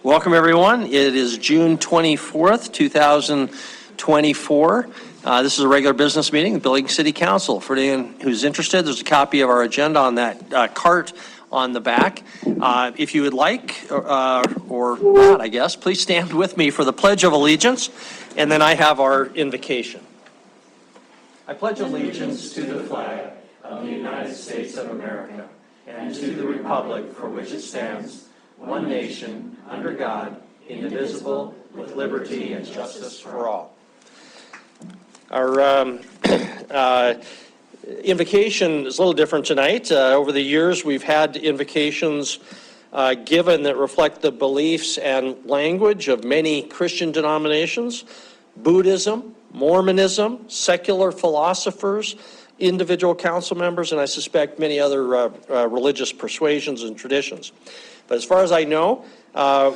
Welcome, everyone. It is June 24th, 2024. This is a regular business meeting, the Billings City Council. For anyone who's interested, there's a copy of our agenda on that cart on the back. If you would like, or not, I guess, please stand with me for the Pledge of Allegiance, and then I have our invocation. I pledge allegiance to the flag of the United States of America and to the republic for which it stands, one nation, under God, indivisible, with liberty and justice for all. Our invocation is a little different tonight. Over the years, we've had invocations given that reflect the beliefs and language of many Christian denominations: Buddhism, Mormonism, secular philosophers, individual council members, and I suspect many other religious persuasions and traditions. But as far as I know,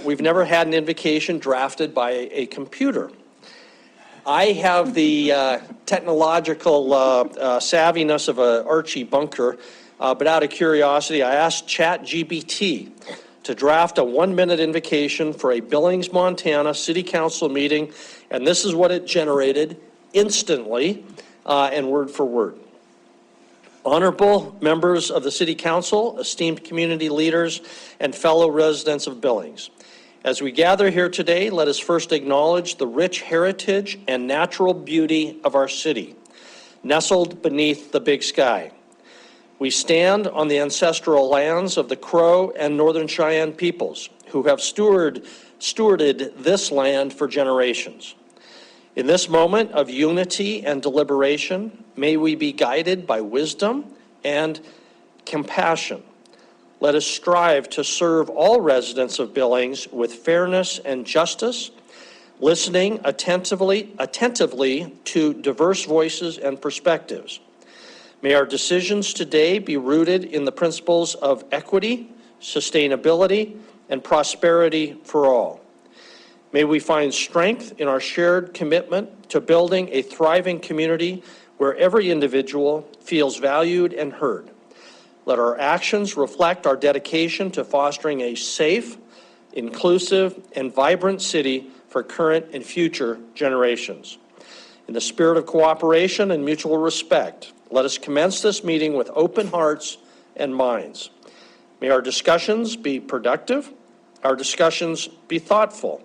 we've never had an invocation drafted by a computer. I have the technological savviness of an Archie Bunker, but out of curiosity, I asked ChatGPT to draft a 1-minute invocation for a Billings, Montana City Council meeting, and this is what it generated instantly and word for word. Honorable members of the City Council, esteemed community leaders, and fellow residents of Billings. As we gather here today, let us first acknowledge the rich heritage and natural beauty of our city, nestled beneath the big sky. We stand on the ancestral lands of the Crow and Northern Cheyenne peoples who have stewarded this land for generations. In this moment of unity and deliberation, may we be guided by wisdom and compassion. Let us strive to serve all residents of Billings with fairness and justice, listening attentively to diverse voices and perspectives. May our decisions today be rooted in the principles of equity, sustainability, and prosperity for all. May we find strength in our shared commitment to building a thriving community where every individual feels valued and heard. Let our actions reflect our dedication to fostering a safe, inclusive, and vibrant city for current and future generations. In the spirit of cooperation and mutual respect, let us commence this meeting with open hearts and minds. May our discussions be productive, our discussions be thoughtful,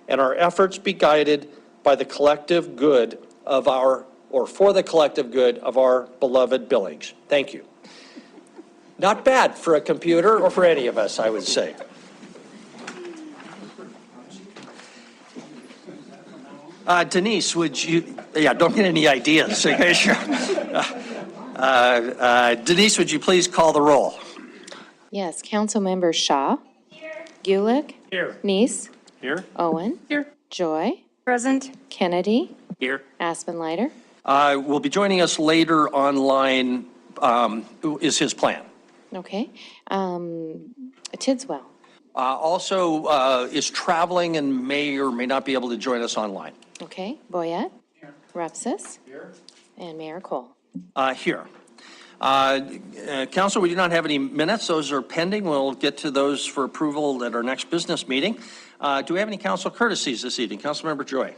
and our efforts be guided by the collective good of for the collective good of our beloved Billings. Thank you. Not bad for a computer or for any of us, I would say. Denise, would you, don't get any ideas. Denise, would you please call the roll? Yes, Councilmember Shaw. Here. Gulick. Here. Neese. Here. Owen. Here. Joy. Present. Kennedy. Here. Aspenleiter. Will be joining us later online, is his plan. Okay. Tidswell. Also is traveling and may or may not be able to join us online. Okay. Boyette. Here. Repsis. Here. And Mayor Cole. Here. Council, we do not have any minutes. Those are pending. We'll get to those for approval at our next business meeting. Do we have any council courtesies this evening? Councilmember Joy.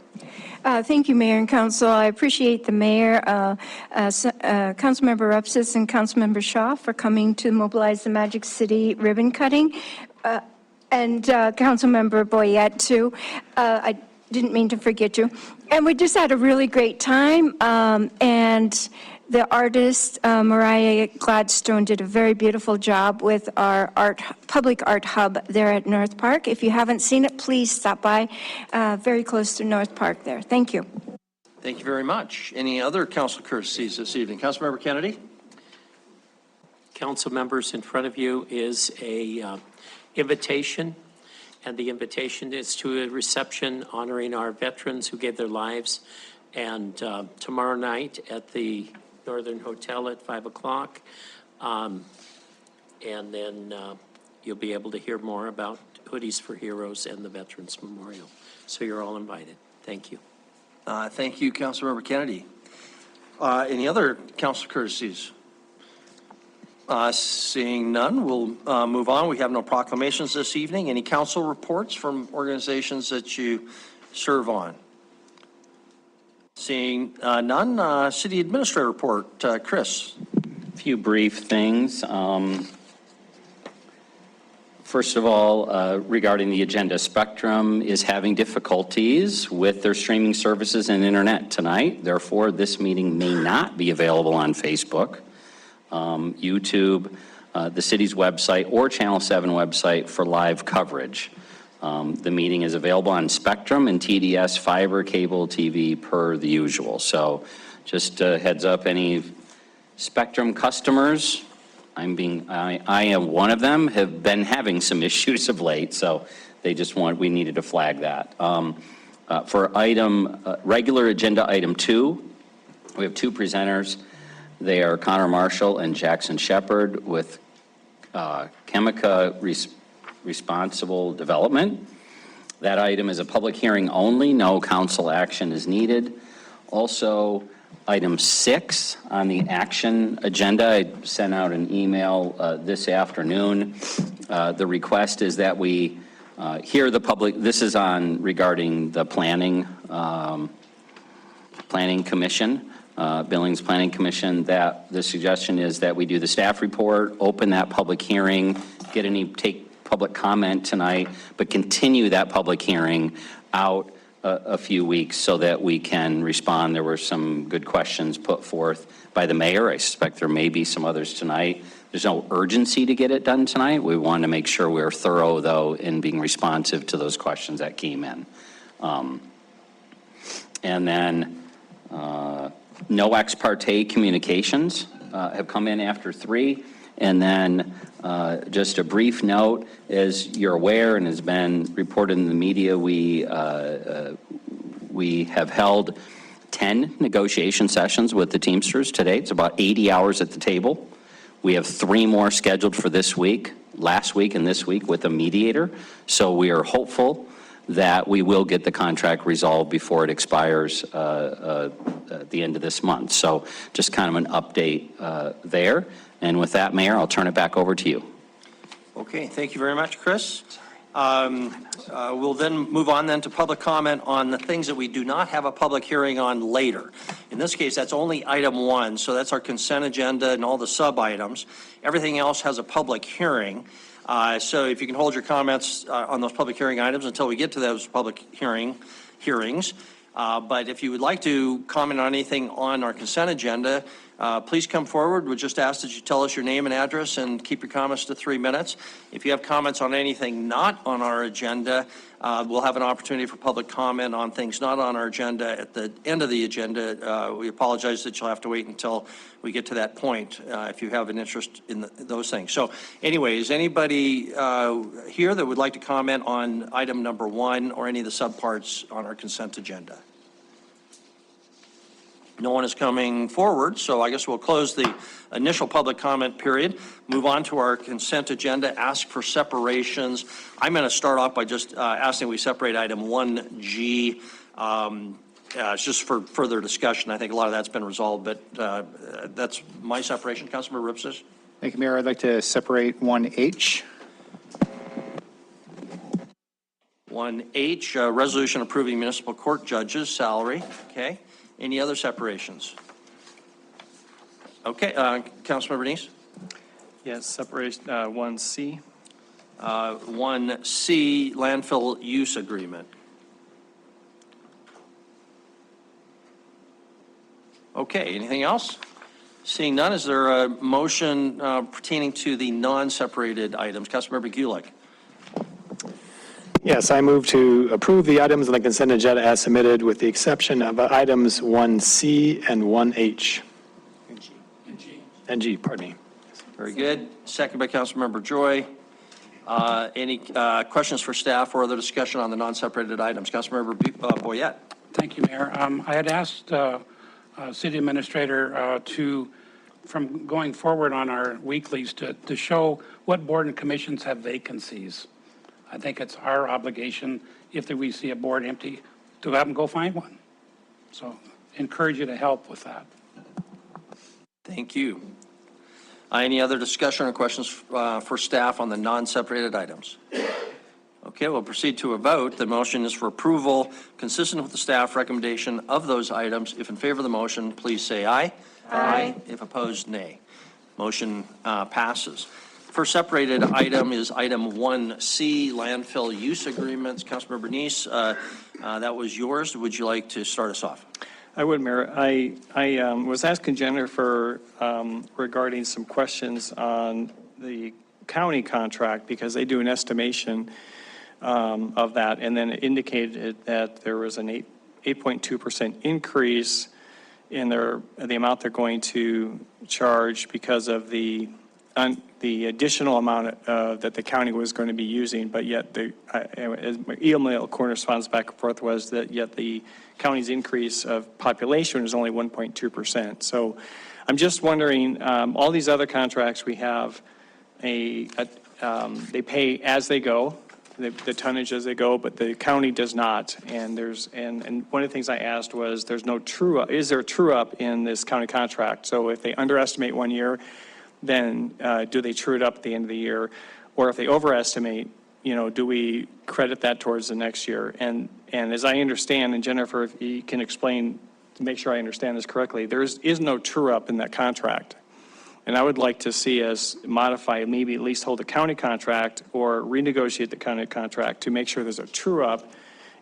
Thank you, Mayor and Council. I appreciate the Mayor, Councilmember Repsis and Councilmember Shaw for coming to mobilize the Magic City ribbon cutting, and Councilmember Boyette too. I didn't mean to forget you. And we just had a really great time, and the artist, Mariah Gladstone, did a very beautiful job with our public art hub there at North Park. If you haven't seen it, please stop by. Very close to North Park there. Thank you. Thank you very much. Any other council courtesies this evening? Councilmember Kennedy? Council members, in front of you is a invitation, and the invitation is to a reception honoring our veterans who gave their lives. And tomorrow night at the Northern Hotel at 5 o'clock. And then you'll be able to hear more about Hoodies for Heroes and the Veterans Memorial. So you're all invited. Thank you. Thank you, Councilmember Kennedy. Any other council courtesies? Seeing none, we'll move on. We have no proclamations this evening. Any council reports from organizations that you serve on? Seeing none, city administrator report. Chris. A few brief things. First of all, regarding the agenda, Spectrum is having difficulties with their streaming services and internet tonight. Therefore, this meeting may not be available on Facebook, YouTube, the city's website, or Channel 7 website for live coverage. The meeting is available on Spectrum and TDS fiber cable TV per the usual. So just a heads up, any Spectrum customers, I am one of them, have been having some issues of late, so we needed to flag that. For regular agenda item 2, we have 2 presenters. They are Connor Marshall and Jackson Shepard with Chemica Responsible Development. That item is a public hearing only, no council action is needed. Also, item 6 on the action agenda, I sent out an email this afternoon. The request is that we hear the public, this is regarding the planning commission, Billings Planning Commission, that the suggestion is that we do the staff report, open that public hearing, take public comment tonight, but continue that public hearing out a few weeks so that we can respond. There were some good questions put forth by the mayor. I suspect there may be some others tonight. There's no urgency to get it done tonight. We want to make sure we're thorough, though, in being responsive to those questions that came in. And then no ex parte communications have come in after 3. And then just a brief note, as you're aware and has been reported in the media, we have held 10 negotiation sessions with the Teamsters today. It's about 80 hours at the table. We have 3 more scheduled for this week, last week and this week with a mediator. So we are hopeful that we will get the contract resolved before it expires at the end of this month. So just kind of an update there. And with that, Mayor, I'll turn it back over to you. Okay, thank you very much, Chris. We'll then move on then to public comment on the things that we do not have a public hearing on later. In this case, that's only item 1, so that's our consent agenda and all the sub-items. Everything else has a public hearing. So if you can hold your comments on those public hearing items until we get to those public hearings. But if you would like to comment on anything on our consent agenda, please come forward. We'll just ask that you tell us your name and address and keep your comments to 3 minutes. If you have comments on anything not on our agenda, we'll have an opportunity for public comment on things not on our agenda at the end of the agenda. We apologize that you'll have to wait until we get to that point if you have an interest in those things. So anyway, is anybody here that would like to comment on item number 1 or any of the subparts on our consent agenda? No one is coming forward, so I guess we'll close the initial public comment period, move on to our consent agenda, ask for separations. I'm going to start off by just asking we separate item 1G. It's just for further discussion. I think a lot of that's been resolved, but that's my separation. Councilmember Ripsis. Thank you, Mayor. I'd like to separate 1H. 1H, resolution approving municipal court judges' salary. Okay. Any other separations? Okay, Councilmember Denise? Yes, separation 1C. 1C, landfill use agreement. Okay, anything else? Seeing none, is there a motion pertaining to the non-separated items? Councilmember Gulick. Yes, I move to approve the items on the consent agenda as submitted with the exception of items 1C and 1H. And G, pardon me. Very good. Second by Councilmember Joy. Any questions for staff or other discussion on the non-separated items? Councilmember Boyette. Thank you, Mayor. I had asked City Administrator from going forward on our weeklies to show what board and commissions have vacancies. I think it's our obligation, if we see a board empty, to have them go find one. So encourage you to help with that. Thank you. Any other discussion or questions for staff on the non-separated items? Okay, we'll proceed to a vote. The motion is for approval, consistent with the staff recommendation of those items. If in favor of the motion, please say aye. Aye. If opposed, nay. Motion passes. First separated item is item 1C, landfill use agreements. Councilmember Neese, that was yours. Would you like to start us off? I would, Mayor. I was asking Jennifer regarding some questions on the county contract because they do an estimation of that, and then it indicated that there was an 8.2% increase in the amount they're going to charge because of the additional amount that the county was going to be using, but yet as my email corresponds back and forth was that yet the county's increase of population is only 1.2%. So I'm just wondering, all these other contracts we have, they pay as they go, the tonnage as they go, but the county does not. And and one of the things I asked was, there's no true up. Is there a true up in this county contract? So if they underestimate 1 year, then do they true it up at the end of the year? Or if they overestimate, do we credit that towards the next year? And as I understand, and Jennifer, if you can explain to make sure I understand this correctly, there is no true up in that contract. And I would like to see us modify, maybe at least hold the county contract or renegotiate the county contract to make sure there's a true up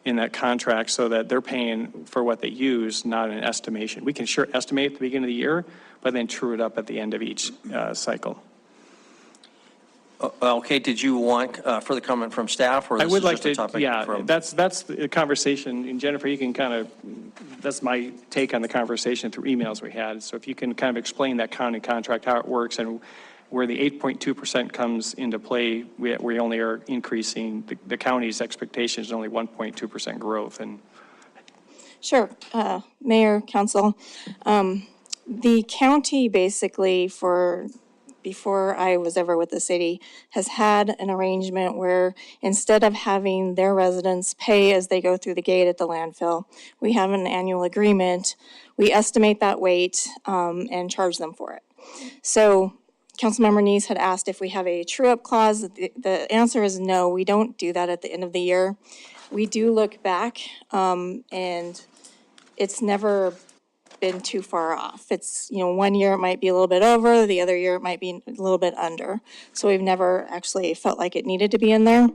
in that contract so that they're paying for what they use, not an estimation. We can sure estimate at the beginning of the year, but then true it up at the end of each cycle. Okay, did you want further comment from staff, or I this would is like just a to, topic yeah, from? that's the conversation. And Jennifer, you can kind of, that's my take on the conversation through emails we had. So if you can kind of explain that county contract, how it works, and where the 8.2% comes into play, we only are increasing, the county's expectation is only 1.2% growth. And Sure. Mayor, Council, the county basically before I was ever with the city, has had an arrangement where instead of having their residents pay as they go through the gate at the landfill, we have an annual agreement. We estimate that weight and charge them for it. So Councilmember Neese had asked if we have a true-up clause. The answer is no, we don't do that at the end of the year. We do look back, and it's never been too far off. It's, 1 year it might be a little bit over, the other year it might be a little bit under. So we've never actually felt like it needed to be in there.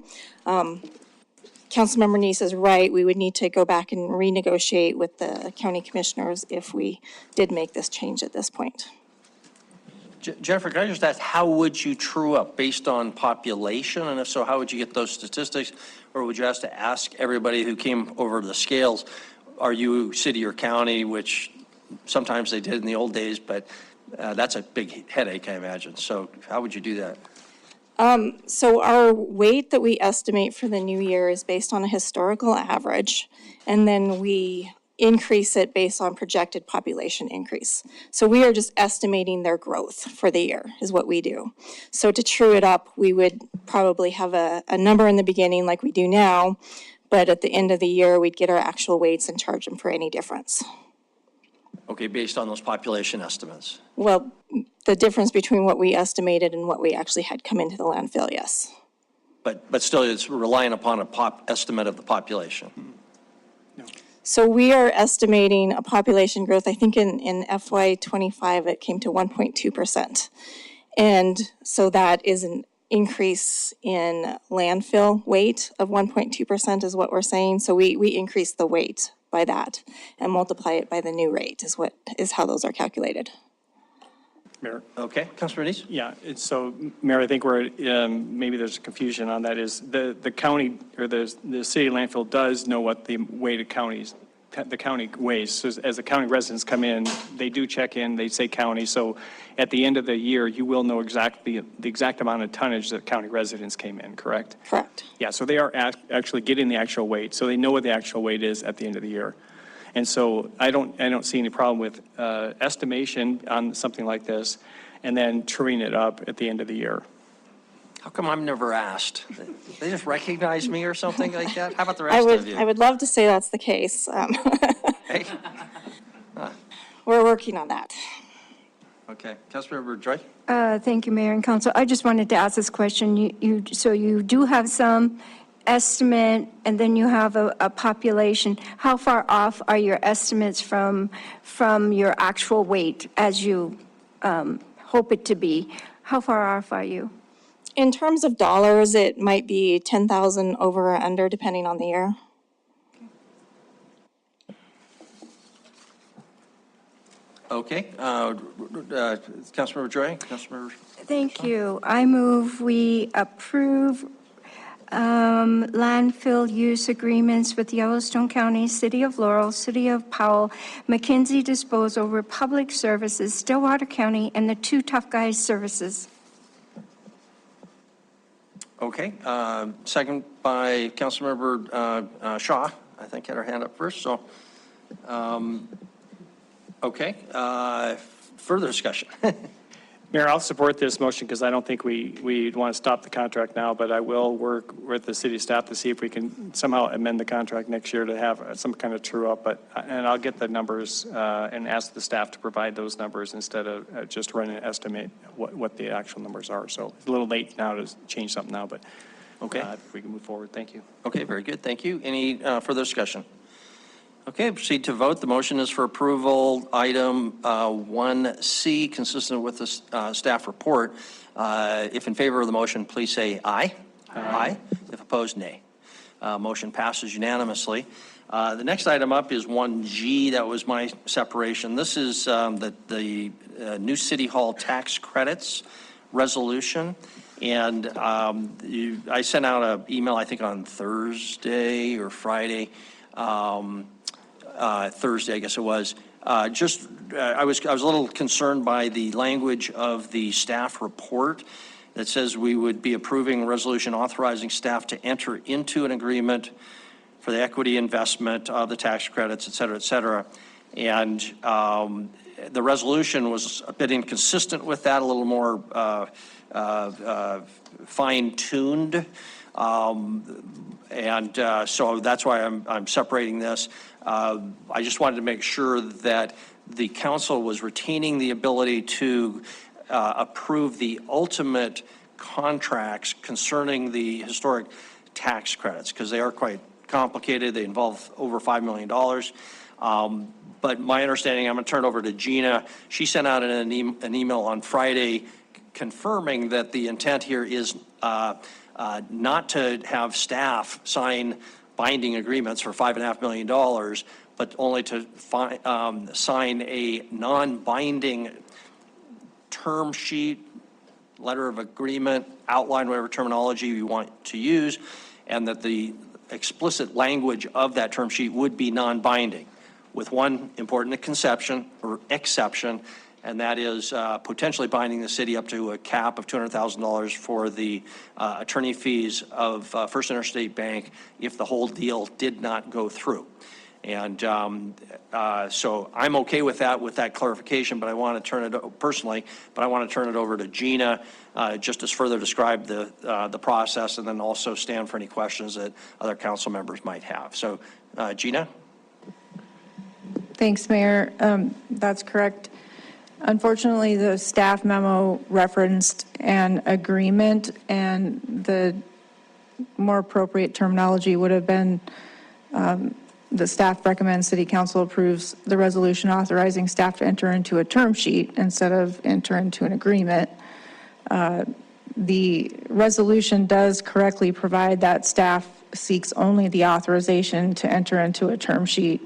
Councilmember Neese is right, we would need to go back and renegotiate with the county commissioners if we did make this change at this point. Jennifer, can I just ask, how would you true up based on population? And if so, how would you get those statistics? Or would you have to ask everybody who came over the scales, are you city or county, which sometimes they did in the old days, but that's a big headache, I imagine. So how would you do that? So our weight that we estimate for the new year is based on a historical average, and then we increase it based on projected population increase. So we are just estimating their growth for the year is what we do. So to true it up, we would probably have a number in the beginning like we do now, but at the end of the year, we'd get our actual weights and charge them for any difference. Okay, based on those population estimates. Well, the difference between what we estimated and what we actually had come into the landfill, yes. But still, it's relying upon a estimate of the population. So we are estimating a population growth, I think in FY '25, it came to 1.2%. And so that is an increase in landfill weight of 1.2% is what we're saying. So we increase the weight by that and multiply it by the new rate is how those are calculated. Mayor? Okay, Councilor Neese? Yeah, so, Mayor, I think where maybe there's confusion on that is the county or the city landfill does know what the weight of the county weighs. So as the county residents come in, they do check in, they say county. So at the end of the year, you will know the exact amount of tonnage that county residents came in, correct? Correct. Yeah, so they are actually getting the actual weight. So they know what the actual weight is at the end of the year. And so I don't see any problem with estimation on something like this and then truing it up at the end of the year. How come I'm never asked? They just recognize me or something like that? How about the rest of you? I would love to say that's the case. Hey? We're working on that. Okay. Councilmember Joy? Thank you, Mayor and Council. I just wanted to ask this question. So you do have some estimate, and then you have a population. How far off are your estimates from your actual weight as you hope it to be? How far off are you? In terms of dollars, it might be 10,000 over or under, depending on the year. Okay. Councilmember Joy? Councilmember? Thank you. I move we approve landfill use agreements with Yellowstone County, City of Laurel, City of Powell, McKinsey Disposal, Republic Services, Stillwater County, and the Two Tough Guys Services. Okay. Second by Councilmember Shaw. I think had her hand up first. So, okay. Further discussion. Mayor, I'll support this motion because I don't think we want to stop the contract now, but I will work with the city staff to see if we can somehow amend the contract next year to have some kind of true up. And I'll get the numbers and ask the staff to provide those numbers instead of just running an estimate what the actual numbers are. So it's a little late now to change something now, but Okay. if we can move forward. Thank you. Okay, very good. Thank you. Any further discussion? Okay, proceed to vote. The motion is for approval, item 1C, consistent with the staff report. If in favor of the motion, please say aye. Aye. If opposed, nay. Motion passes unanimously. The next item up is 1G. That was my separation. This is the new City Hall tax credits resolution. And I sent out an email, I think, on Thursday or Friday. Thursday, I guess it was. I was a little concerned by the language of the staff report that says we would be approving a resolution authorizing staff to enter into an agreement for the equity investment of the tax credits, et cetera, et cetera. And the resolution was a bit inconsistent with that, a little more fine-tuned. So that's why I'm separating this. I just wanted to make sure that the council was retaining the ability to approve the ultimate contracts concerning the historic tax credits, because they are quite complicated. They involve over $5 million. But my understanding, I'm going to turn it over to Gina. She sent out an email on Friday confirming that the intent here is not to have staff sign binding agreements for $5.5 million, but only to sign a non-binding term sheet, letter of agreement, outline whatever terminology you want to use, and that the explicit language of that term sheet would be non-binding, with one important exception, and that is potentially binding the city up to a cap of $200,000 for the attorney fees of First Interstate Bank if the whole deal did not go through. And so I'm okay with that clarification, but I want to turn it personally, but I want to turn it over to Gina just to further describe the process, and then also stand for any questions that other council members might have. So Gina? Thanks, Mayor. That's correct. Unfortunately, the staff memo referenced an agreement, and the more appropriate terminology would have been the staff recommends City Council approves the resolution authorizing staff to enter into a term sheet instead of enter into an agreement. The resolution does correctly provide that staff seeks only the authorization to enter into a term sheet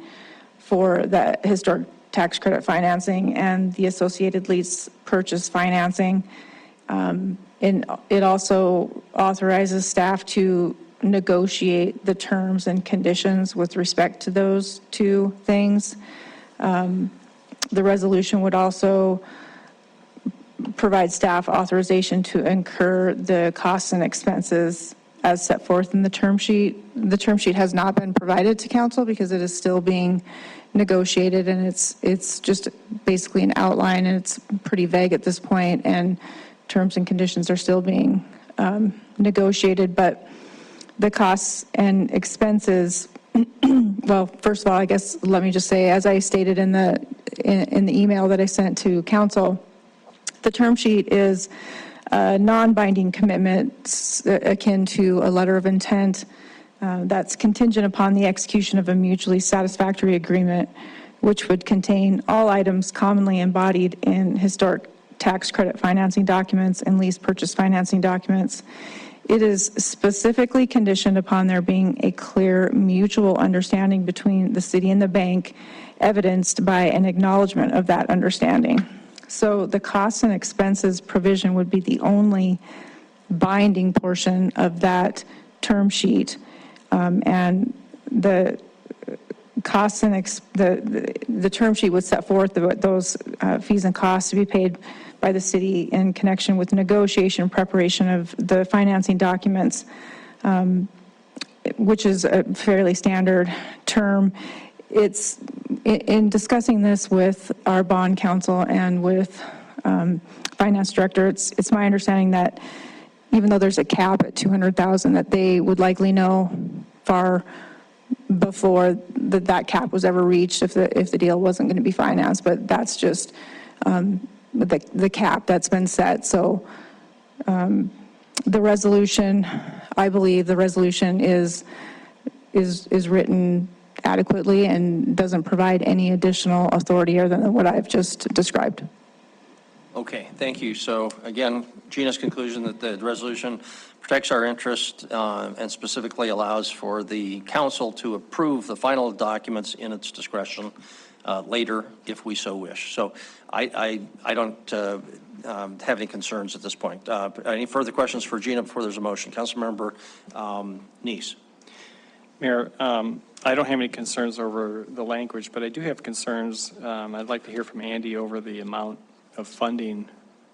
for the historic tax credit financing and the associated lease purchase financing. And it also authorizes staff to negotiate the terms and conditions with respect to those two things. The resolution would also provide staff authorization to incur the costs and expenses as set forth in the term sheet. The term sheet has not been provided to council because it is still being negotiated, and it's just basically an outline, and it's pretty vague at this point, and terms and conditions are still being negotiated. But the costs and expenses, well, first of all, I guess let me just say, as I stated in the email that I sent to council, The term sheet is a non-binding commitment akin to a letter of intent that's contingent upon the execution of a mutually satisfactory agreement, which would contain all items commonly embodied in historic tax credit financing documents and lease purchase financing documents. It is specifically conditioned upon there being a clear mutual understanding between the city and the bank, evidenced by an acknowledgement of that understanding. So the costs and expenses provision would be the only binding portion of that term sheet. And the costs and the term sheet would set forth those fees and costs to be paid by the city in connection with negotiation preparation of the financing documents, which is a fairly standard term. It's in discussing this with our bond counsel and with finance director, it's my understanding that even though there's a cap at 200,000, that they would likely know far before that cap was ever reached if the deal wasn't going to be financed. But that's just the cap that's been set. So the resolution, I believe the resolution is written adequately and doesn't provide any additional authority other than what I've just described. Okay, thank you. So again, Gina's conclusion that the resolution protects our interest and specifically allows for the council to approve the final documents in its discretion later if we so wish. So I don't have any concerns at this point. Any further questions for Gina before there's a motion? Councilmember Neese. Mayor, I don't have any concerns over the language, but I do have concerns. I'd like to hear from Andy over the amount of funding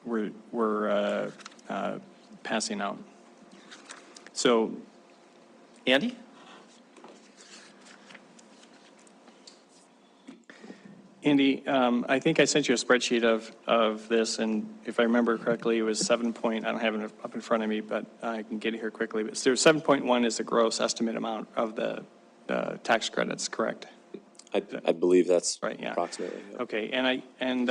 we're passing out. So, Andy? Andy, I think I sent you a spreadsheet of this, and if I remember correctly, it was I don't have it up in front of me, but I can get it here quickly. But so 7.1 is the gross estimate amount of the tax credits, correct? I believe that's right, yeah. Approximately. Yeah. Okay, and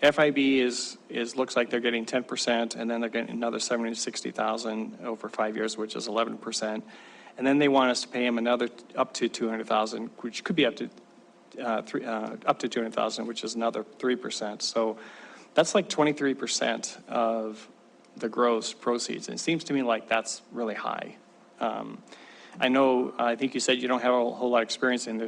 FIB is looks like they're getting 10%, and then they're getting another 70,000 to 60,000 over 5 years, which is 11%. And then they want us to pay them another up to 200,000, which could be up to 200,000, which is another 3%. So that's like 23% of the gross proceeds. And it seems to me like that's really high. I think you said you don't have a whole lot of experience in the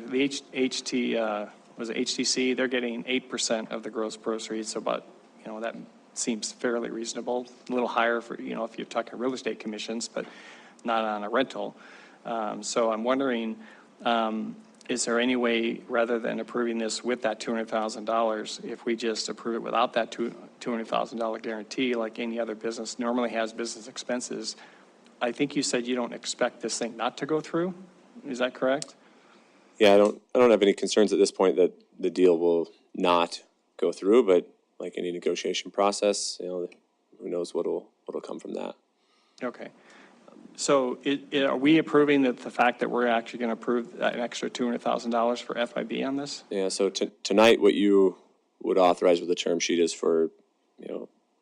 HTC, they're getting 8% of the gross proceeds, so about, that seems fairly reasonable, a little higher for, if you're talking real estate commissions, but not on a rental. So I'm wondering, is there any way, rather than approving this with that $200,000, if we just approve it without that $200,000 guarantee, like any other business normally has business expenses? I think you said you don't expect this thing not to go through. Is that correct? Yeah, I don't have any concerns at this point that the deal will not go through, but like any negotiation process, who knows what'll come from that. Okay. So are we approving the fact that we're actually going to approve an extra $200,000 for FIB on this? Yeah, so tonight what you would authorize with the term sheet is for,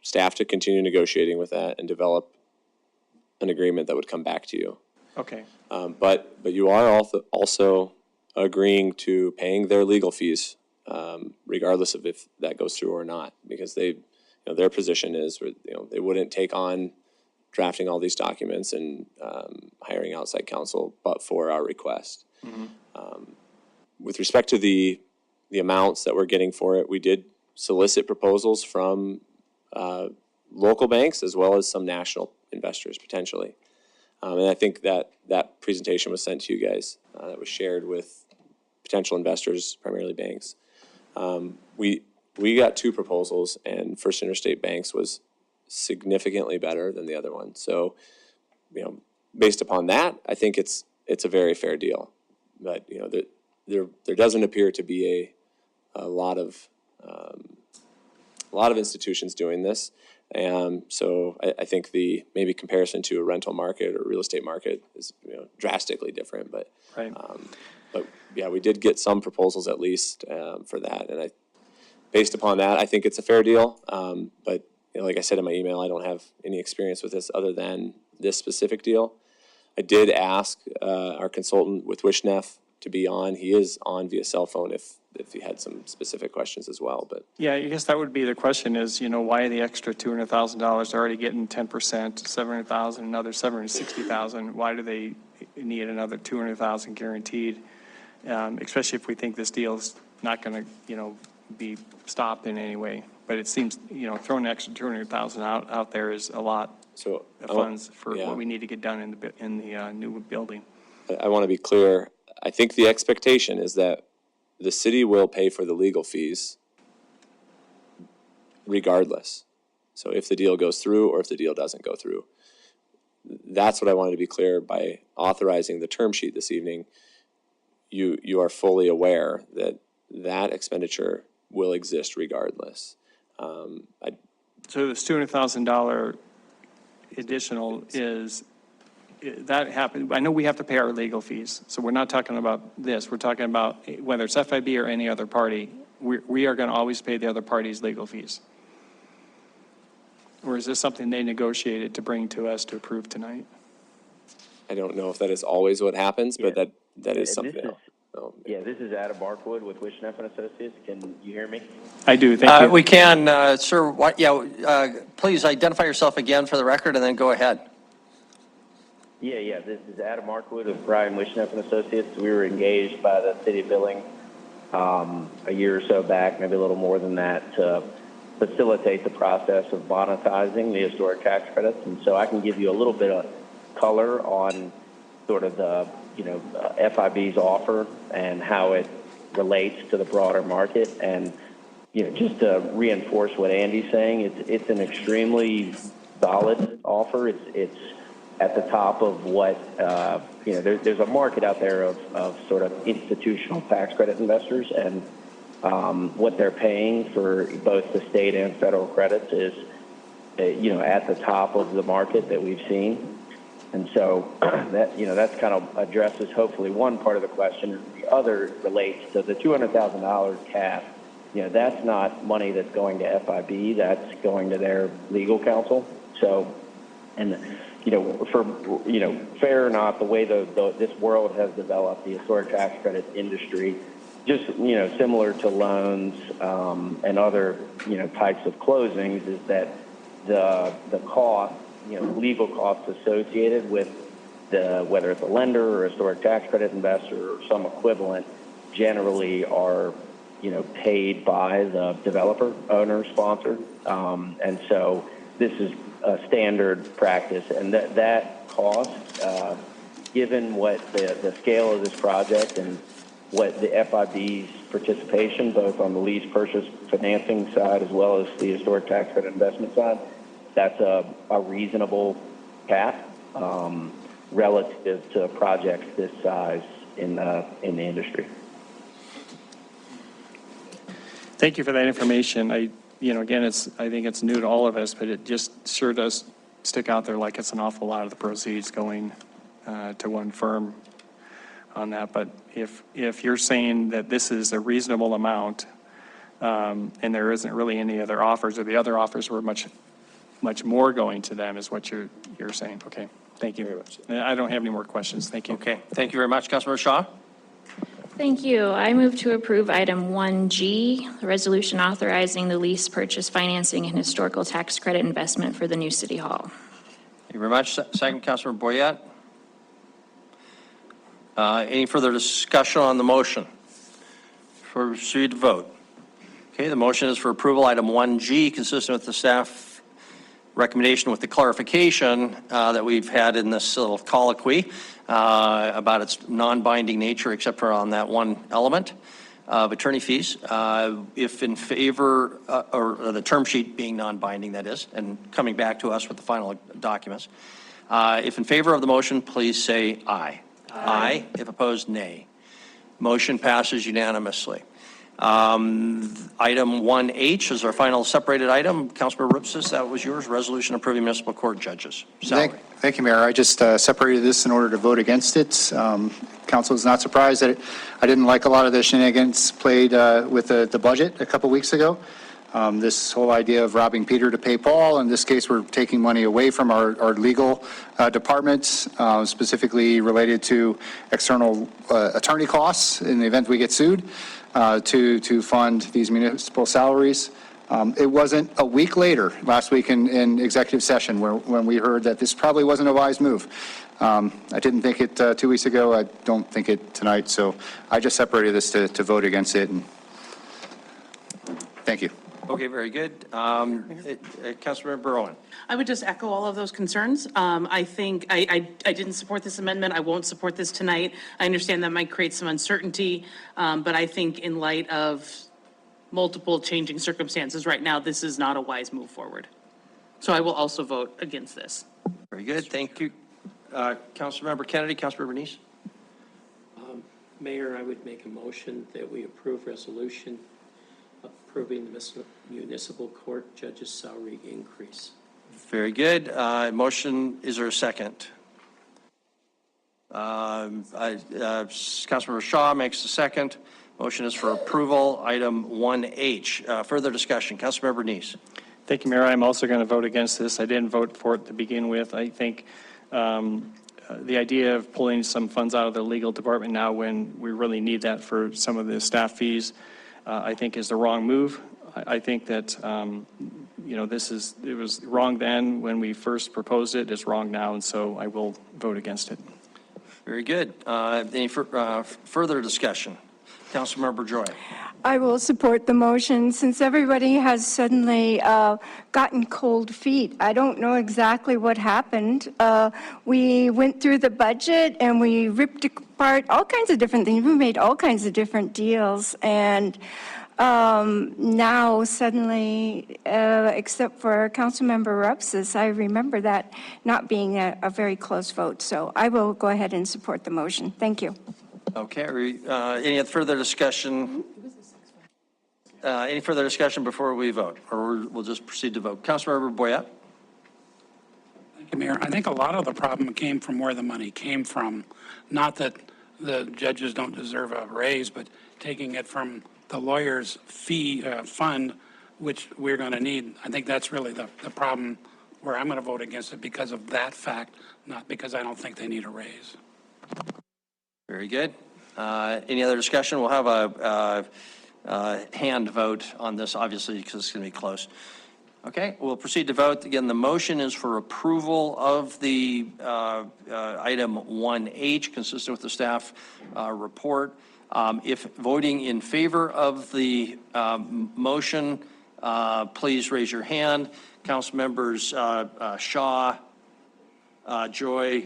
staff to continue negotiating with that and develop an agreement that would come back to you. Okay. But you are also agreeing to paying their legal fees, regardless of if that goes through or not, because their position is, they wouldn't take on drafting all these documents and hiring outside counsel, but for our request. Mm-hmm. With respect to the amounts that we're getting for it, we did solicit proposals from local banks as well as some national investors potentially. And I think that presentation was sent to you guys. That was shared with potential investors, primarily banks. We got two proposals, and First Interstate Banks was significantly better than the other one. So, based upon that, I think it's a very fair deal. But there doesn't appear to be a lot of institutions doing this. So I think the maybe comparison to a rental market or real estate market is drastically different. But right. But yeah, we did get some proposals at least for that, and based upon that, I think it's a fair deal. But like I said in my email, I don't have any experience with this other than this specific deal. I did ask our consultant with Wishnef to be on. He is on via cell phone if he had some specific questions as well. But Yeah, I guess that would be the question is, why the extra $200,000? They're already getting 10%, 700,000, another 760,000. Why do they need another 200,000 guaranteed? Especially if we think this deal's not going to, be stopped in any way. But it seems, throwing an extra 200,000 out there is a lot so of funds for yeah. what we need to get done in the new building. I want to be clear. I think the expectation is that the city will pay for the legal fees regardless. So if the deal goes through or if the deal doesn't go through. That's what I wanted to be clear by authorizing the term sheet this evening. You are fully aware that that expenditure will exist regardless. So this $200,000 additional that happened. I know we have to pay our legal fees, so we're not talking about this. We're talking about whether it's FIB or any other party, we are going to always pay the other party's legal fees. Or is this something they negotiated to bring to us to approve tonight? I don't know if that is always what happens, but that is something else. Yeah, this is Adam Markwood with Wishnef and Associates. Can you hear me? I do, thank you. We can, sir, please identify yourself again for the record and then go ahead. Yeah, this is Adam Markwood with Brian Wishnef and Associates. We were engaged by the city of Billings a year or so back, maybe a little more than that, to facilitate the process of monetizing the historic tax credits. And so I can give you a little bit of color on sort of the FIB's offer and how it relates to the broader market. And just to reinforce what Andy's saying, it's an extremely solid offer. It's at the top of what there's a market out there of sort of institutional tax credit investors, and what they're paying for both the state and federal credits is at the top of the market that we've seen. And so that's kind of addresses hopefully one part of the question. The other relates to the $200,000 cap. That's not money that's going to FIB. That's going to their legal counsel. So, and for fair or not, the way this world has developed, the historic tax credit industry, just similar to loans and other types of closings, is that the cost, legal costs associated with whether it's a lender or a historic tax credit investor or some equivalent, generally are paid by the developer, owner, sponsor, and so this is a standard practice, and that cost, given what the scale of this project and what the FIB's participation, both on the lease purchase financing side as well as the historic tax credit investment side, that's a reasonable cap relative to projects this size in the industry. Thank you for that information. Again, I think it's new to all of us, but it just sure does stick out there like it's an awful lot of the proceeds going to one firm on that. But if you're saying that this is a reasonable amount, and there isn't really any other offers, or the other offers were much more going to them, is what you're saying. Okay, thank you very much. I don't have any more questions. Thank you. Okay, thank you very much, Councilmember Shaw. Thank you. I move to approve item 1G, the resolution authorizing the lease purchase financing and historical tax credit investment for the new city hall. Thank you very much. Second, Councilmember Boyette. Any further discussion on the motion? Proceed to vote. Okay, the motion is for approval, item 1G, consistent with the staff recommendation with the clarification that we've had in this little colloquy about its non-binding nature, except for on that one element of attorney fees. If in favor, or the term sheet being non-binding, that is, and coming back to us with the final documents. If in favor of the motion, please say aye. Aye. If opposed, nay. Motion passes unanimously. Item 1H is our final separated item. Councilmember Ripsis, that was yours. Resolution approving municipal court judges. Salary. Thank you, Mayor. I just separated this in order to vote against it. council is not surprised that I didn't like a lot of the shenanigans played with the budget a couple weeks ago. This whole idea of robbing Peter to pay Paul. In this case, we're taking money away from our legal departments, specifically related to external attorney costs in the event we get sued, to fund these municipal salaries. It wasn't a week later, last week in executive session, when we heard that this probably wasn't a wise move. I didn't think it 2 weeks ago. I don't think it tonight. So I just separated this to vote against it. And thank you. Okay, very good. Councilmember Owen. I would just echo all of those concerns. I think I didn't support this amendment. I won't support this tonight. I understand that might create some uncertainty, but I think in light of multiple changing circumstances right now, this is not a wise move forward. So I will also vote against this. Very good. Thank you. Councilmember Kennedy, Councilmember Neese. Mayor, I would make a motion that we approve resolution approving the municipal court judge's salary increase. Very good. Motion, is there a second? Councilmember Shaw makes the second. Motion is for approval, item 1H. Further discussion, Councilmember Neese. Thank you, Mayor. I'm also going to vote against this. I didn't vote for it to begin with. I think the idea of pulling some funds out of the legal department now when we really need that for some of the staff fees, I think is the wrong move. I think that, you know, it was wrong then when we first proposed it. It's wrong now, and so I will vote against it. Very good. Any further discussion? Councilmember Joy. I will support the motion since everybody has suddenly gotten cold feet. I don't know exactly what happened. We went through the budget and we ripped apart all kinds of different things. We made all kinds of different deals. And now suddenly, except for Councilmember Rupsis, I remember that not being a very close vote. So I will go ahead and support the motion. Thank you. Okay. Any further discussion? Any further discussion before we vote, or we'll just proceed to vote? Councilmember Boyette. Thank you, Mayor. I think a lot of the problem came from where the money came from. Not that the judges don't deserve a raise, but taking it from the lawyer's fee fund, which we're going to need. I think that's really the problem where I'm going to vote against it because of that fact, not because I don't think they need a raise. Very good. Any other discussion? We'll have a hand vote on this, obviously, because it's going to be close. Okay, we'll proceed to vote. Again, the motion is for approval of the item 1H, consistent with the staff report. If voting in favor of the motion, please raise your hand. Council members Shaw, Joy,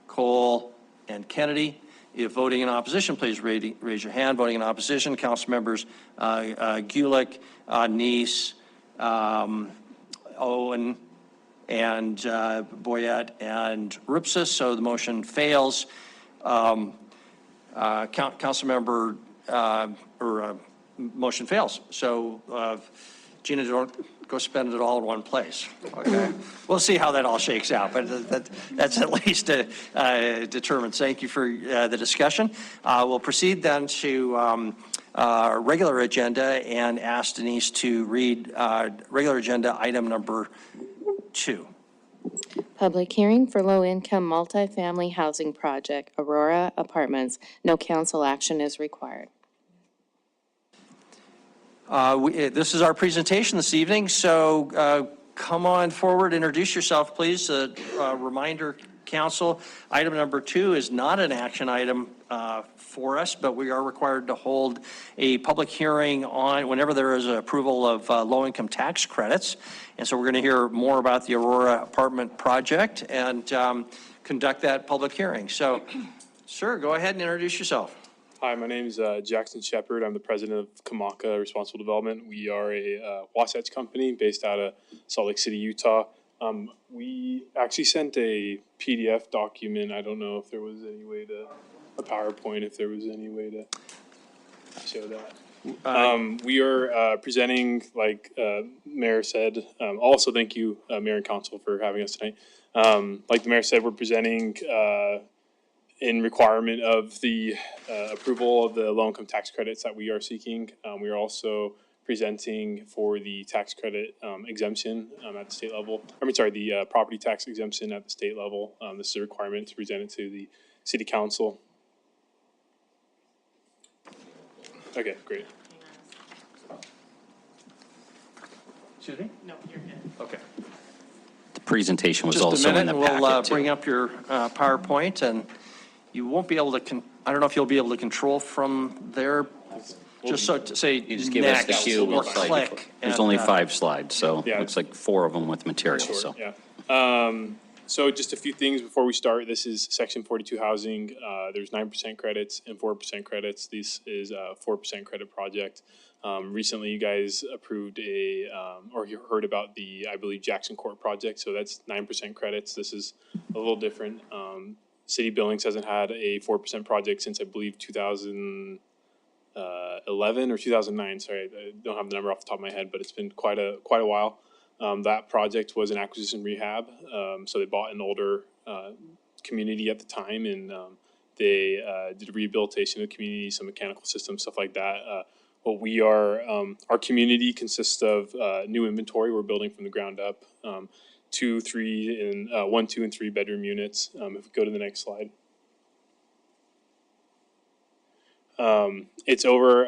Cole, and Kennedy. If voting in opposition, please raise your hand. Voting in opposition, Council members Gulick, Neese, Owen, and Boyette, and Rupsis. So the motion fails. Council member, motion fails. So Gina, don't go spend it all in one place. Okay. We'll see how that all shakes out, but that's at least determined. Thank you for the discussion. We'll proceed then to regular agenda and ask Denise to read regular agenda item number 2. Public hearing for low-income multifamily housing project, Aurora Apartments. No council action is required. This is our presentation this evening, so come on forward, introduce yourself, please. Reminder, council, item number 2 is not an action item for us, but we are required to hold a public hearing on whenever there is an approval of low-income tax credits. And so we're going to hear more about the Aurora apartment project and conduct that public hearing. So, sir, go ahead and introduce yourself. Hi, my name is Jackson Shepard. I'm the president of Kamaka Responsible Development. We are a Wasatch company based out of Salt Lake City, Utah. We actually sent a PDF document. I don't know if there was any way to, a PowerPoint, if there was any way to show that. We are presenting, like Mayor said. Also, thank you, Mayor and Council, for having us tonight. Like the Mayor said, we're presenting in requirement of the approval of the low-income tax credits that we are seeking. We are also presenting for the tax credit exemption at the state level. The property tax exemption at the state level. This is a requirement to present it to the city council. Okay, great. Excuse me? No, you're good. Okay. The presentation was Just a also in minute, the and we'll packet, too. bring up your PowerPoint, and you won't be able to, I don't know if you'll be able to control from there, just so to say You just give us the next cue, or we'll slide you forward. click. There's and, only 5 slides, so Yeah. looks like 4 of them with material, so. Yeah. So just a few things before we start. This is Section 42 housing. There's 9% credits and 4% credits. This is a 4% credit project. Recently, you guys approved or you heard about the, I believe, Jackson Court project. So that's 9% credits. This is a little different. City Billings hasn't had a 4% project since, I believe, 2011 or 2009. Sorry, I don't have the number off the top of my head, but it's been quite a while. That project was an acquisition rehab. So they bought an older community at the time, and they did rehabilitation of the community, some mechanical systems, stuff like that. What we are, our community consists of new inventory we're building from the ground up. 2, 3, and 1, 2, and 3 bedroom units. If we go to the next slide. It's over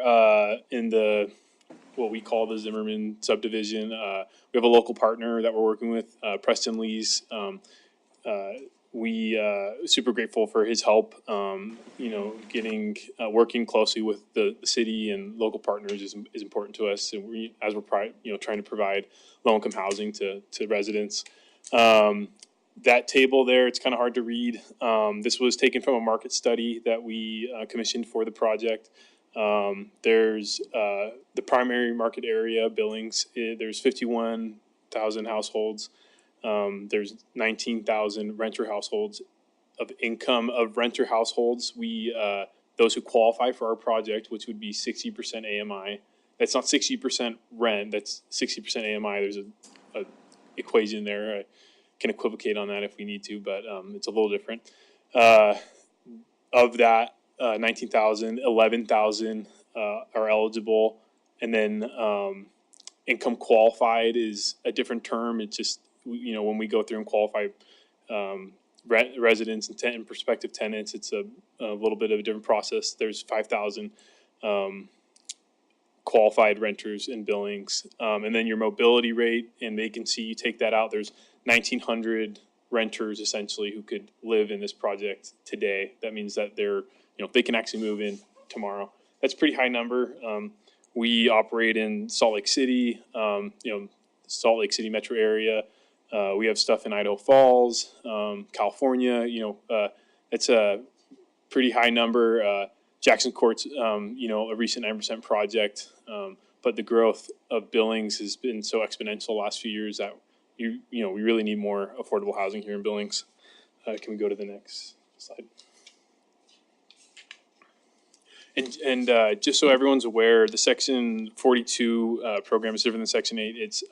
in the what we call the Zimmerman subdivision. We have a local partner that we're working with, Preston Lees. We super grateful for his help. Getting working closely with the city and local partners is important to us. And we're trying to provide low-income housing to residents. That table there, it's kind of hard to read. This was taken from a market study that we commissioned for the project. There's the primary market area, Billings. There's 51,000 households. There's 19,000 renter households. Of income of renter households, we those who qualify for our project, which would be 60% AMI. That's not 60% rent. That's 60% AMI. There's a equation there. I can equivocate on that if we need to, but it's a little different. Of that 19,000, 11,000 are eligible, and then income qualified is a different term. It's just when we go through and qualify residents and prospective tenants, it's a little bit of a different process. There's 5,000 qualified renters in Billings, and then your mobility rate and vacancy, you take that out. There's 1,900 renters essentially who could live in this project today. That means that they can actually move in tomorrow. That's a pretty high number. We operate in Salt Lake City, Salt Lake City metro area. We have stuff in Idaho Falls, California. It's a pretty high number. Jackson Court's, a recent 9% project. But the growth of Billings has been so exponential the last few years that we really need more affordable housing here in Billings. Can we go to the next slide? And just so everyone's aware, the Section 42 program is different than Section 8. It's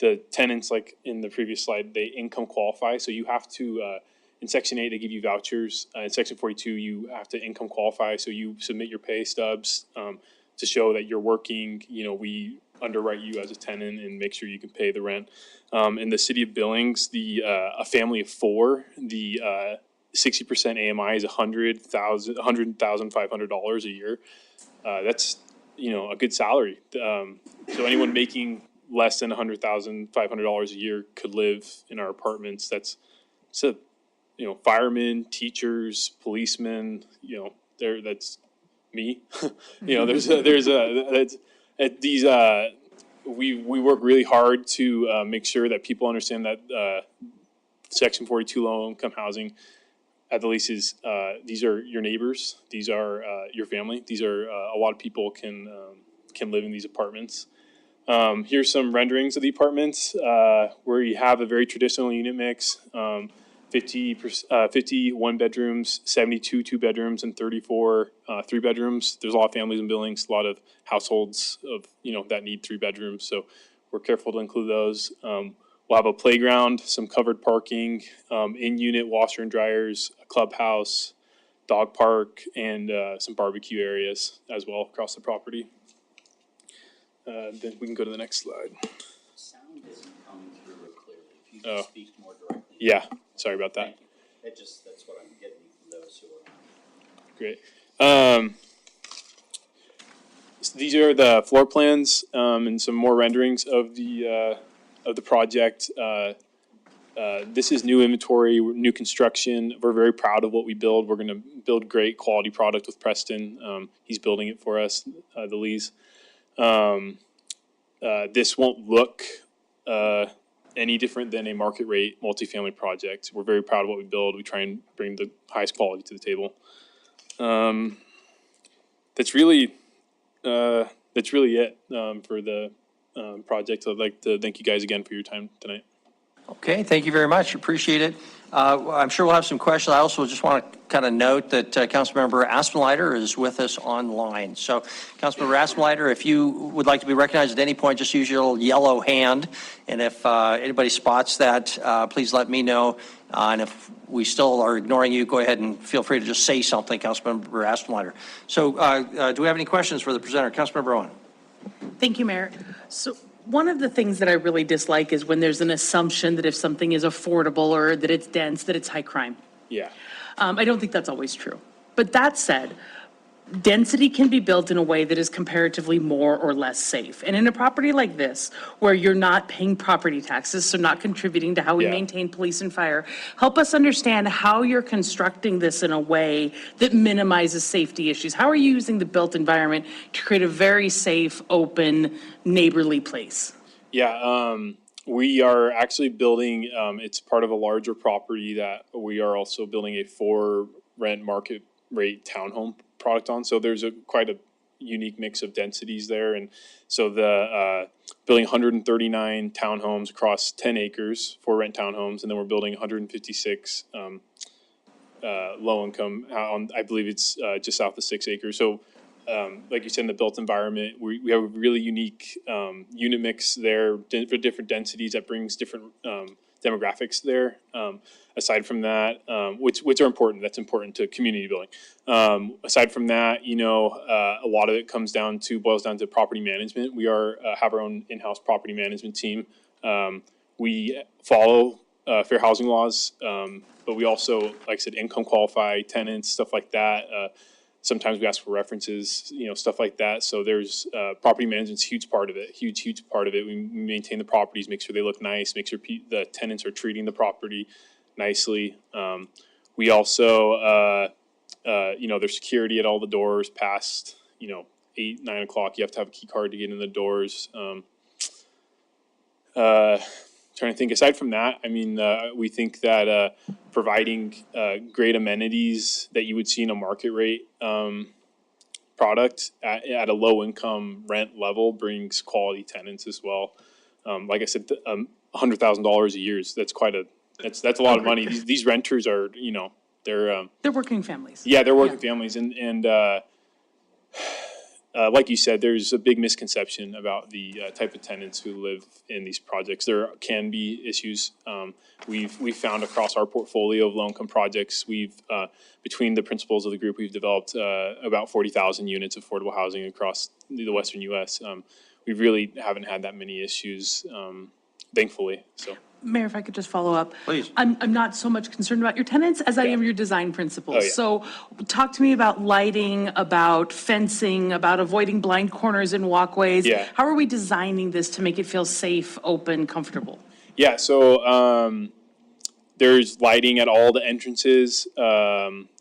the tenants, like in the previous slide, they income qualify. So you have to, in Section 8, they give you vouchers. In Section 42, you have to income qualify. So you submit your pay stubs to show that you're working. We underwrite you as a tenant and make sure you can pay the rent. In the city of Billings, a family of 4, the 60% AMI is $100,500 a year. That's a good salary. So anyone making less than $100,500 a year could live in our apartments. That's firemen, teachers, policemen. That's me. We work really hard to make sure that people understand that Section 42 low income housing at the least is these are your neighbors, these are your family, these are a lot of people can live in these apartments. Here's some renderings of the apartments where you have a very traditional unit mix. 50 one bedrooms, 72 2 bedrooms, and 34 3 bedrooms. There's a lot of families in Billings, a lot of households of that need 3 bedrooms. So we're careful to include those. We'll have a playground, some covered parking, in-unit washer and dryers, a clubhouse, dog park, and some barbecue areas as well across the property. Then we can go to the next slide. Sound isn't coming through real clearly. If you Oh. could speak more directly. Yeah, sorry about that. Thank you. That's what I'm getting from those who are on. Great. So these are the floor plans and some more renderings of the project. This is new inventory, new construction. We're very proud of what we build. We're going to build great quality product with Preston. He's building it for us, the lease. This won't look any different than a market rate multifamily project. We're very proud of what we build. We try and bring the highest quality to the table. That's really it for the project. I'd like to thank you guys again for your time tonight. Okay, thank you very much. Appreciate it. I'm sure we'll have some questions. I also just want to kind of note that Councilmember Aspenleiter is with us online. So, Councilmember Aspenleiter, if you would like to be recognized at any point, just use your little yellow hand. And if anybody spots that, please let me know. And if we still are ignoring you, go ahead and feel free to just say something, Councilmember Aspenleiter. So, do we have any questions for the presenter? Councilmember Owen. Thank you, Mayor. So one of the things that I really dislike is when there's an assumption that if something is affordable or that it's dense, that it's high crime. Yeah. I don't think that's always true. But that said, density can be built in a way that is comparatively more or less safe. And in a property like this, where you're not paying property taxes, so not contributing to how we maintain police and fire, help us understand how you're constructing this in a way that minimizes safety issues. How are you using the built environment to create a very safe, open, neighborly place? Yeah, we are actually building, it's part of a larger property that we are also building a for rent market rate townhome product on. So there's quite a unique mix of densities there. And so the building 139 townhomes across 10 acres for rent townhomes. And then we're building 156 low income on, I believe it's just south of 6 acres. So like you said, in the built environment, we have a really unique unit mix there for different densities that brings different demographics there. Aside from that, which are important, that's important to community building. Aside from that, a lot of it boils down to property management. We have our own in-house property management team. We follow fair housing laws, but we also, like I said, income qualify tenants, stuff like that. Sometimes we ask for references, stuff like that. So there's property management's a huge part of it, huge part of it. We maintain the properties, make sure they look nice, make sure the tenants are treating the property nicely. We also, there's security at all the doors past, 8, 9 o'clock. You have to have a key card to get in the doors. Trying to think, aside from that, we think that providing great amenities that you would see in a market rate product at a low income rent level brings quality tenants as well. Like I said, $100,000 a year that's a lot of money. These renters are, they're working families. Yeah, they're working families, and like you said, there's a big misconception about the type of tenants who live in these projects. There can be issues. We've found across our portfolio of low-income projects, between the principals of the group, we've developed about 40,000 units of affordable housing across the Western U.S. We really haven't had that many issues, thankfully. So. Mayor, if I could just follow up. Please. I'm not so much concerned about your tenants as I am your design principles. Oh, yeah. So talk to me about lighting, about fencing, about avoiding blind corners and walkways. Yeah. How are we designing this to make it feel safe, open, comfortable? Yeah, so there's lighting at all the entrances.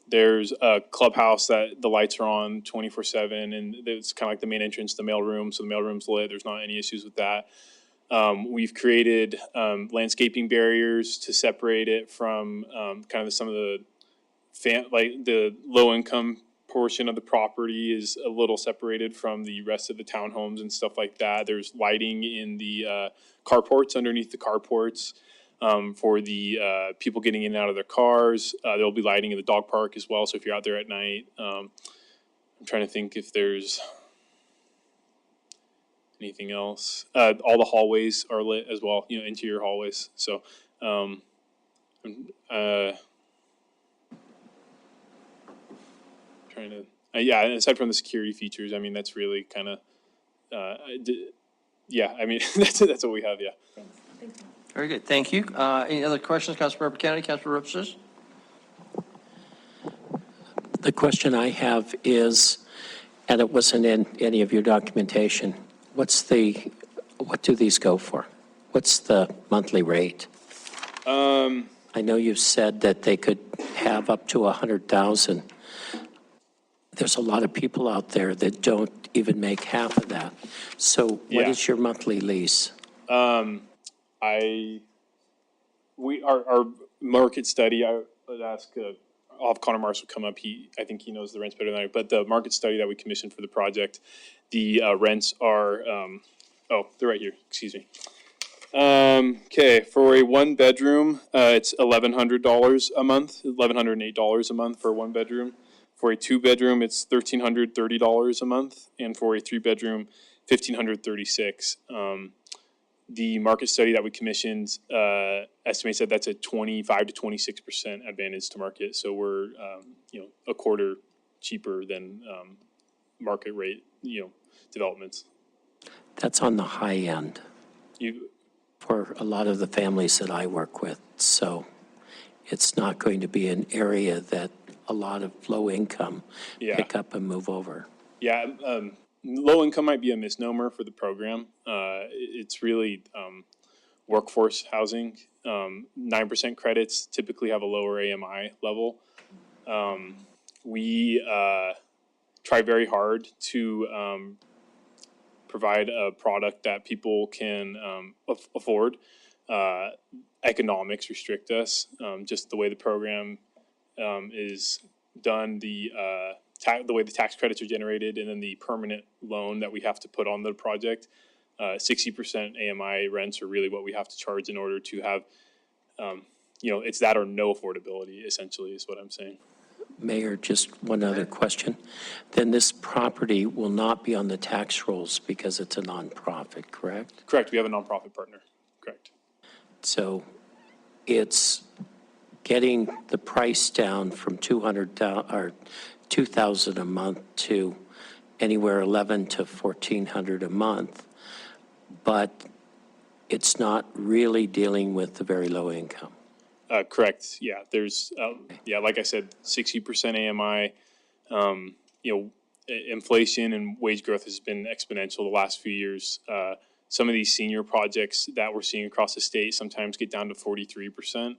There's a clubhouse that the lights are on 24/7, and it's kind of like the main entrance, the mailroom. So the mailroom's lit. There's not any issues with that. We've created landscaping barriers to separate it from kind of some of the the low income portion of the property is a little separated from the rest of the townhomes and stuff like that. There's lighting in the carports, underneath the carports, for the people getting in and out of their cars. There'll be lighting in the dog park as well. So if you're out there at night, I'm trying to think if there's anything else. All the hallways are lit as well, interior hallways. So, trying to, yeah, and aside from the security features, I mean, that's really kind of, yeah, I mean, that's what we have, yeah. Very good, thank you. Any other questions, Councilmember Kennedy, Councilmember Ripsis? The question I have is, and it wasn't in any of your documentation, what do these go for? What's the monthly rate? I know you've said that they could have up to 100,000. There's a lot of people out there that don't even make half of that. So what Yeah. is your monthly lease? Our market study, I would ask, I'll have Connor Marshall come up. I think he knows the rents better than I, but the market study that we commissioned for the project, the rents are, they're right here, excuse me. Okay, for a one bedroom, it's $1,100 a month, $1,108 a month for a one bedroom. For a two bedroom, it's $1,330 a month, and for a three bedroom, $1,536. The market study that we commissioned estimates that that's a 25 to 26% advantage to market. So we're a quarter cheaper than market rate developments. That's on the high end for a lot of the families that I work with. So it's not going to be an area that a lot of low income pick up and move over. Yeah, low income might be a misnomer for the program. It's really workforce housing. 9% credits typically have a lower AMI level. We try very hard to provide a product that people can afford. Economics restrict us. Just the way the program is done, the way the tax credits are generated, and then the permanent loan that we have to put on the project. 60% AMI rents are really what we have to charge in order to have, it's that or no affordability, essentially, is what I'm saying. Mayor, just one other question. Then this property will not be on the tax rolls because it's a nonprofit, correct? Correct. We have a nonprofit partner. Correct. So it's getting the price down from $2,000 a month to anywhere $1,100 to $1,400 a month, but it's not really dealing with the very low income. Correct. Yeah. There's, like I said, 60% AMI. Inflation and wage growth has been exponential the last few years. Some of these senior projects that we're seeing across the state sometimes get down to 43%.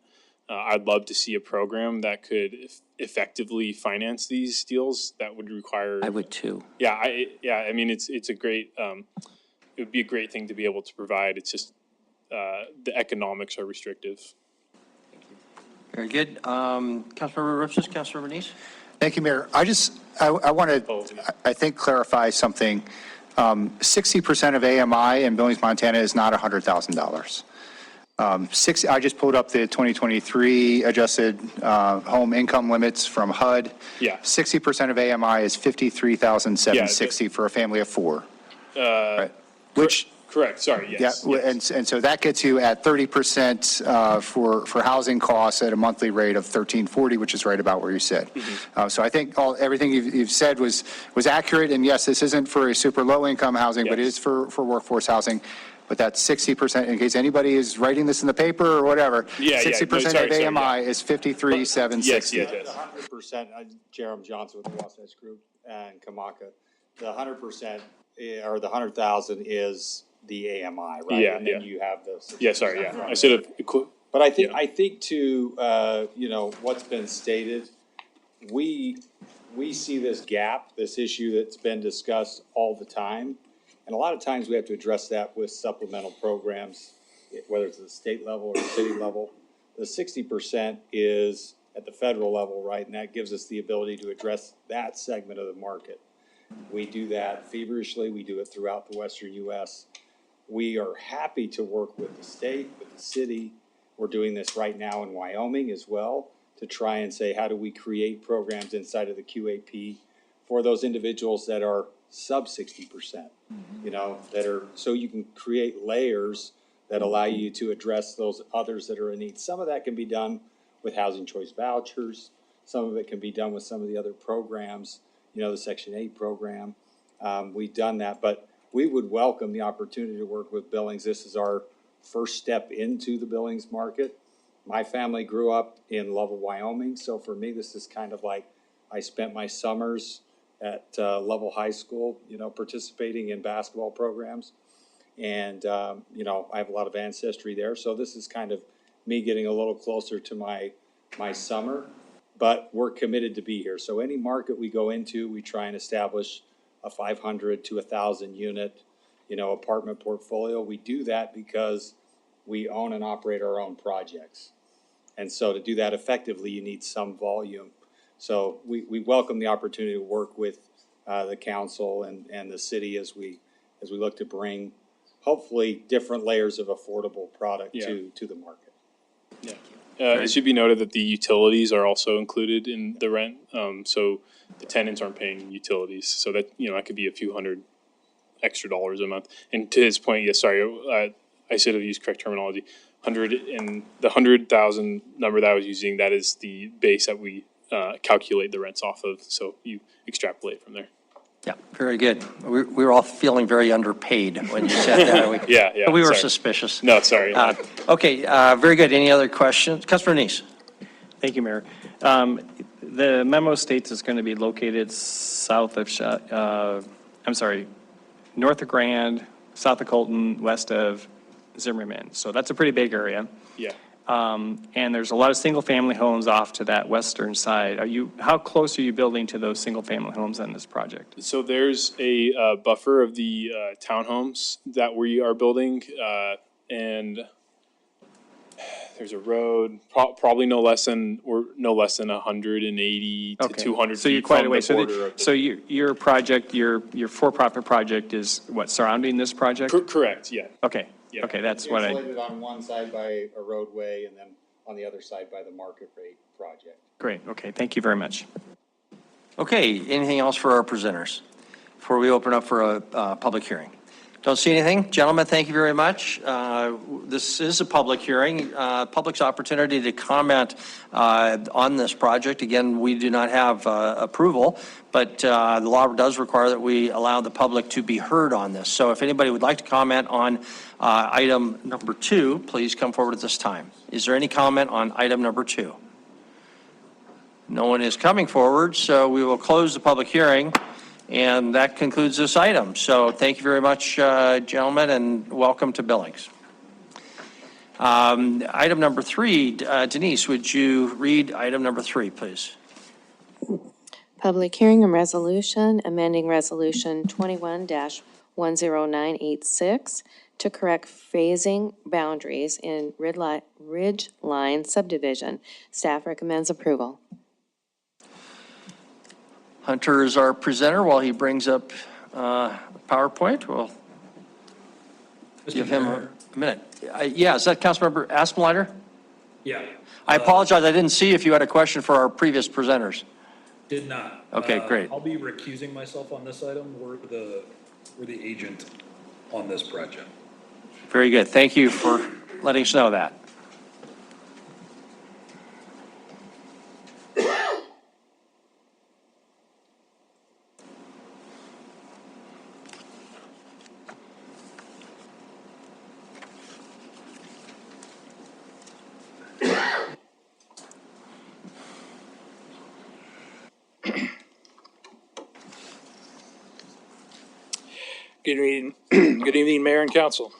I'd love to see a program that could effectively finance these deals. That would require. I would too. Yeah. I mean, it's a great. It would be a great thing to be able to provide. It's just the economics are restrictive. Very good. Councilmember Ripsis, Councilmember Neese? Thank you, Mayor. I want to, I think, clarify something. 60% of AMI in Billings, Montana is not $100,000. I just pulled up the 2023 adjusted home income limits from HUD. Yeah. 60% of AMI is $53,760 for a family of four. Right. Which. Correct. Sorry. Yes. Yeah. Yes. And so that gets you at 30% for housing costs at a monthly rate of $1,340, which is right about where you said. Mm-hmm. So I think everything you've said was accurate. And yes, this isn't for a super low income housing, but it is for workforce housing. But that's 60%, in case anybody is writing this in the paper or whatever. 60% of AMI is $53,760. Yes. 100%, Jerem Johnson with the Wasatch Group and Kamaka. The 100% or the 100,000 is the AMI, right? Yeah. And then you have the. Yeah. Sorry. Yeah. I should have. But I think to what's been stated, we see this gap, this issue that's been discussed all the time. And a lot of times we have to address that with supplemental programs, whether it's at the state level or the city level. The 60% is at the federal level, right? And that gives us the ability to address that segment of the market. We do that feverishly. We do it throughout the Western U.S. We are happy to work with the state, with the city. We're doing this right now in Wyoming as well to try and say, how do we create programs inside of the QAP for those individuals that are sub 60%, that are, so you can create layers that allow you to address those others that are in need. Some of that can be done with housing choice vouchers. Some of it can be done with some of the other programs, the Section 8 program. We've done that, but we would welcome the opportunity to work with Billings. This is our first step into the Billings market. My family grew up in Lovell, Wyoming, so for me, this is kind of like I spent my summers at Lovell High School, participating in basketball programs. And, I have a lot of ancestry there, so this is kind of me getting a little closer to my summer, but we're committed to be here. So any market we go into, we try and establish a 500 to 1,000 unit, apartment portfolio. We do that because we own and operate our own projects. And so to do that effectively, you need some volume. So we welcome the opportunity to work with the council and the city as we look to bring hopefully different layers of affordable product to the market. Yeah. It should be noted that the utilities are also included in the rent. So the tenants aren't paying utilities. So that, that could be a few hundred extra dollars a month. And to his point, yes, sorry, I should have used correct terminology. 100,000 number that I was using, that is the base that we calculate the rents off of. So you extrapolate from there. Yeah, very good. We were all feeling very underpaid when you said that. Yeah. We were sorry. suspicious. No, sorry. Okay, very good. Any other questions? Councilor Neese. Thank you, Mayor. The memo states it's going to be located north of Grand, south of Colton, west of Zimmerman. So that's a pretty big area. Yeah. And there's a lot of single-family homes off to that western side. How close are you building to those single-family homes on this project? So there's a buffer of the townhomes that we are building, and there's a road, probably no less than 180 to 200 so you're feet quite from away. the border. So your project, your for-profit project is what, surrounding this project? Correct, yeah. Okay. Yeah. Okay, that's what Insulated on one side by a roadway and then on the other side by the market rate project. Great, okay, thank you very much. Okay, anything else for our presenters before we open up for a public hearing? Don't see anything. Gentlemen, thank you very much. This is a public hearing, public's opportunity to comment on this project. Again, we do not have approval, but the law does require that we allow the public to be heard on this. So if anybody would like to comment on item number 2, please come forward at this time. Is there any comment on item number 2? No one is coming forward, so we will close the public hearing. And that concludes this item. So thank you very much, gentlemen, and welcome to Billings. Item number 3, Denise, would you read item number 3, please? Public hearing and resolution, amending resolution 21-10986 to correct phasing boundaries in Ridge Line subdivision. Staff recommends approval. Hunter is our presenter while he brings up PowerPoint. We'll give him a minute. Yeah, is that Councilmember Aspenlider? Yeah. I apologize, I didn't see if you had a question for our previous presenters. Did not. Okay, great. I'll be recusing myself on this item. We're the agent on this project. Very good. Thank you for letting us know that. Good evening, Mayor and Council.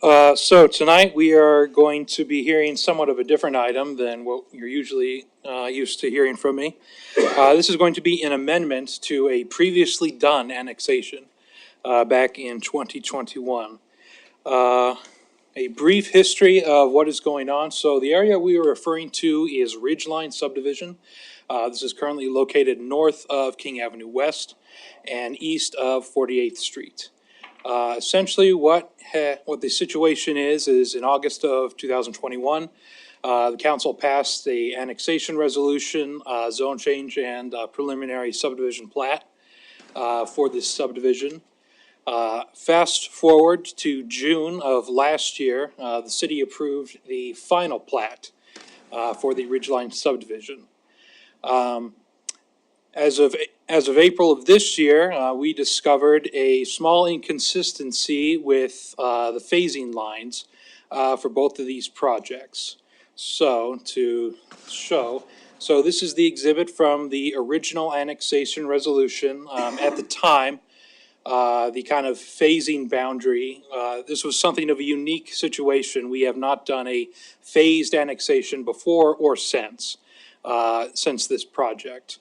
So tonight we are going to be hearing somewhat of a different item than what you're usually used to hearing from me. This is going to be an amendment to a previously done annexation back in 2021. A brief history of what is going on. So the area we are referring to is Ridgeline subdivision. This is currently located north of King Avenue West and east of 48th Street. Essentially what the situation is in August of 2021, the council passed the annexation resolution, zone change, and preliminary subdivision plat for this subdivision. Fast forward to June of last year, the city approved the final plat for the Ridgeline subdivision. As of April of this year, we discovered a small inconsistency with the phasing lines for both of these projects. So this is the exhibit from the original annexation resolution. At the time, the kind of phasing boundary, this was something of a unique situation. We have not done a phased annexation before or since this project.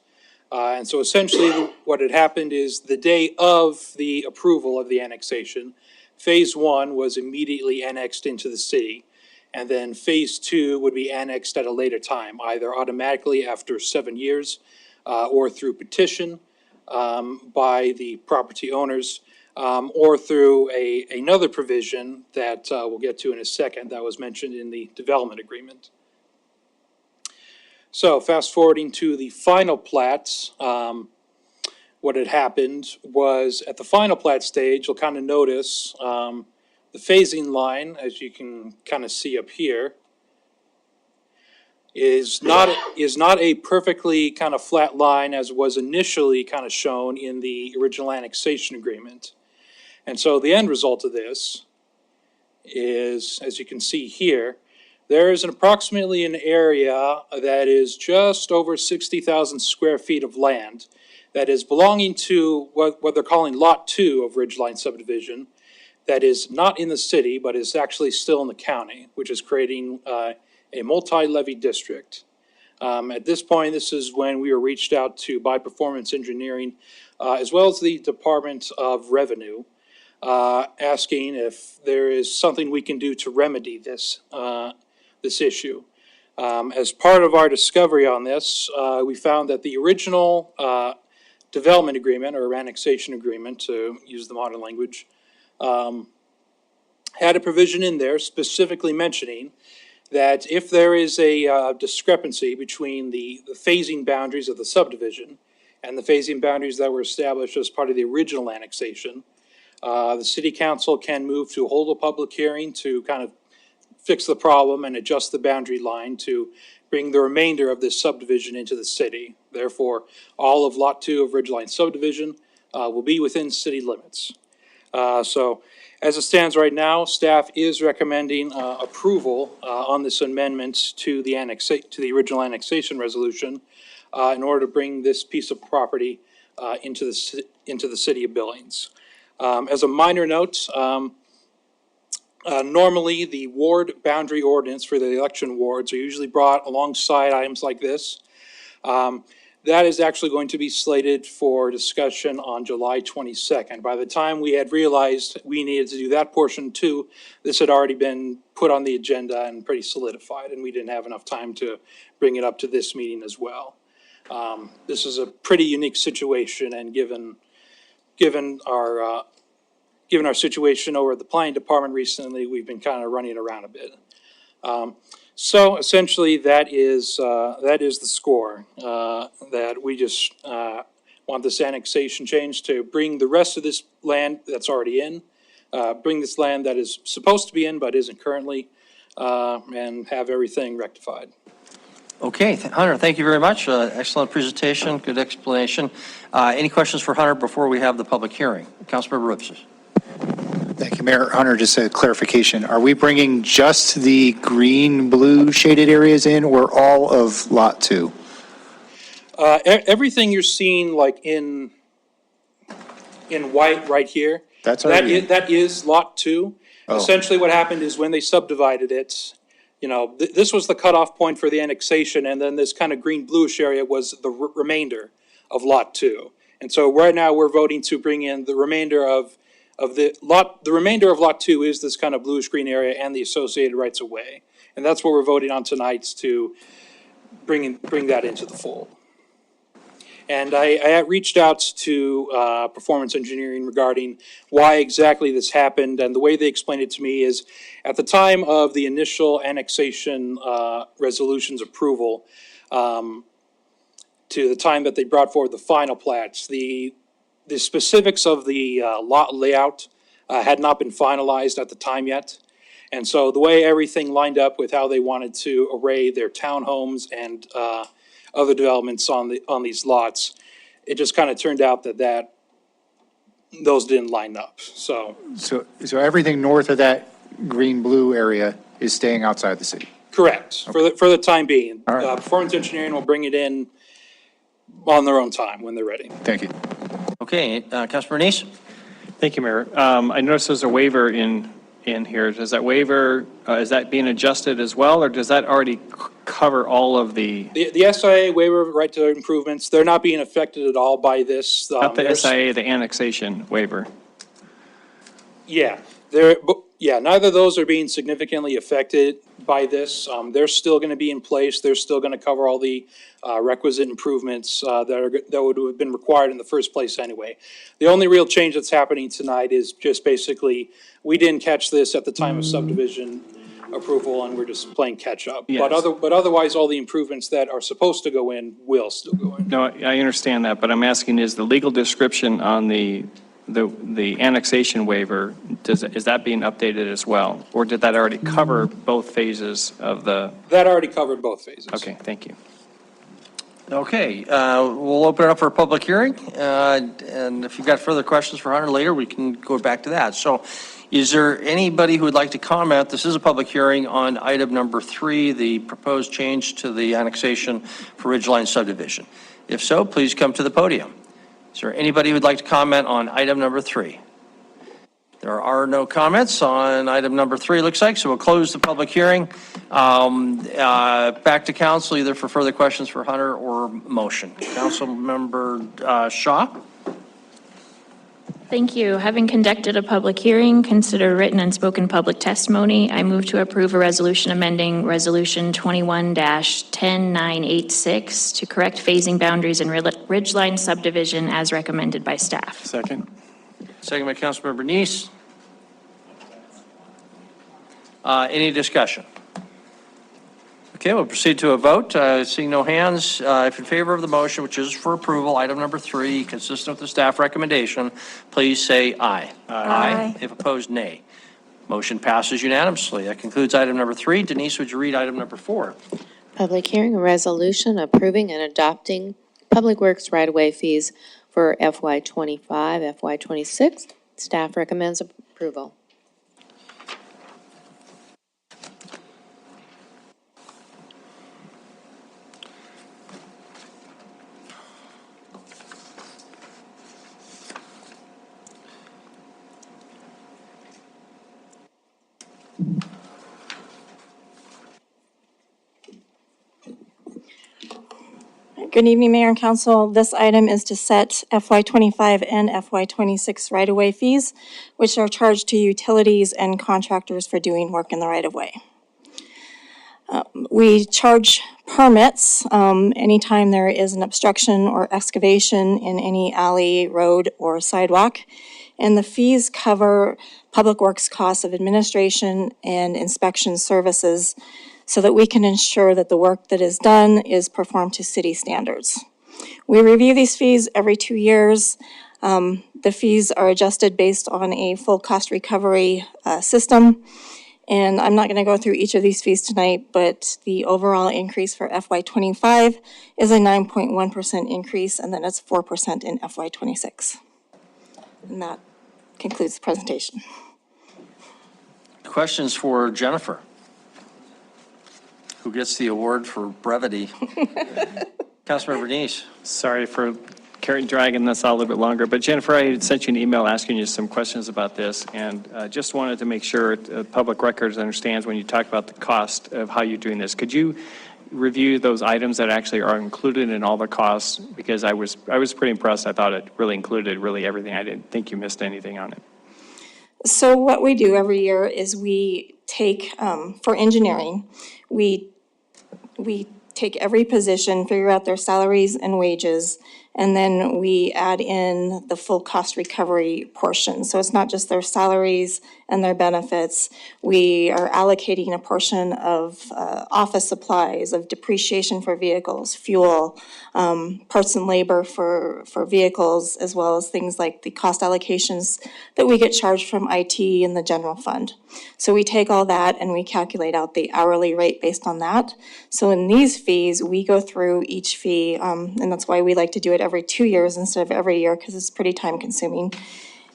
And so essentially what had happened is the day of the approval of the annexation, phase one was immediately annexed into the city. And then phase two would be annexed at a later time, either automatically after 7 years or through petition by the property owners or through another provision that we'll get to in a second that was mentioned in the development agreement. So fast forwarding to the final plats, what had happened was at the final plat stage, you'll kind of notice the phasing line, as you can kind of see up here, is not a perfectly kind of flat line as was initially kind of shown in the original annexation agreement. And so the end result of this is, as you can see here, there is approximately an area that is just over 60,000 square feet of land that is belonging to what they're calling Lot 2 of Ridgeline subdivision, that is not in the city, but is actually still in the county, which is creating a multi-levy district. At this point, this is when we were reached out to by Performance Engineering, as well as the Department of Revenue, asking if there is something we can do to remedy this issue. As part of our discovery on this, we found that the original development agreement or annexation agreement, to use the modern language, had a provision in there specifically mentioning that if there is a discrepancy between the phasing boundaries of the subdivision and the phasing boundaries that were established as part of the original annexation, the city council can move to hold a public hearing to kind of fix the problem and adjust the boundary line to bring the remainder of this subdivision into the city. Therefore, all of Lot 2 of Ridgeline subdivision will be within city limits. So as it stands right now, staff is recommending approval on this amendment to the original annexation resolution in order to bring this piece of property into the city of Billings. As a minor note, normally the ward boundary ordinance for the election wards are usually brought alongside items like this. That is actually going to be slated for discussion on July 22nd. By the time we had realized we needed to do that portion too, this had already been put on the agenda and pretty solidified, and we didn't have enough time to bring it up to this meeting as well. This is a pretty unique situation, and given our situation over at the planning department recently, we've been kind of running around a bit. So essentially, that is the score. That we just want this annexation change to bring the rest of this land that's already in, bring this land that is supposed to be in but isn't currently, and have everything rectified. Okay, Hunter, thank you very much. Excellent presentation, good explanation. Any questions for Hunter before we have the public hearing? Councilmember Roops. Thank you, Mayor. Hunter, just a clarification. Are we bringing just the green, blue shaded areas in or all of Lot 2? Everything you're seeing like in white right here, That's already that is Lot 2. Oh. Essentially what happened is when they subdivided it, this was the cutoff point for the annexation, and then this kind of green bluish area was the remainder of Lot 2. And so right now we're voting to bring in the remainder of Lot 2 is this kind of bluish green area and the associated rights of way. And that's what we're voting on tonight, to bring that into the fold. And I reached out to Performance Engineering regarding why exactly this happened, and the way they explained it to me is at the time of the initial annexation resolution's approval, to the time that they brought forward the final plats, the specifics of the lot layout had not been finalized at the time yet. And so the way everything lined up with how they wanted to array their townhomes and other developments on these lots, it just kind of turned out that those didn't line up. So So everything north of that green-blue area is staying outside the city? correct, for the time being. All right. Performance engineering will bring it in on their own time when they're ready. Thank you. Okay, Councilor Bernice? Thank you, Mayor. I noticed there's a waiver in here. Does that waiver, is that being adjusted as well, or does that already cover all of the, The SIA waiver of right to improvements, they're not being affected at all by this. not the There's- SIA, the annexation waiver? Yeah, neither of those are being significantly affected by this. They're still going to be in place. They're still going to cover all the requisite improvements that would have been required in the first place anyway. The only real change that's happening tonight is just basically, we didn't catch this at the time of subdivision approval, and we're just playing catch up. Yes. But otherwise, all the improvements that are supposed to go in will still go in. No, I understand that, but I'm asking, is the legal description on the annexation waiver, is that being updated as well? Or did that already cover both phases of the? That already covered both phases. Okay, thank you. Okay, we'll open it up for a public hearing, and if you've got further questions for Hunter later, we can go back to that. So is there anybody who would like to comment? This is a public hearing on item number 3, the proposed change to the annexation for Ridgeline subdivision. If so, please come to the podium. Is there anybody who would like to comment on item number 3? There are no comments on item number 3, it looks like, so we'll close the public hearing. Back to council, either for further questions for Hunter or motion. Councilmember Shaw? Thank you. Having conducted a public hearing, consider written and spoken public testimony, I move to approve a resolution amending Resolution 21-10986 to correct phasing boundaries in Ridgeline subdivision as recommended by staff. Second. Second by Councilmember Bernice. Any discussion? Okay, we'll proceed to a vote. Seeing no hands, if in favor of the motion, which is for approval, item number 3, consistent with the staff recommendation, please say aye. Aye. If opposed, nay. Motion passes unanimously. That concludes item number 3. Denise, would you read item number 4? Public hearing, a resolution approving and adopting Public Works right-of-way fees for FY25, FY26. Staff recommends approval. Good evening, Mayor and Council. This item is to set FY25 and FY26 right-of-way fees, which are charged to utilities and contractors for doing work in the right-of-way. We charge permits anytime there is an obstruction or excavation in any alley, road, or sidewalk. And the fees cover Public Works costs of administration and inspection services so that we can ensure that the work that is done is performed to city standards. We review these fees every 2 years. The fees are adjusted based on a full cost recovery system. And I'm not going to go through each of these fees tonight, but the overall increase for FY25 is a 9.1% increase, and then it's 4% in FY26. And that concludes the presentation. Questions for Jennifer, who gets the award for brevity? Councilmember Bernice. Sorry for dragging this out a little bit longer, but Jennifer, I had sent you an email asking you some questions about this, and just wanted to make sure public records understands when you talk about the cost of how you're doing this. Could you review those items that actually are included in all the costs? Because I was pretty impressed. I thought it really included really everything. I didn't think you missed anything on it. So what we do every year is we take, for engineering, we take every position, figure out their salaries and wages, And then we add in the full cost recovery portion. So it's not just their salaries and their benefits. We are allocating a portion of office supplies, of depreciation for vehicles, fuel, parts and labor for vehicles, as well as things like the cost allocations that we get charged from IT and the general fund. So we take all that and we calculate out the hourly rate based on that. So in these fees, we go through each fee, and that's why we like to do it every 2 years instead of every year, because it's pretty time consuming.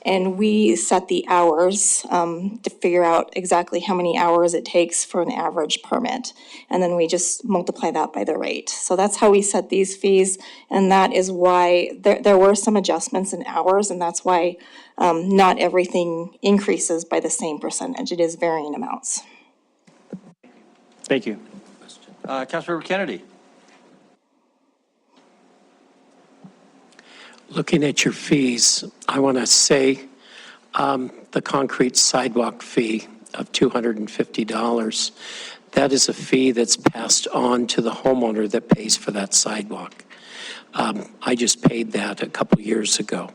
And we set the hours to figure out exactly how many hours it takes for an average permit. And then we just multiply that by the rate. So that's how we set these fees. And that is why there were some adjustments in hours, and that's why not everything increases by the same percentage. It is varying amounts. Thank you. Councilmember Kennedy. Looking at your fees, I want to say the concrete sidewalk fee of $250, that is a fee that's passed on to the homeowner that pays for that sidewalk. I just paid that a couple years ago.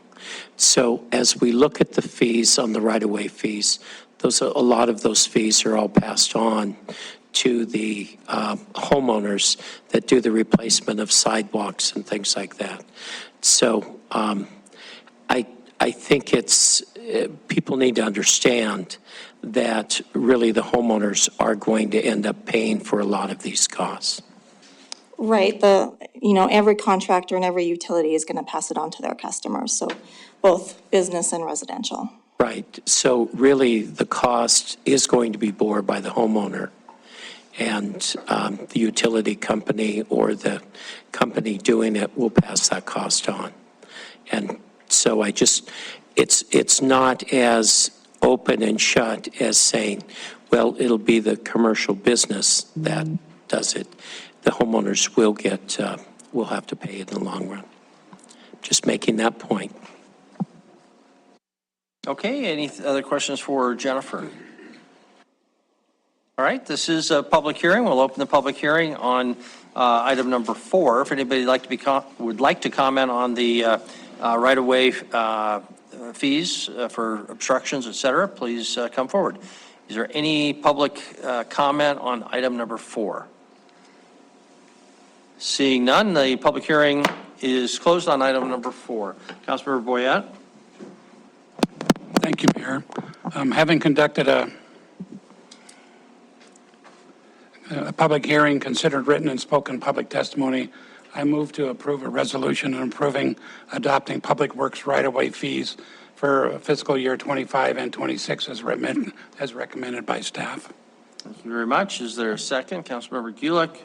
So as we look at the fees on the right-of-way fees, a lot of those fees are all passed on to the homeowners that do the replacement of sidewalks and things like that. So I think people need to understand that really the homeowners are going to end up paying for a lot of these costs. Right, every contractor and every utility is gonna pass it on to their customers, so both business and residential. Right, so really the cost is going to be borne by the homeowner, and the utility company or the company doing it will pass that cost on. And so it's not as open and shut as saying, well, it'll be the commercial business that does it. The homeowners will have to pay in the long run. Just making that point. Okay, any other questions for Jennifer? All right, this is a public hearing. We'll open the public hearing on item number 4. If anybody would like to comment on the right-of-way fees for obstructions, et cetera, please come forward. Is there any public comment on item number 4? Seeing none, the public hearing is closed on item number 4. Councilmember Boyette? Thank you, Mayor. Having conducted a public hearing, considered written and spoken public testimony, I move to approve a resolution adopting public works right-of-way fees for fiscal year 25 and 26 as recommended by staff. Thank you very much. Is there a second? Councilmember Gulick?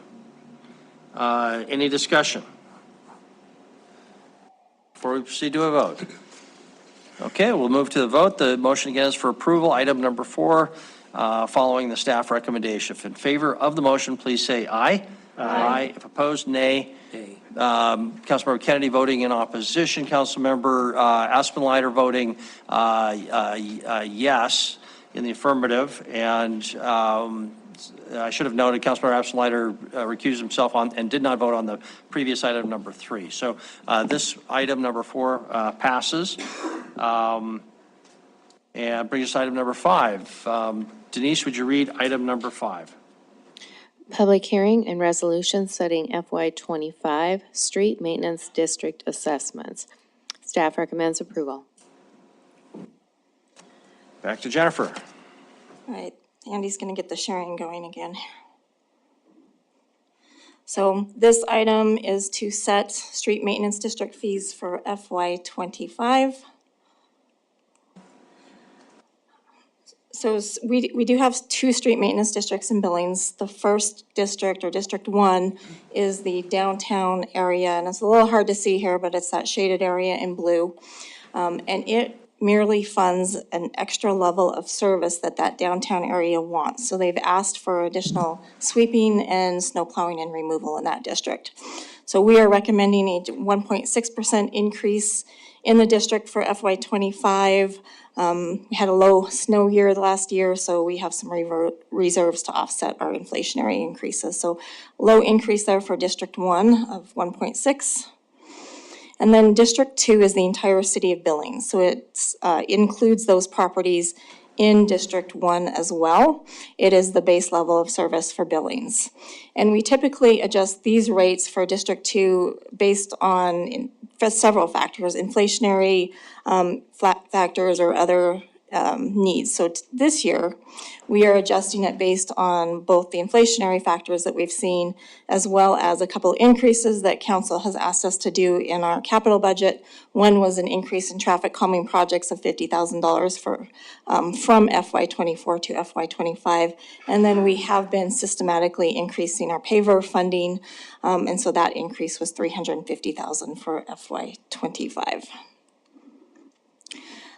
Any discussion? Before we proceed to a vote. Okay, we'll move to the vote. The motion again is for approval. Item number 4, following the staff recommendation. If in favor of the motion, please say aye. Aye. If opposed, nay. Councilmember Kennedy voting in opposition. Councilmember Aspenleiter voting yes in the affirmative. And I should have noted Councilmember Aspenleiter recused himself on and did not vote on the previous item number 3. So this item number 4 passes. And brings us to item number 5. Denise, would you read item number 5? Public hearing and resolution setting FY25 street maintenance district assessments. Staff recommends approval. Back to Jennifer. All right, Andy's gonna get the sharing going again. So this item is to set street maintenance district fees for FY25. So we do have 2 street maintenance districts in Billings. The first district, or District 1, is the downtown area, and it's a little hard to see here, but it's that shaded area in blue. And it merely funds an extra level of service that downtown area wants. So they've asked for additional sweeping and snow plowing and removal in that district. So we are recommending a 1.6% increase in the district for FY25. We had a low snow year the last year, so we have some reserves to offset our inflationary increases. So low increase there for District 1 of 1.6. And then District 2 is the entire city of Billings. So it includes those properties in District 1 as well. It is the base level of service for Billings. And we typically adjust these rates for District 2 based on for several factors, inflationary factors or other needs. So this year, we are adjusting it based on both the inflationary factors that we've seen, as well as a couple increases that council has asked us to do in our capital budget. One was an increase in traffic calming projects of $50,000 from FY24 to FY25. And then we have been systematically increasing our paver funding. And so that increase was $350,000 for FY25.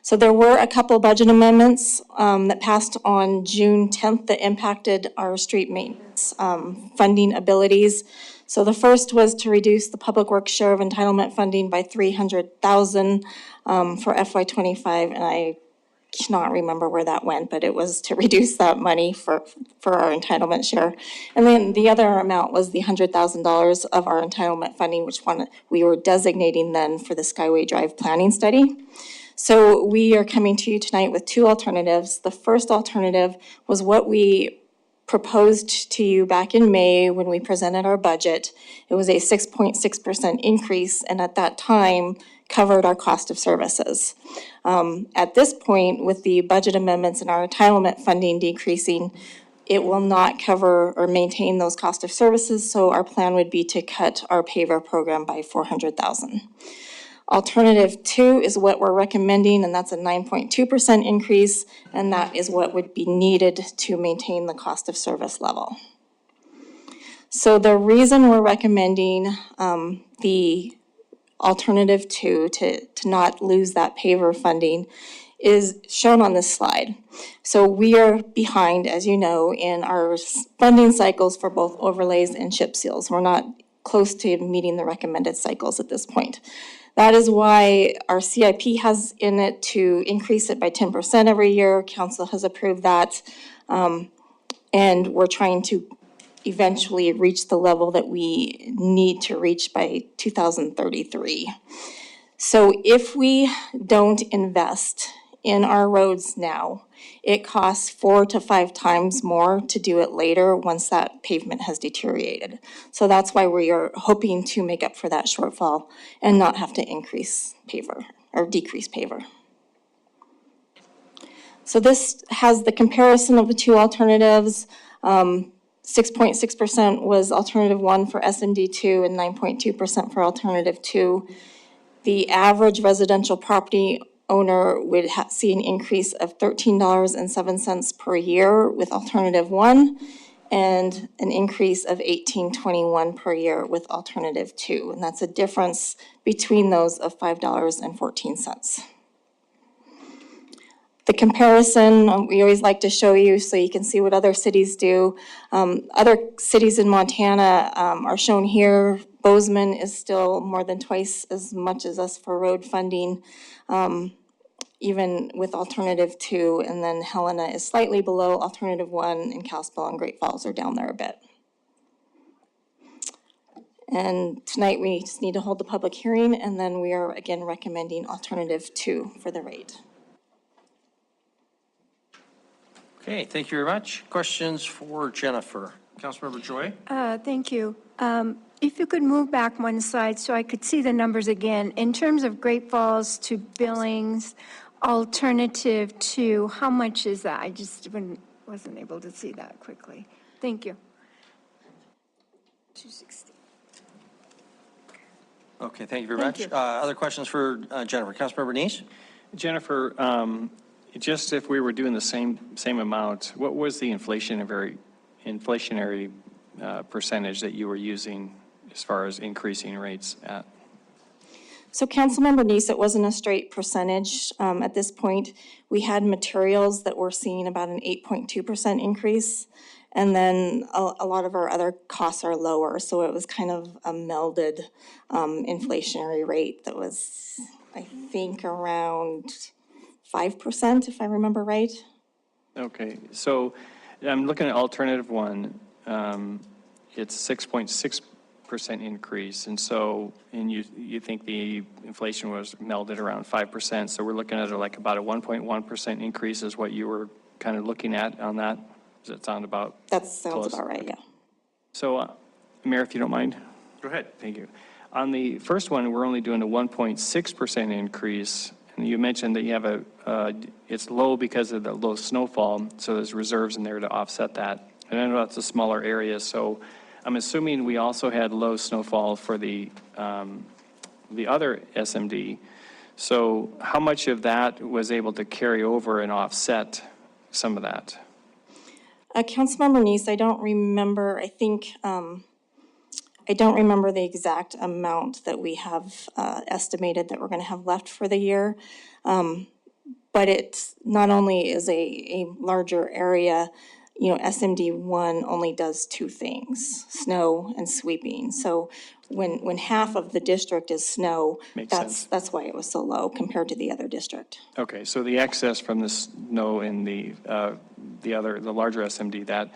So there were a couple budget amendments that passed on June 10th that impacted our street maintenance funding abilities. So the first was to reduce the public works share of entitlement funding by $300,000 for FY25, and I cannot remember where that went, but it was to reduce that money for our entitlement share. And then the other amount was the $100,000 of our entitlement funding, which one we were designating then for the Skyway Drive planning study. So we are coming to you tonight with two alternatives. The first alternative was what we proposed to you back in May when we presented our budget. It was a 6.6% increase, and at that time covered our cost of services. At this point, with the budget amendments and our entitlement funding decreasing, it will not cover or maintain those cost of services, so our plan would be to cut our paver program by $400,000. Alternative 2 is what we're recommending, and that's a 9.2% increase, and that is what would be needed to maintain the cost of service level. So the reason we're recommending the alternative 2 to not lose that paver funding is shown on this slide. So we are behind, as you know, in our funding cycles for both overlays and chip seals. We're not close to meeting the recommended cycles at this point. That is why our CIP has in it to increase it by 10% every year. Council has approved that. And we're trying to eventually reach the level that we need to reach by 2033. So if we don't invest in our roads now, it costs 4 to 5 times more to do it later once that pavement has deteriorated. So that's why we are hoping to make up for that shortfall and not have to increase paver or decrease paver. So this has the comparison of the two alternatives. 6.6% was alternative 1 for SMD2 and 9.2% for alternative 2. The average residential property owner would see an increase of $13.07 per year with alternative 1 and an increase of $18.21 per year with alternative 2. And that's a difference between those of $5.14. The comparison, we always like to show you so you can see what other cities do. Other cities in Montana are shown here. Bozeman is still more than twice as much as us for road funding, even with alternative 2. And then Helena is slightly below alternative 1, and Kalispell and Great Falls are down there a bit. And tonight we just need to hold the public hearing, and then we are again recommending alternative 2 for the rate. Okay, thank you very much. Questions for Jennifer? Councilmember Joy? Thank you. If you could move back one slide so I could see the numbers again. In terms of Great Falls to Billings, alternative 2, how much is that? I just wasn't able to see that quickly. Thank you. 260. Okay, thank you very Thank much. you. Other questions for Jennifer? Councilmember Neese? Jennifer, just if we were doing the same amount, what was the inflationary percentage that you were using as far as increasing rates at? So Councilmember Neese, it wasn't a straight percentage at this point. We had materials that were seeing about an 8.2% increase. And then a lot of our other costs are lower. So it was kind of a melded inflationary rate that was, I think, around 5%, if I remember right. Okay, so I'm looking at alternative 1. It's 6.6% 6% increase. And so, and you think the inflation was melded around 5%. So we're looking at like about a 1.1% increase is what you were kind of looking at on that. Does that sound about? That sounds close? about right, yeah. So, Mayor, if you don't mind. Go ahead. Thank you. On the first one, we're only doing a 1.6% increase. And you mentioned that you have it's low because of the low snowfall, so there's reserves in there to offset that. And I know that's a smaller area, so I'm assuming we also had low snowfall for the other SMD. So how much of that was able to carry over and offset some of that? Councilmember Neese, I don't remember, I think, I don't remember the exact amount that we have estimated that we're going to have left for the year. But it not only is a larger area, you know, SMD 1 only does two things, snow and sweeping. So when half of the district is snow, that's why it was so low compared to the other district. Okay, so the excess from the snow in the larger SMD,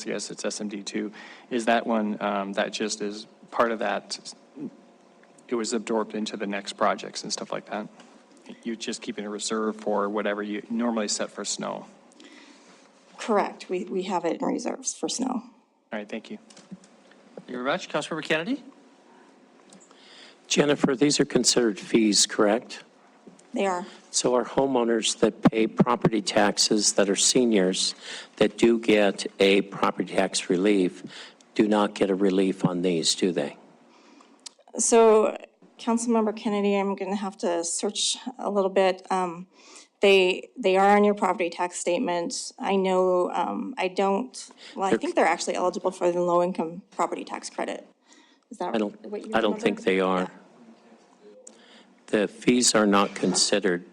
yes, it's SMD 2, is that one, that just is part of that, it was absorbed into the next projects and stuff like that? You're just keeping a reserve for whatever you normally set for snow? Correct, we have it in reserves for snow. All right, thank you. Thank you very much. Councilmember Kennedy? Jennifer, these are considered fees, correct? They are. So our homeowners that pay property taxes that are seniors that do get a property tax relief do not get a relief on these, do they? So, Councilmember Kennedy, I'm going to have to search a little bit. They are on your property tax statement. I know, I think they're actually eligible for the low-income property tax credit. Is that what you remember? I don't think they are. The fees are not considered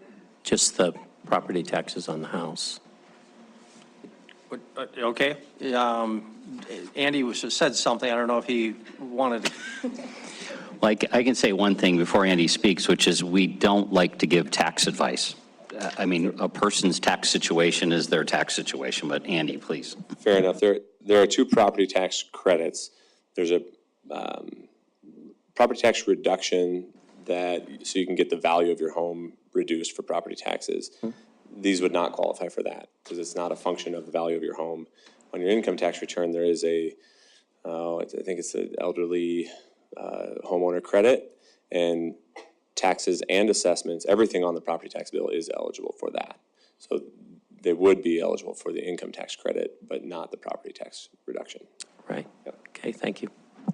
just the property taxes on the house. Okay. Andy said something. I don't know if he wanted to. Like, I can say one thing before Andy speaks, which is we don't like to give tax advice. I mean, a person's tax situation is their tax situation, but Andy, please. Fair enough. There are two property tax credits. There's a property tax reduction so you can get the value of your home reduced for property taxes. These would not qualify for that because it's not a function of the value of your home. On your income tax return, there is I think it's an elderly homeowner credit, and taxes and assessments, everything on the property tax bill is eligible for that. So they would be eligible for the income tax credit, but not the property tax reduction. Right. Yep. Okay, thank you.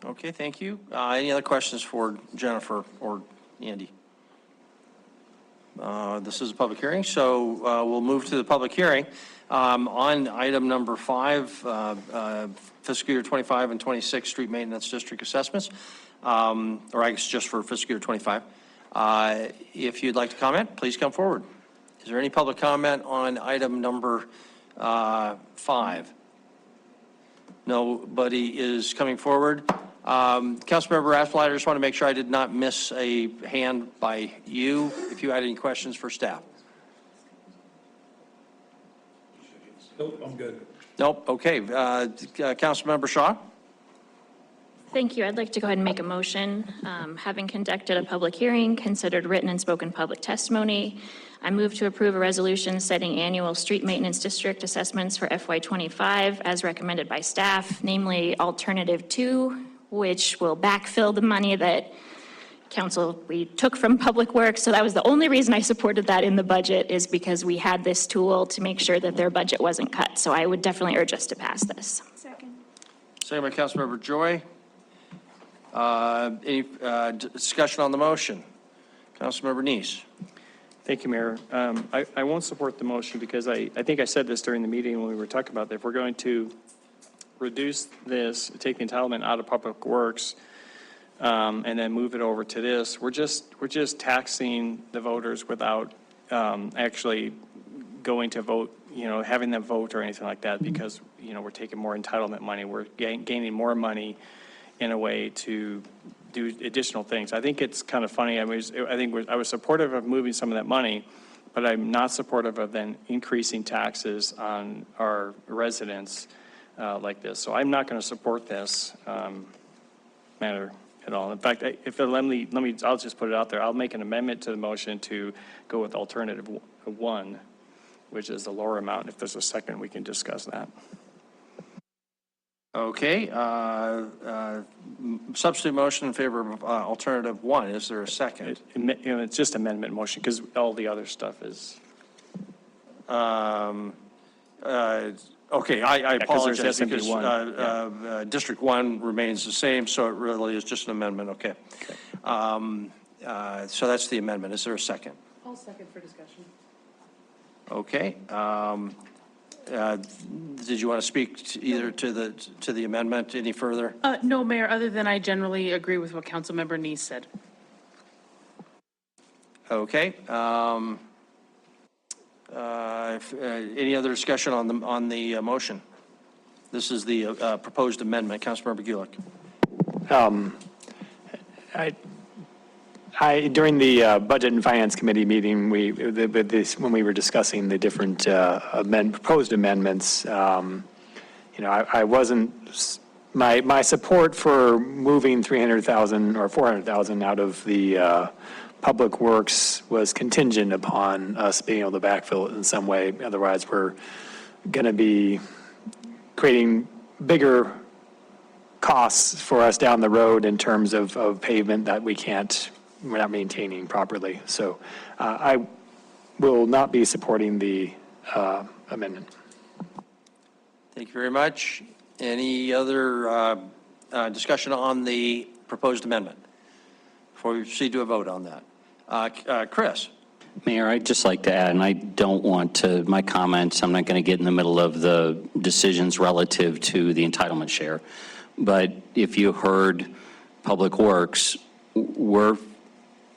Okay, thank you. Any other questions for Jennifer or Andy? This is a public hearing, so we'll move to the public hearing. On item number 5, fiscal year 25 and 26 street maintenance district assessments, or I guess just for fiscal year 25. If you'd like to comment, please come forward. Is there any public comment on item number 5? Nobody is coming forward. Councilmember Rasmussen, I just want to make sure I did not miss a hand by you. If you had any questions for staff. Nope, I'm good. Nope, okay. Councilmember Shaw? Thank you. I'd like to go ahead and make a motion. Having conducted a public hearing, considered written and spoken public testimony, I move to approve a resolution setting annual street maintenance district assessments for FY25 as recommended by staff, namely Alternative 2, which will backfill the money that we took from Public Works. So that was the only reason I supported that in the budget, is because we had this tool to make sure that their budget wasn't cut. So I would definitely urge us to pass this. Second by Councilmember Joy. Any discussion on the motion? Councilmember Neese. Thank you, Mayor. I won't support the motion because I think I said this during the meeting when we were talking about that. If we're going to reduce this, take the entitlement out of Public Works, and then move it over to this, we're just taxing the voters without actually going to vote, having them vote or anything like that, because, we're taking more entitlement money. We're gaining more money in a way to do additional things. I think it's kind of funny. I was supportive of moving some of that money, but I'm not supportive of then increasing taxes on our residents like this. So I'm not going to support this matter at all. In fact, I'll just put it out there. I'll make an amendment to the motion to go with alternative 1, which is the lower amount. If there's a second, we can discuss that. Okay, substitute motion in favor of alternative 1. Is there a second? It's just amendment motion because all the other stuff is. Okay, I apologize SMB because 1, District 1 remains the same, so it really is just an amendment, okay. So that's the amendment. Is there a second? I'll second for discussion. Okay. Did you want to speak either to the amendment any further? No, Mayor, other than I generally agree with what Councilmember Neese said. Okay. Any other discussion on the motion? This is the proposed amendment. Councilmember Gulick. During the Budget and Finance Committee meeting, when we were discussing the different proposed amendments, I wasn't, my support for moving 300,000 or 400,000 out of the Public Works was contingent upon us being able to backfill it in some way. Otherwise, we're going to be creating bigger costs for us down the road in terms of pavement that we're not maintaining properly. So I will not be supporting the amendment. Thank you very much. Any other discussion on the proposed amendment before we proceed to a vote on that? Chris. Mayor, I'd just like to add, and I don't want to, my comments, I'm not going to get in the middle of the decisions relative to the entitlement share. But if you heard Public Works, we're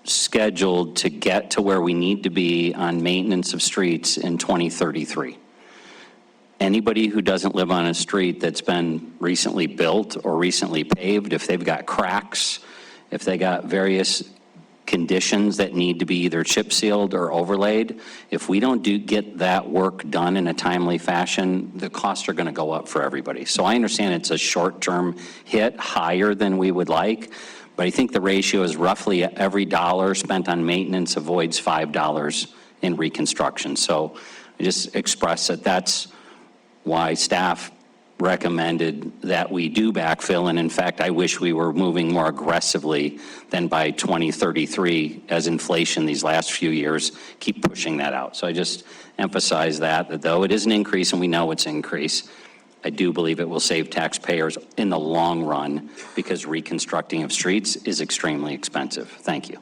scheduled to get to where we need to be on maintenance of streets in 2033. Anybody who doesn't live on a street that's been recently built or recently paved, if they've got cracks, if they got various conditions that need to be either chip sealed or overlaid, if we don't get that work done in a timely fashion, the costs are going to go up for everybody. So I understand it's a short-term hit, higher than we would like, but I think the ratio is roughly every dollar spent on maintenance avoids $5 in reconstruction. So I just express that that's why staff recommended that we do backfill, and in fact, I wish we were moving more aggressively than by 2033, as inflation these last few years keep pushing that out. So I just emphasize that though it is an increase, and we know it's an increase, I do believe it will save taxpayers in the long run because reconstructing of streets is extremely expensive. Thank you.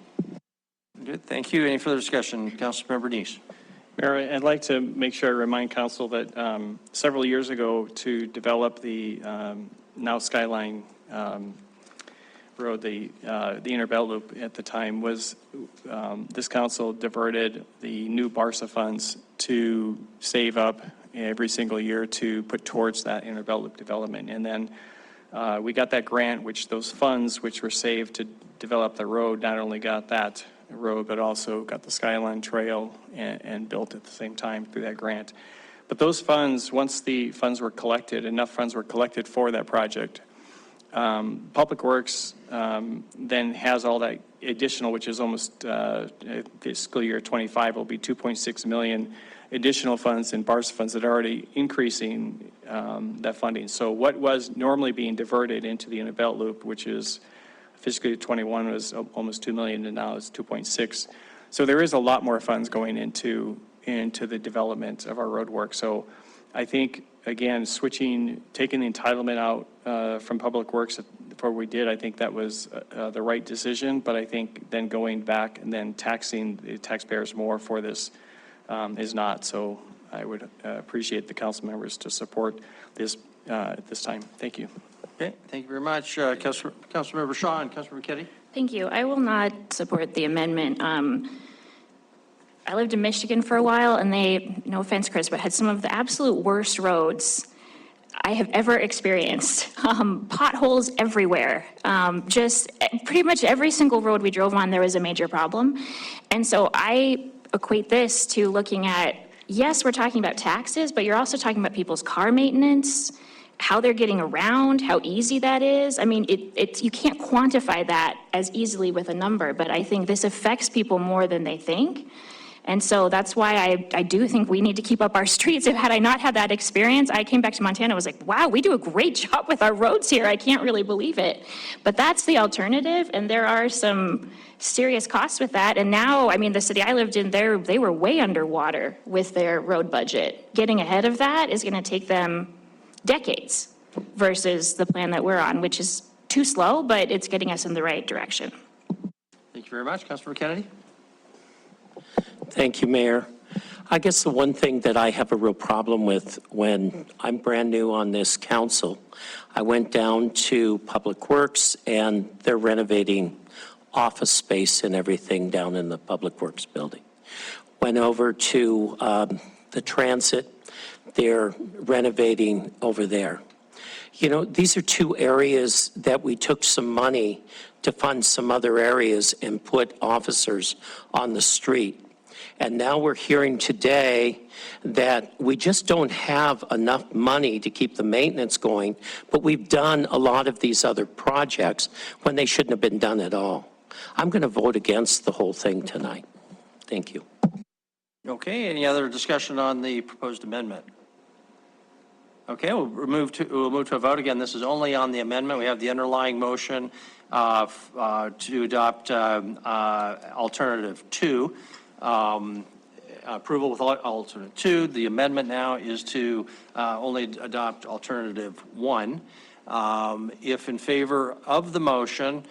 Good, thank you. Any further discussion? Councilmember Neese. Mayor, I'd like to make sure I remind council that several years ago to develop the now Skyline Road, the inner belt loop at the time was this council diverted the new BARSA funds to save up every single year to put towards that inner belt loop development. And then we got that grant, which those funds which were saved to develop the road not only got that road, but also got the Skyline Trail and built at the same time through that grant. But those funds, once the funds were collected, enough funds were collected for that project, Public Works then has all that additional, which is almost fiscal year 25 will be 2.6 million additional funds and BARSA funds that are already increasing that funding. So what was normally being diverted into the inner belt loop, which is fiscal year 21 was almost 2 million and now it's 2.6. So there is a lot more funds going into the development of our road work. So I think, again, taking the entitlement out from Public Works before we did, I think that was the right decision. But I think then going back and then taxing the taxpayers more for this is not. So I would appreciate the council members to support this at this time. Thank you. Okay, thank you very much. Councilmember Shaw and Councilmember Keddy. Thank you. I will not support the amendment. I lived in Michigan for a while, and they, no offense, Chris, but had some of the absolute worst roads I have ever experienced. Potholes everywhere. Just pretty much every single road we drove on, there was a major problem. And so I equate this to looking at, yes, we're talking about taxes, but you're also talking about people's car maintenance, how they're getting around, how easy that is. I mean, you can't quantify that as easily with a number, but I think this affects people more than they think. And so that's why I do think we need to keep up our streets. Had I not had that experience, I came back to Montana, I was like, wow, we do a great job with our roads here. I can't really believe it. But that's the alternative, and there are some serious costs with that. And now, I mean, the city I lived in, they were way underwater with their road budget. Getting ahead of that is gonna take them decades versus the plan that we're on, which is too slow, but it's getting us in the right direction. Thank you very much. Councilmember Kennedy? Thank you, Mayor. I guess the one thing that I have a real problem with when I'm brand new on this council, I went down to Public Works and they're renovating office space and everything down in the Public Works building. Went over to the transit, they're renovating over there. You know, these are two areas that we took some money to fund some other areas and put officers on the street. And now we're hearing today that we just don't have enough money to keep the maintenance going, but we've done a lot of these other projects when they shouldn't have been done at all. I'm going to vote against the whole thing tonight. Thank you. Okay, any other discussion on the proposed amendment? Okay, we'll move to a vote again. This is only on the amendment. We have the underlying motion to adopt alternative 2. Approval with alternate 2. The amendment now is to only adopt alternative 1. If in favor of the motion,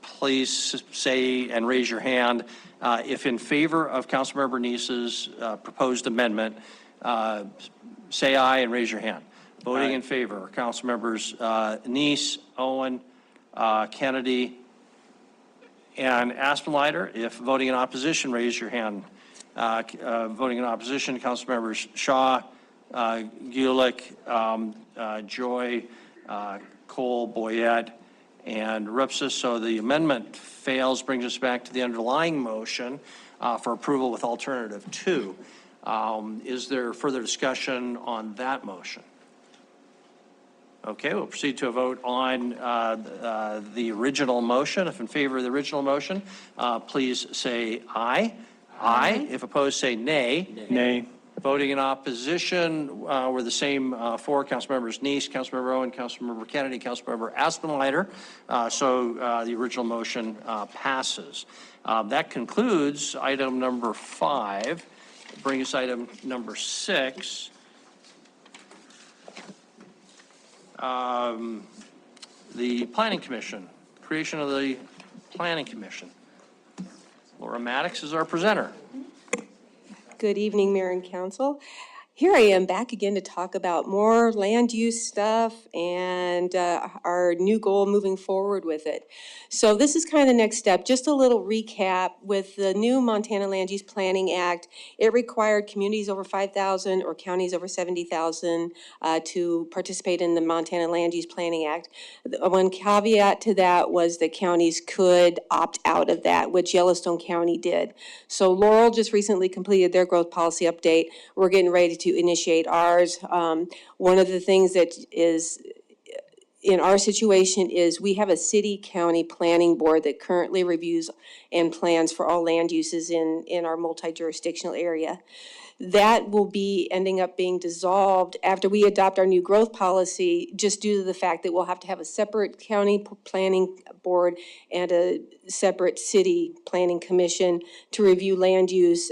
please say and raise your hand. If in favor of Councilmember Neese's proposed amendment, say aye and raise your hand. Voting in favor, Councilmembers Neese, Owen, Kennedy, and Aspenlighter. If voting in opposition, raise your hand. Voting in opposition, Councilmembers Shaw, Gulick, Joy, Cole, Boyette, and Ripsis. So the amendment fails, brings us back to the underlying motion for approval with alternative 2. Is there further discussion on that motion? Okay, we'll proceed to a vote on the original motion. If in favor of the original motion, please say aye. Aye. If opposed, say nay. Nay. Voting in opposition were the same four: Councilmembers Neese, Councilmember Owen, Councilmember Kennedy, Councilmember Aspenlighter. So the original motion passes. That concludes item number 5. Bring us item number 6. The Planning Commission, creation of the Planning Commission. Laura Maddox is our presenter. Good evening, Mayor and Council. Here I am back again to talk about more land use stuff and our new goal moving forward with it. So this is kind of the next step. Just a little recap. With the new Montana Land Use Planning Act, it required communities over 5,000 or counties over 70,000 to participate in the Montana Land Use Planning Act. One caveat to that was that counties could opt out of that, which Yellowstone County did. So Laurel just recently completed their growth policy update. We're getting ready to initiate ours. One of the things that is in our situation is we have a city-county planning board that currently reviews and plans for all land uses in our multi-jurisdictional area. That will be ending up being dissolved after we adopt our new growth policy, just due to the fact that we'll have to have a separate county planning board and a separate city planning commission to review land use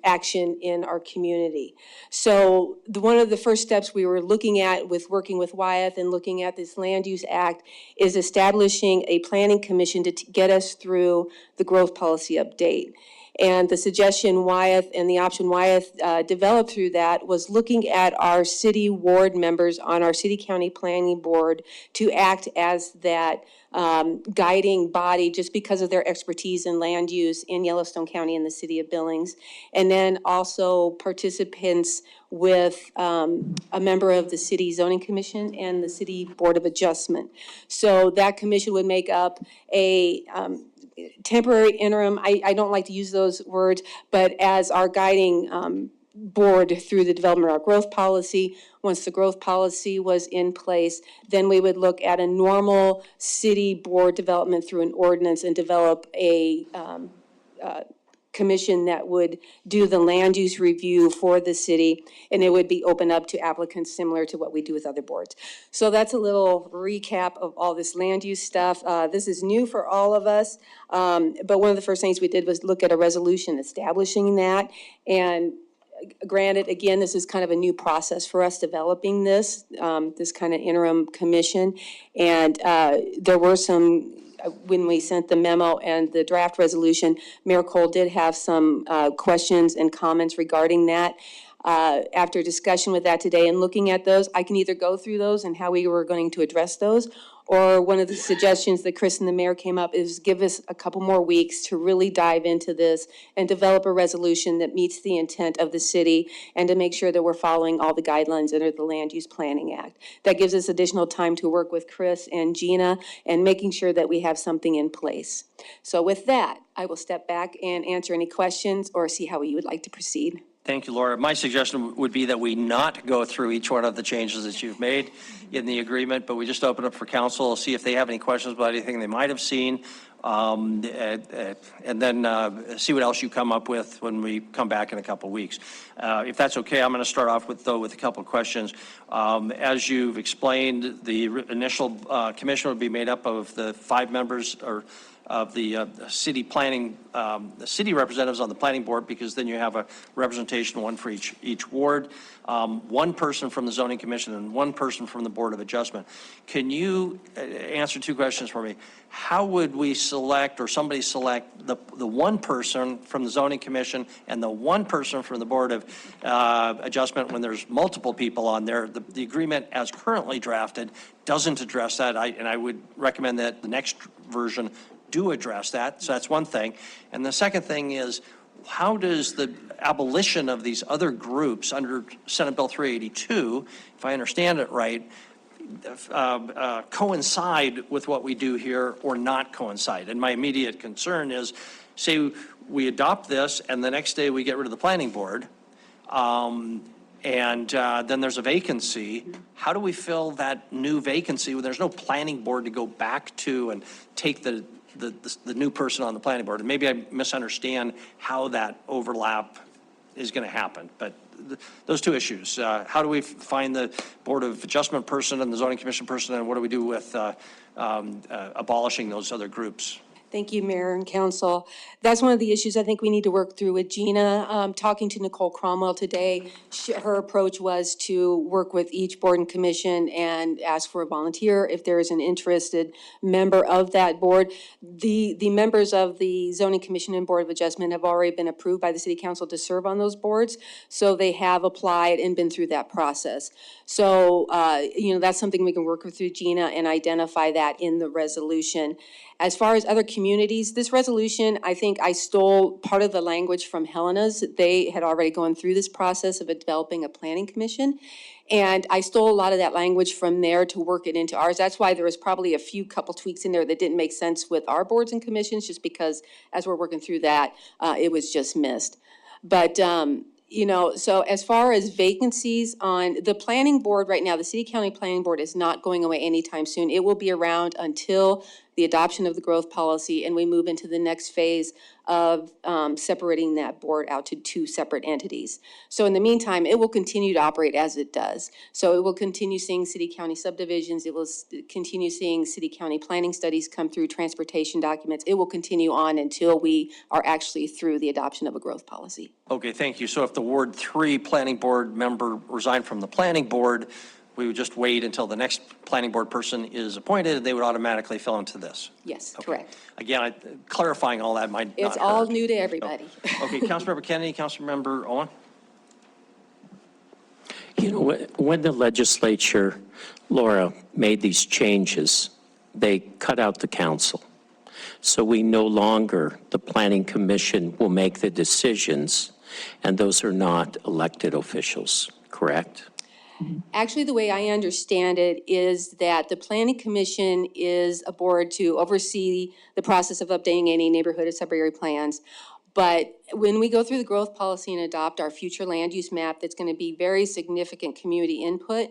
action in our community. So one of the first steps we were looking at with working with Wyeth and looking at this Land Use Act is establishing a planning commission to get us through the growth policy update. And the suggestion Wyeth and the option Wyeth developed through that was looking at our city ward members on our city county planning board to act as that guiding body just because of their expertise in land use in Yellowstone County and the city of Billings. And then also participants with a member of the city zoning commission and the city board of adjustment. So that commission would make up a temporary interim, I don't like to use those words, but as our guiding board through the development of our growth policy. Once the growth policy was in place, then we would look at a normal city board development through an ordinance and develop a commission that would do the land use review for the city, and it would be open up to applicants similar to what we do with other boards. So that's a little recap of all this land use stuff. This is new for all of us, but one of the first things we did was look at a resolution establishing that. And granted, again, this is kind of a new process for us developing this, this kind of interim commission. And there were some, when we sent the memo and the draft resolution, Mayor Cole did have some questions and comments regarding that. After discussion with that today and looking at those, I can either go through those and how we were going to address those, or one of the suggestions that Chris and the mayor came up is give us a couple more weeks to really dive into this and develop a resolution that meets the intent of the city and to make sure that we're following all the guidelines under the Land Use Planning Act. That gives us additional time to work with Chris and Gina and making sure that we have something in place. So with that, I will step back and answer any questions or see how you would like to proceed. Thank you, Laura. My suggestion would be that we not go through each one of the changes that you've made in the agreement, but we just open up for council, see if they have any questions about anything they might have seen, and then see what else you come up with when we come back in a couple weeks. If that's okay, I'm going to start off with a couple of questions. As you've explained, the initial commission would be made up of the 5 members of the city planning, the city representatives on the planning board, because then you have a representation, one for each ward, 1 person from the zoning commission and 1 person from the board of adjustment. Can you answer 2 questions for me? How would we select, or somebody select, the 1 person from the zoning commission and the 1 person from the board of adjustment when there's multiple people on there? The agreement as currently drafted doesn't address that, and I would recommend that the next version do address that. So that's one thing. And the second thing is, how does the abolition of these other groups under Senate Bill 382, if I understand it right, coincide with what we do here or not coincide? And my immediate concern is, say we adopt this and the next day we get rid of the planning board, and then there's a vacancy. How do we fill that new vacancy when there's no planning board to go back to and take the new person on the planning board? And maybe I misunderstand how that overlap is going to happen, but those 2 issues. How do we find the Board of Adjustment person and the Zoning Commission person, and what do we do with abolishing those other groups? Thank you, Mayor and Council. That's one of the issues I think we need to work through with Gina. Talking to Nicole Cromwell today, her approach was to work with each board and commission and ask for a volunteer if there is an interested member of that board. The members of the Zoning Commission and Board of Adjustment have already been approved by the City Council to serve on those boards, so they have applied and been through that process. So, that's something we can work with through Gina and identify that in the resolution. As far as other communities, this resolution, I think I stole part of the language from Helena's. They had already gone through this process of developing a planning commission. And I stole a lot of that language from there to work it into ours. That's why there was probably a couple tweaks in there that didn't make sense with our boards and commissions, just because as we're working through that, it was just missed. But, so as far as vacancies on the planning board right now, the City County Planning Board is not going away anytime soon. It will be around until the adoption of the growth policy and we move into the next phase of separating that board out to 2 separate entities. So in the meantime, it will continue to operate as it does. So it will continue seeing city-county subdivisions. It will continue seeing city-county planning studies come through, transportation documents. It will continue on until we are actually through the adoption of a growth policy. Okay, thank you. So if the Ward 3 planning board member resigned from the planning board, we would just wait until the next planning board person is appointed, and they would automatically fill into this? Yes, Okay. correct. Again, clarifying all that might not It's all hurt. new to everybody. Okay, Councilmember Kennedy, Councilmember Owen? When the legislature, Laura, made these changes, they cut out the council. So we no longer, the planning commission will make the decisions, and those are not elected officials, correct? Actually, the way I understand it is that the Planning Commission is a board to oversee the process of updating any neighborhood or sub-area plans. But when we go through the growth policy and adopt our future land use map, that's going to be very significant community input.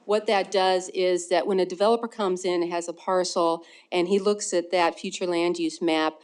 What that does is that when a developer comes in and has a parcel and he looks at that future land use map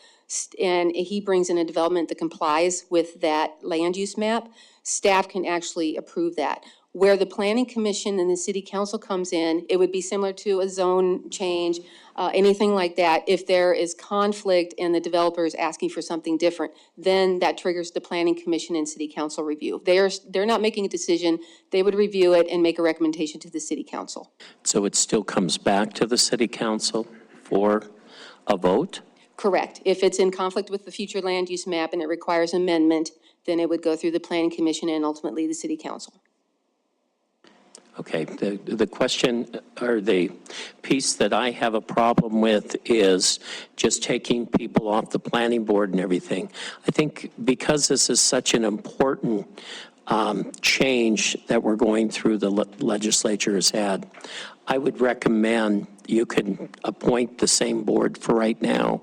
and he brings in a development that complies with that land use map, staff can actually approve that. Where the planning commission and the city council comes in, it would be similar to a zone change, anything like that. If there is conflict and the developer is asking for something different, then that triggers the planning commission and city council review. They're not making a decision. They would review it and make a recommendation to the city council. So it still comes back to the city council for a vote? Correct. If it's in conflict with the future land use map and it requires amendment, then it would go through the planning commission and ultimately the city council. Okay, the question, or the piece that I have a problem with is just taking people off the planning board and everything. I think because this is such an important change that we're going through, the legislature has had, I would recommend you can appoint the same board for right now,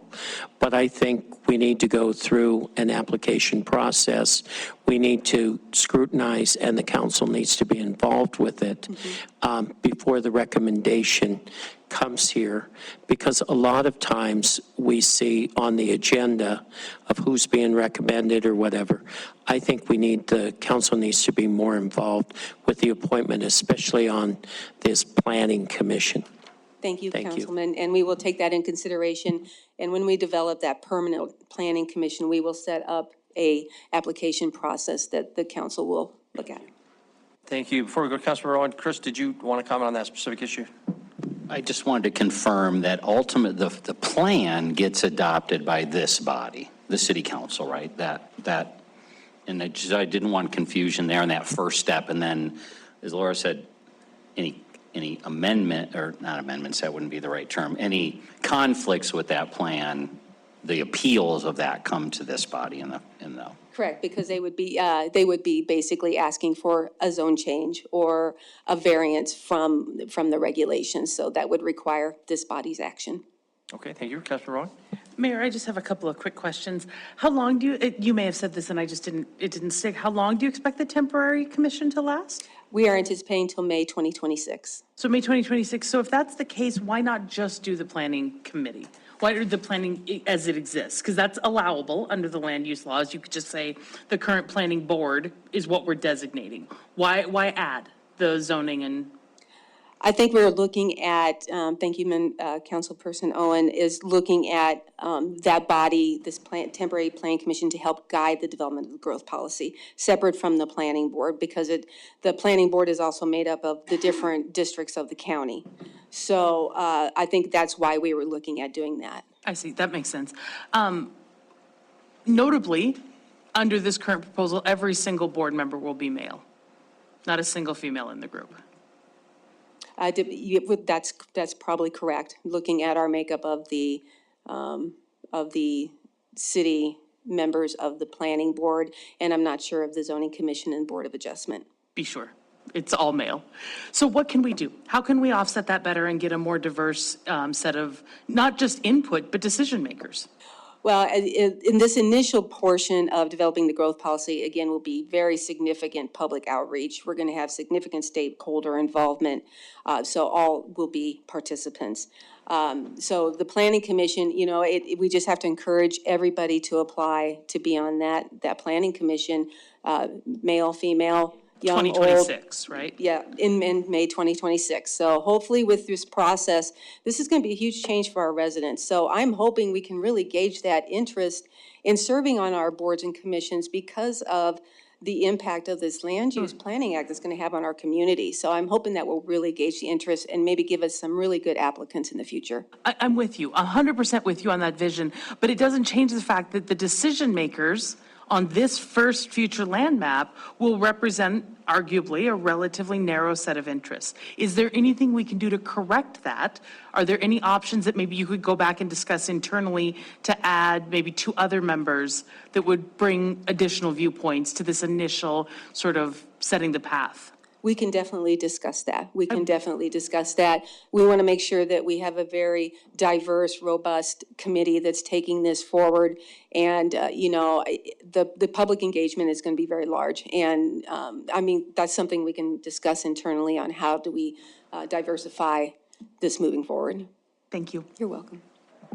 but I think we need to go through an application process. We need to scrutinize, and the council needs to be involved with it before the recommendation comes here, because a lot of times we see on the agenda of who's being recommended or whatever. I think the council needs to be more involved with the appointment, especially on this planning commission. Thank you, Councilman, and we will take that in consideration. And when we develop that permanent planning commission, we will set up a application process that the council will look at. Thank you. Before we go to Councilmember Owen, Chris, did you want to comment on that specific issue? I just wanted to confirm that the plan gets adopted by this body, the city council, right? And I didn't want confusion there in that first step. And then, as Laura said, any amendment, or not amendments, that wouldn't be the right term, any conflicts with that plan, the appeals of that come to this body in the. Correct, because they would be basically asking for a zone change or a variance from the regulations. So that would require this body's action. Okay, thank you. Councilmember Owen? Mayor, I just have a couple of quick questions. How long you may have said this and it didn't stick. How long do you expect the temporary commission to last? We are anticipating till May 2026. So May 2026. So if that's the case, why not just do the planning committee? Why do the planning as it exists? Because that's allowable under the land use laws. You could just say the current planning board is what we're designating. Why add the zoning and? I think we're looking at, thank you, Councilperson Owen, is looking at that body, this temporary planning commission, to help guide the development of the growth policy, separate from the planning board, because the planning board is also made up of the different districts of the county. So I think that's why we were looking at doing that. I see, that makes sense. Notably, under this current proposal, every single board member will be male, not a single female in the group. That's probably correct. Looking at our makeup of the city members of the planning board, and I'm not sure of the zoning commission and board of adjustment. Be sure, it's all male. So what can we do? How can we offset that better and get a more diverse set of not just input, but decision makers? Well, in this initial portion of developing the growth policy, again, will be very significant public outreach. We're going to have significant stakeholder involvement, so all will be participants. So the planning commission, we just have to encourage everybody to apply to be on that planning commission, male, female, young, 2026, right? Yeah, in May 2026. So hopefully with this process, this is going to be a huge change for our residents. So I'm hoping we can really gauge that interest in serving on our boards and commissions because of the impact of this Land Use Planning Act that's going to have on our community. So I'm hoping that will really gauge the interest and maybe give us some really good applicants in the future. I'm with you, 100% with you on that vision, but it doesn't change the fact that the decision makers on this first future land map will represent arguably a relatively narrow set of interests. Is there anything we can do to correct that? Are there any options that maybe you could go back and discuss internally to add maybe 2 other members that would bring additional viewpoints to this initial sort of setting the path? we can definitely discuss that. We can definitely discuss that. We want to make sure that we have a very diverse, robust committee that's taking this forward. And, the public engagement is going to be very large. And, that's something we can discuss internally on how do we diversify this moving forward. Thank you. You're welcome.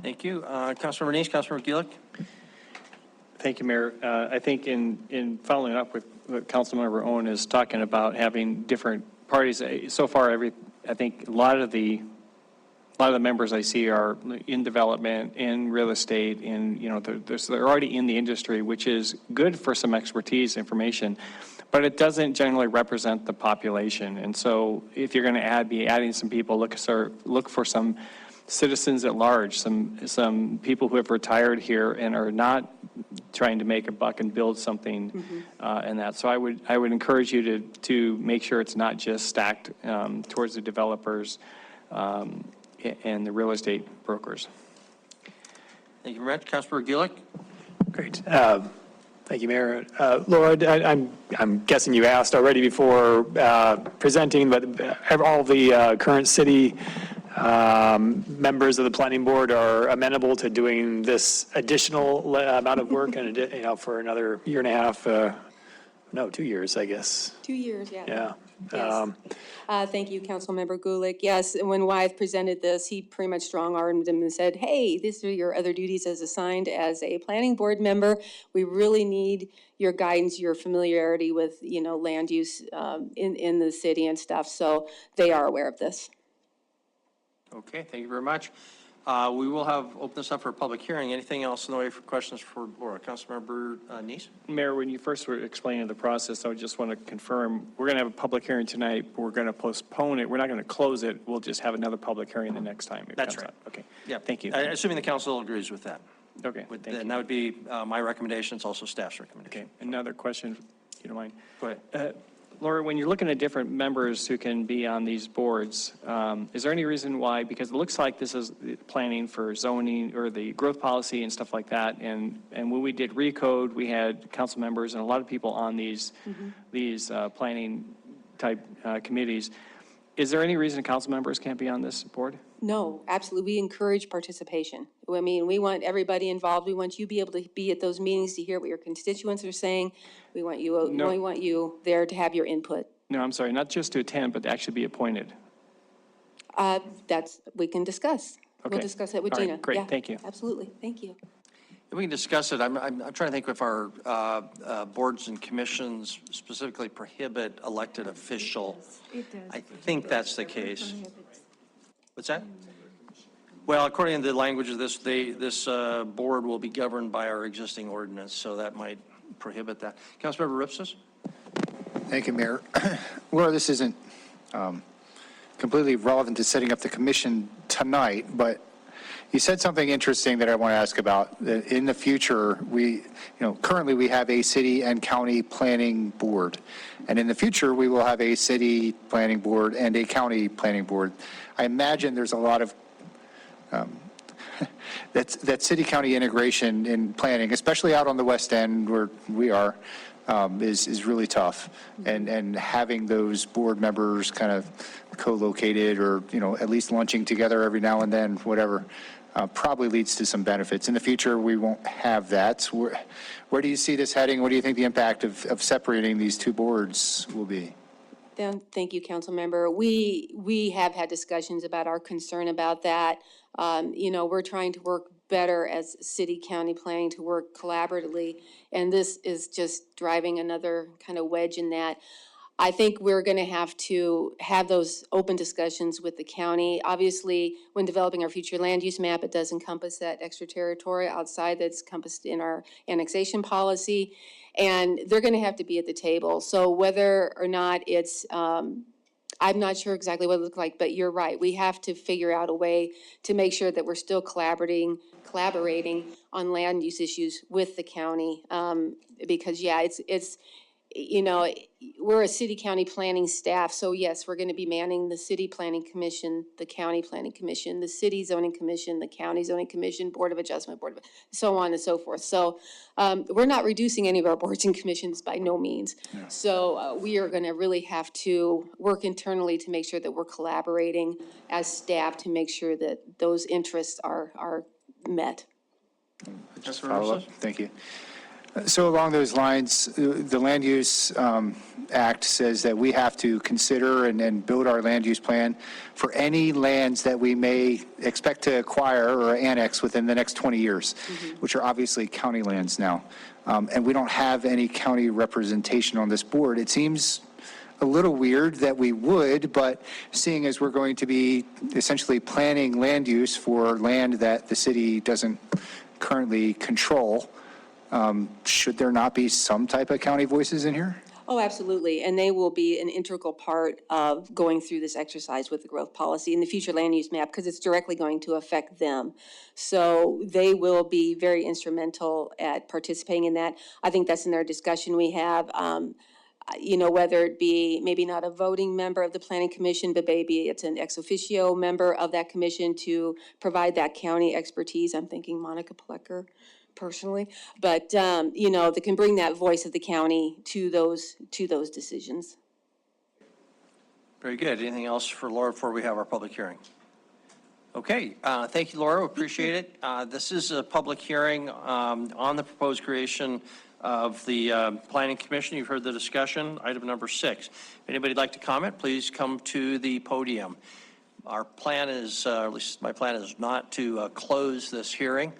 Thank you. Councilmember Neese, Councilmember Gillick? Thank you, Mayor. I think in following up with what Councilmember Owen is talking about, having different parties, so far, I think a lot of the members I see are in development, in real estate, they're already in the industry, which is good for some expertise, information, but it doesn't generally represent the population. And so if you're going to be adding some people, look for some citizens at large, some people who have retired here and are not trying to make a buck and build something in that. So I would encourage you to make sure it's not just stacked towards the developers and the real estate brokers. Thank you very much. Councilmember Gillick? Great. Thank you, Mayor. Laura, I'm guessing you asked already before presenting, but all the current city members of the planning board are amenable to doing this additional amount of work and, for another year and a half, 2 years, I guess. 2 years, yeah. Yeah. Yes. Thank you, Councilmember Gulick. Yes, when Wyeth presented this, he pretty much strong-armed him and said, hey, these are your other duties as assigned as a planning board member. We really need your guidance, your familiarity with, land use in the city and stuff. So they are aware of this. Okay, thank you very much. We will open this up for a public hearing. Anything else in the way for questions for Laura? Councilmember Neese? Mayor, when you first were explaining the process, I just want to confirm, we're going to have a public hearing tonight, but we're going to postpone it. We're not going to close it. We'll just have another public hearing the next time it That's comes right. up. Okay. Yeah. Thank you. Assuming the council agrees with that. Okay, thank And you. that would be my recommendation. It's also staff's recommendation. Okay, another question, if you don't mind. Go ahead. Laura, when you're looking at different members who can be on these boards, is there any reason why, because it looks like this is planning for zoning or the growth policy and stuff like that, and when we did recode, we had council members and a lot of people on these planning type committees. Is there any reason council members can't be on this board? No, absolutely. We encourage participation. I mean, we want everybody involved. We want you to be able to be at those meetings to hear what your constituents are saying. We want you there to have your input. No, I'm sorry, not just to attend, but to actually be appointed. We can discuss. Okay. We'll discuss it with All right, Gina. great, Yeah, thank you. Absolutely. Thank you. We can discuss it. I'm trying to think if our boards and commissions specifically prohibit elected official. It does. I think that's the case. What's that? Well, according to the language of this, this board will be governed by our existing ordinance, so that might prohibit that. Councilmember Ripsis? Thank you, Mayor. Well, this isn't completely relevant to setting up the commission tonight, but you said something interesting that I want to ask about. That in the future, currently we have a city and county planning board, and in the future we will have a city planning board and a county planning board. I imagine there's a lot of that city-county integration in planning, especially out on the west end where we are, is really tough. And having those board members kind of co-located or, at least lunching together every now and then, whatever, probably leads to some benefits. In the future, we won't have that. So where do you see this heading? What do you think the impact of separating these two boards will be? Thank you, council member. We have had discussions about our concern about that. We're trying to work better as city county planning to work collaboratively, and this is just driving another kind of wedge in that. I think we're going to have those open discussions with the county. Obviously, when developing our future land use map, it does encompass that extra territory outside that's encompassed in our annexation policy, and they're going to have to be at the table. So whether or not it's, I'm not sure exactly what it looks like, but you're right. We have to figure out a way to make sure that we're still collaborating on land use issues with the county, because you know, we're a city-county planning staff, so yes, we're gonna be manning the city planning commission, the county planning commission, the city zoning commission, the county zoning commission, board of adjustment, so on and so forth. So, we're not reducing any of our boards and commissions by no means. So, we are gonna really have to work internally to make sure that we're collaborating as staff to make sure that those interests are met. Just follow up. Thank you. So along those lines, the Land Use Act says that we have to consider and build our land use plan for any lands that we may expect to acquire or annex within the next 20 years, which are obviously county lands now. And we don't have any county representation on this board. It seems a little weird that we would, but seeing as we're going to be essentially planning land use for land that the city doesn't currently control, should there not be some type of county voices in here? Oh, absolutely. And they will be an integral part of going through this exercise with the growth policy and the future land use map, because it's directly going to affect them. So they will be very instrumental at participating in that. I think that's in our discussion we have. You know, whether it be maybe not a voting member of the planning commission, but maybe it's an ex officio member of that commission to provide that county expertise. I'm thinking Monica Plecker personally, but, you know, that can bring that voice of the county to those decisions. Very good. Anything else for Laura before we have our public hearing? Okay, thank you, Laura. Appreciate it. This is a public hearing on the proposed creation of the Planning Commission. You've heard the discussion. Item number 6. If anybody'd like to comment, please come to the podium. Our plan is, at least my plan is not to close this hearing.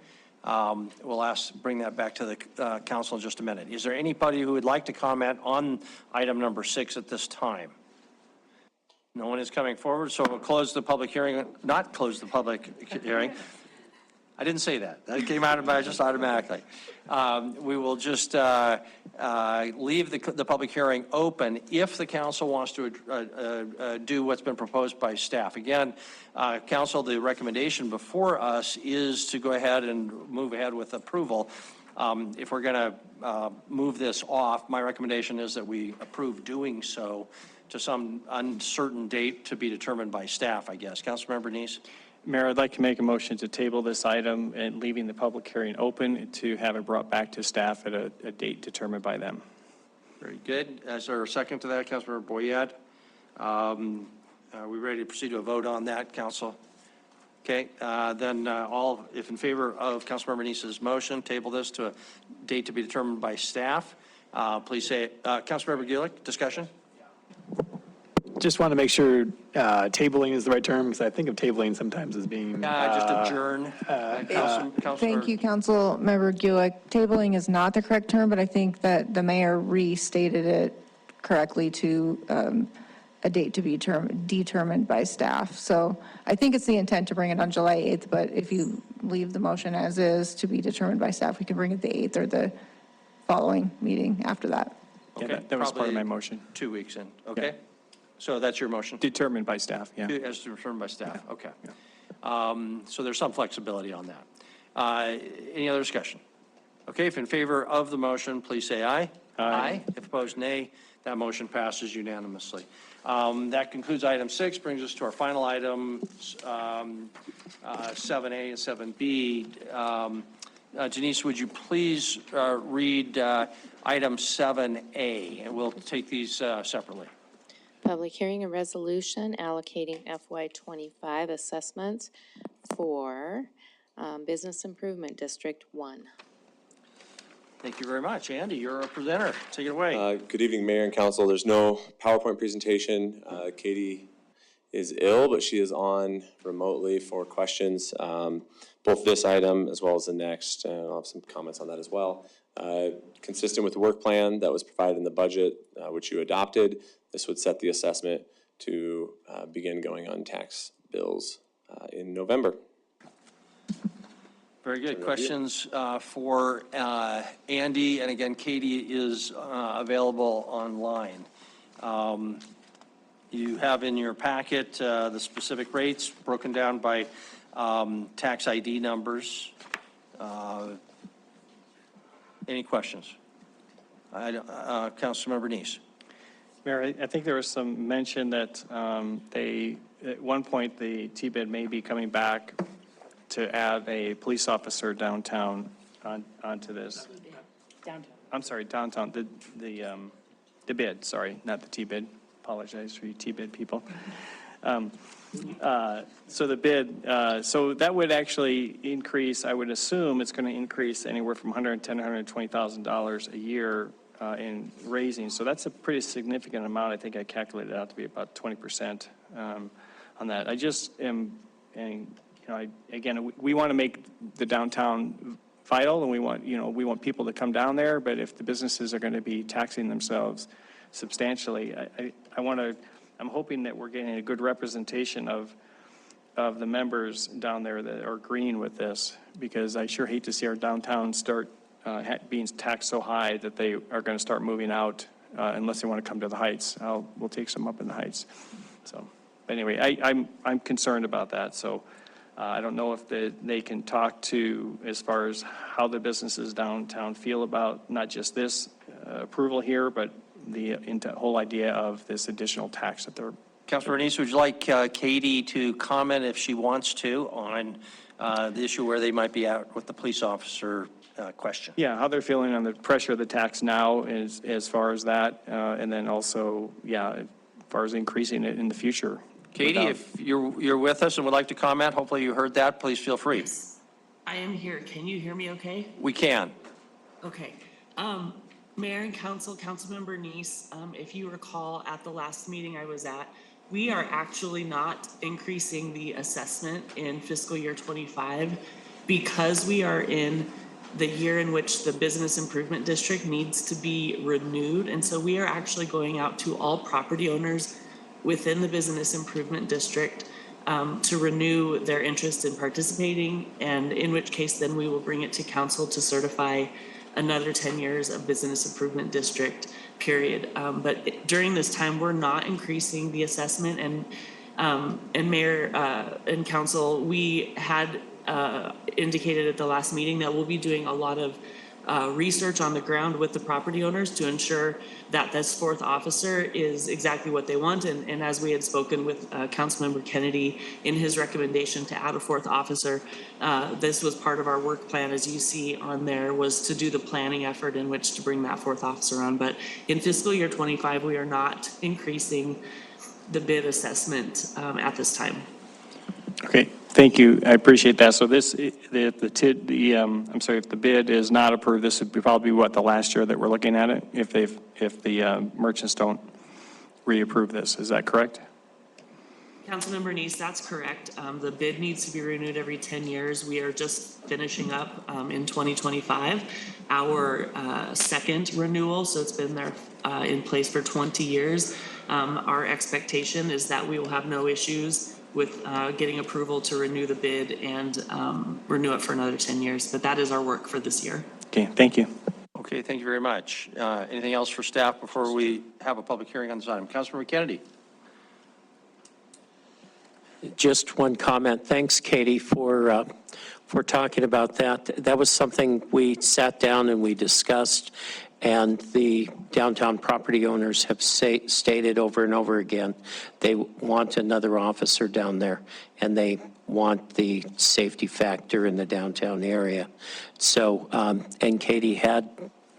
We'll bring that back to the council in just a minute. Is there anybody who would like to comment on item number 6 at this time? No one is coming forward, so we'll close the public hearing, not close the public hearing. I didn't say that. That came out of my just automatically. We will just leave the public hearing open if the council wants to do what's been proposed by staff. Again, council, the recommendation before us is to go ahead and move ahead with approval. If we're going to move this off, my recommendation is that we approve doing so to some uncertain date to be determined by staff, I guess. Councilmember Neese? Mayor, I'd like to make a motion to table this item and leaving the public hearing open to have it brought back to staff at a date determined by them. Very good. Is there a second to that, Councilmember Boyette? Are we ready to proceed to a vote on that, council? Okay, then all, if in favor of Councilmember Neese's motion, table this to a date to be determined by staff, please say, Councilmember Gulick, discussion? Just want to make sure tabling is the right term, because I think of tabling sometimes as being. Just adjourn. Thank you, Council Member Gulick. Tabling is not the correct term, but I think that the mayor restated it correctly to a date to be determined by staff. So I think it's the intent to bring it on July 8th, but if you leave the motion as is to be determined by staff, we can bring it the 8th or the following meeting after that. Okay, Yeah, that was part of my motion. 2 weeks in, okay? Yeah. So that's your motion? Determined by staff, yeah. As determined by staff, yeah. Okay. Yeah. So there's some flexibility on that. Any other discussion? Okay, if in favor of the motion, please say aye. Aye. If opposed, nay. That motion passes unanimously. That concludes item 6, brings us to our final item, 7A and 7B. Denise, would you please read item 7A, and we'll take these separately. Public hearing and resolution allocating FY25 assessments for Business Improvement District 1. Thank you very much. Andy, you're a presenter. Take it away. Good evening, Mayor and Council. There's no PowerPoint presentation. Katie is ill, but she is on remotely for questions. Both this item as well as the next, I'll have some comments on that as well. Consistent with the work plan that was provided in the budget, which you adopted, this would set the assessment to begin going on tax bills in November. Very good. Questions for Andy, and again, Katie is available online. You have in your packet the specific rates broken down by tax ID numbers. Any questions? Councilmember Neese. Mayor, I think there was some mention that at one point, the T-bid may be coming back to add a police officer downtown onto this. Downtown. I'm sorry, downtown, the bid, sorry, not the T-bid. Apologize for you T-bid people. So the bid, so that would actually increase, I would assume it's going to increase anywhere from $110,000 to $120,000 a year in raising. So that's a pretty significant amount. I think I calculated it out to be about 20% on that. I just am, and, again, we want to make the downtown vital, and we want people to come down there, but if the businesses are going to be taxing themselves substantially, I'm hoping that we're getting a good representation of the members down there that are agreeing with this, because I sure hate to see our downtown start being taxed so high that they are going to start moving out unless they want to come to the Heights. We'll take some up in the Heights. So, anyway, I'm concerned about that. So, I don't know if they can talk to as far as how the businesses downtown feel about not just this approval here, but the whole idea of this additional tax that they're. Councilmember Neese, would you like Katie to comment if she wants to on the issue where they might be out with the police officer question? Yeah, how they're feeling on the pressure of the tax now as far as that, and then also, as far as increasing it in the future. Katie, if you're with us and would like to comment, hopefully you heard that, please feel free. Yes, I am here. Can you hear me okay? We can. Okay. Mayor and Councilmember Neese, if you recall at the last meeting I was at, we are actually not increasing the assessment in fiscal year 25 because we are in the year in which the business improvement district needs to be renewed. And so we are actually going out to all property owners within the business improvement district to renew their interest in participating, and in which case then we will bring it to council to certify another 10 years of business improvement district period. But during this time, we're not increasing the assessment, and Mayor and Council, we had indicated at the last meeting that we'll be doing a lot of research on the ground with the property owners to ensure that this fourth officer is exactly what they want. And as we had spoken with Councilmember Kennedy in his recommendation to add a fourth officer, this was part of our work plan, as you see on there, was to do the planning effort in which to bring that fourth officer on. But in fiscal year 25, we are not increasing the bid assessment at this time. Okay, thank you. I appreciate that. So this, if the bid is not approved, this would probably be the last year that we're looking at it, if the merchants don't reapprove this. Is that correct? Councilmember Neese, that's correct. The bid needs to be renewed every 10 years. We are just finishing up in 2025 our second renewal, so it's been there in place for 20 years. Our expectation is that we will have no issues with getting approval to renew the bid and renew it for another 10 years. But that is our work for this year. Okay, thank you. Okay, thank you very much. Anything else for staff before we have a public hearing on this item? Councilmember Kennedy. Just one comment. Thanks, Katie, for talking about that. That was something we sat down and we discussed, and the downtown property owners have stated over and over again, they want another officer down there, and they want the safety factor in the downtown area. So, and Katie had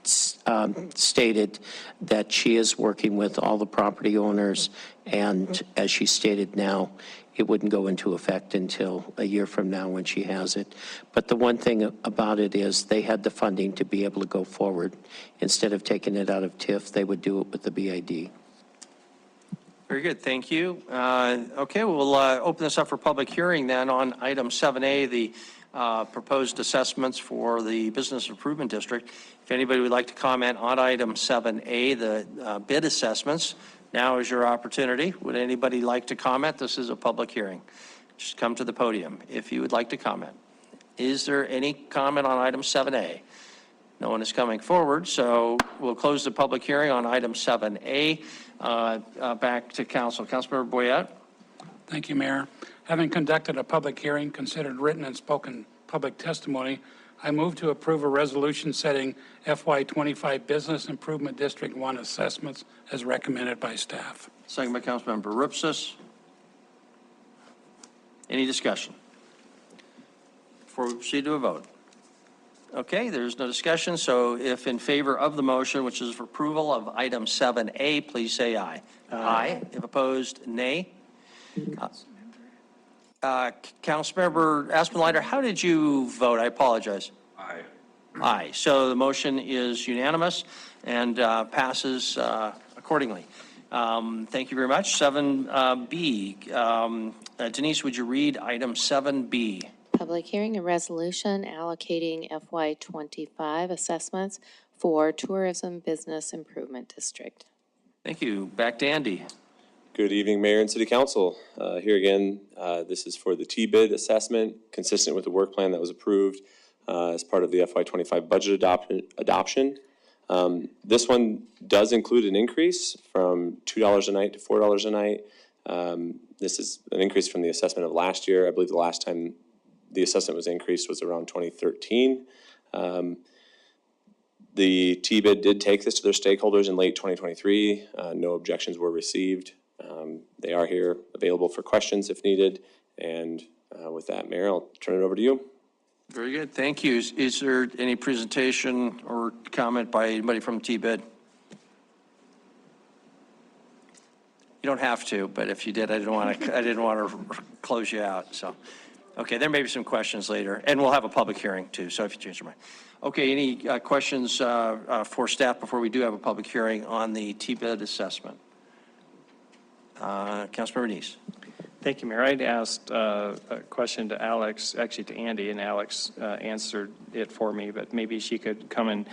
stated that she is working with all the property owners, and as she stated now, it wouldn't go into effect until a year from now when she has it. But the one thing about it is they had the funding to be able to go forward. Instead of taking it out of TIF, they would do it with the BID. Very good, thank you. Okay, we'll open this up for public hearing then on item 7A, the proposed assessments for the Business Improvement District. If anybody would like to comment on item 7A, the bid assessments, now is your opportunity. Would anybody like to comment? This is a public hearing. Just come to the podium if you would like to comment. Is there any comment on item 7A? No one is coming forward, so we'll close the public hearing on item 7A. Back to council. Councilmember Boyette. Thank you, Mayor. Having conducted a public hearing, considered written and spoken public testimony, I move to approve a resolution setting FY25 Business Improvement District 1 assessments as recommended by staff. Second by Councilmember Rupsis. Any discussion? Before we proceed to a vote. Okay, there's no discussion, so if in favor of the motion, which is for approval of item 7A, please say aye. Aye. If opposed, nay. Councilmember Aspenlighter, how did you vote? I apologize. Aye. Aye. So the motion is unanimous and passes accordingly. Thank you very much. 7B. Denise, would you read item 7B? Public hearing and resolution allocating FY25 assessments for Tourism Business Improvement District. Thank you. Back to Andy. Good evening, Mayor and City Council. Here again, this is for the T-bid assessment, consistent with the work plan that was approved as part of the FY25 budget adoption. This one does include an increase from $2 a night to $4 a night. This is an increase from the assessment of last year. I believe the last time the assessment was increased was around 2013. The T-bid did take this to their stakeholders in late 2023. No objections were received. They are here available for questions if needed. And with that, Mayor, I'll turn it over to you. Very good. Thank you. Is there any presentation or comment by anybody from T-bid? You don't have to, but if you did, I didn't want to close you out. So, okay, there may be some questions later, and we'll have a public hearing too. So if you change your mind. Okay, any questions for staff before we do have a public hearing on the T-bid assessment? Councilmember Neese. Thank you, Mayor. I'd asked a question to Alex, actually to Andy, and Alex answered it for me, but maybe she could come and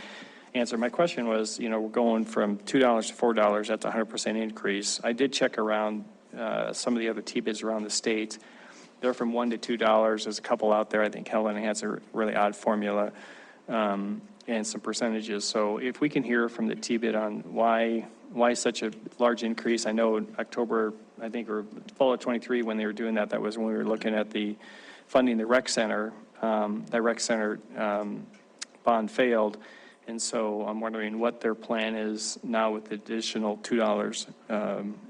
answer. My question was, you know, we're going from $2 to $4, that's a 100% increase. I did check around some of the other T-bids around the state. They're from $1 to $2. There's a couple out there. I think Helen has a really odd formula and some percentages. So if we can hear from the T-bid on why such a large increase. I know October, I think, or fall of 23 when they were doing that, that was when we were looking at the funding the rec center. That rec center bond failed. And so I'm wondering what their plan is now with the additional $2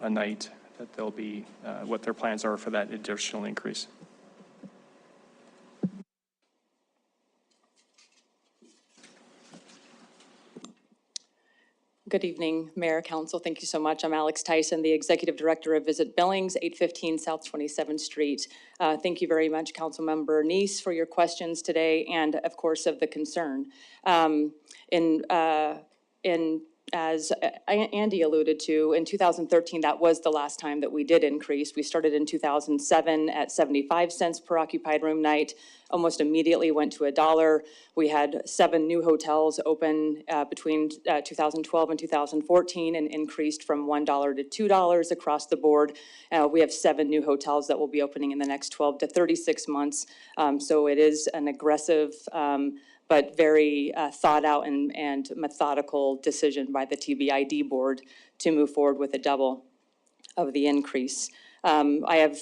a night that they'll be, what their plans are for that additional increase. Good evening, Mayor, Council. Thank you so much. I'm Alex Tyson, the Executive Director of Visit Billings, 815 South 27th Street. Thank you very much, Councilmember Neese, for your questions today and, of course, of the concern. As Andy alluded to, in 2013, that was the last time that we did increase. We started in 2007 at 75 cents per occupied room night, almost immediately went to $1. We had 7 new hotels open between 2012 and 2014 and increased from $1 to $2 across the board. We have 7 new hotels that will be opening in the next 12 to 36 months. So it is an aggressive but very thought out and methodical decision by the TBID board to move forward with a double of the increase. I have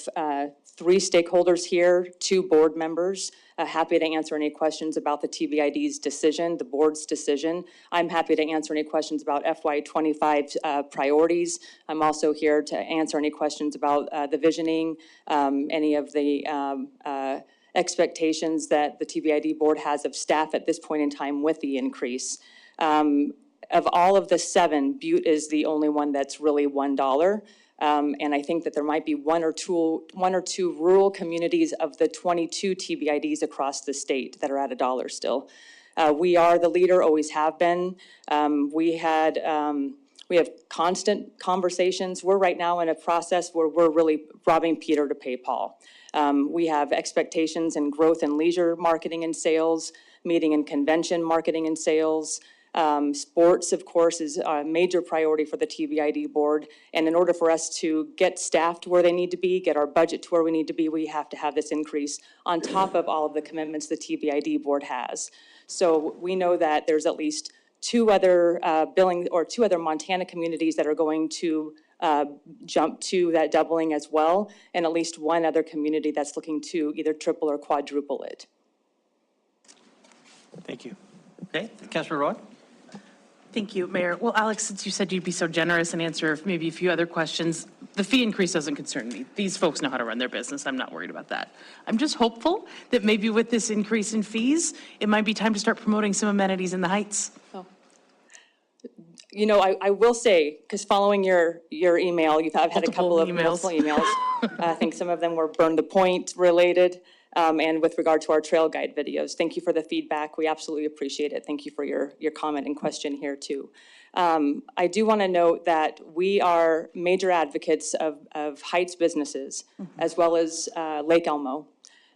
3 stakeholders here, 2 board members, happy to answer any questions about the TBID's decision, the board's decision. I'm happy to answer any questions about FY25 priorities. I'm also here to answer any questions about the visioning, any of the expectations that the TBID board has of staff at this point in time with the increase. Of all of the 7, Butte is the only one that's really $1. And I think that there might be one or two rural communities of the 22 TBIDs across the state that are at $1 still. We are the leader, always have been. We have constant conversations. We're right now in a process where we're really robbing Peter to pay Paul. We have expectations in growth and leisure marketing and sales, meeting and convention marketing and sales. Sports, of course, is a major priority for the TBID board. And in order for us to get staff to where they need to be, get our budget to where we need to be, we have to have this increase on top of all of the commitments the TBID board has. So we know that there's at least 2 other Billings or 2 other Montana communities that are going to jump to that doubling as well, and at least 1 other community that's looking to either triple or quadruple it. Thank you. Okay, Councilor Roy? Thank you, Mayor. Well, Alex, since you said you'd be so generous and answer maybe a few other questions, the fee increase doesn't concern me. These folks know how to run their business. I'm not worried about that. I'm just hopeful that maybe with this increase in fees, it might be time to start promoting some amenities in the Heights. You know, I will say, because following your email, I've had a couple of Multiple multiple emails. I think some of them were burn the point related, and with regard to our trail guide videos. Thank you for the feedback. We absolutely appreciate it. Thank you for your comment and question here too. I do want to note that we are major advocates of Heights businesses, as well as Lake Elmo,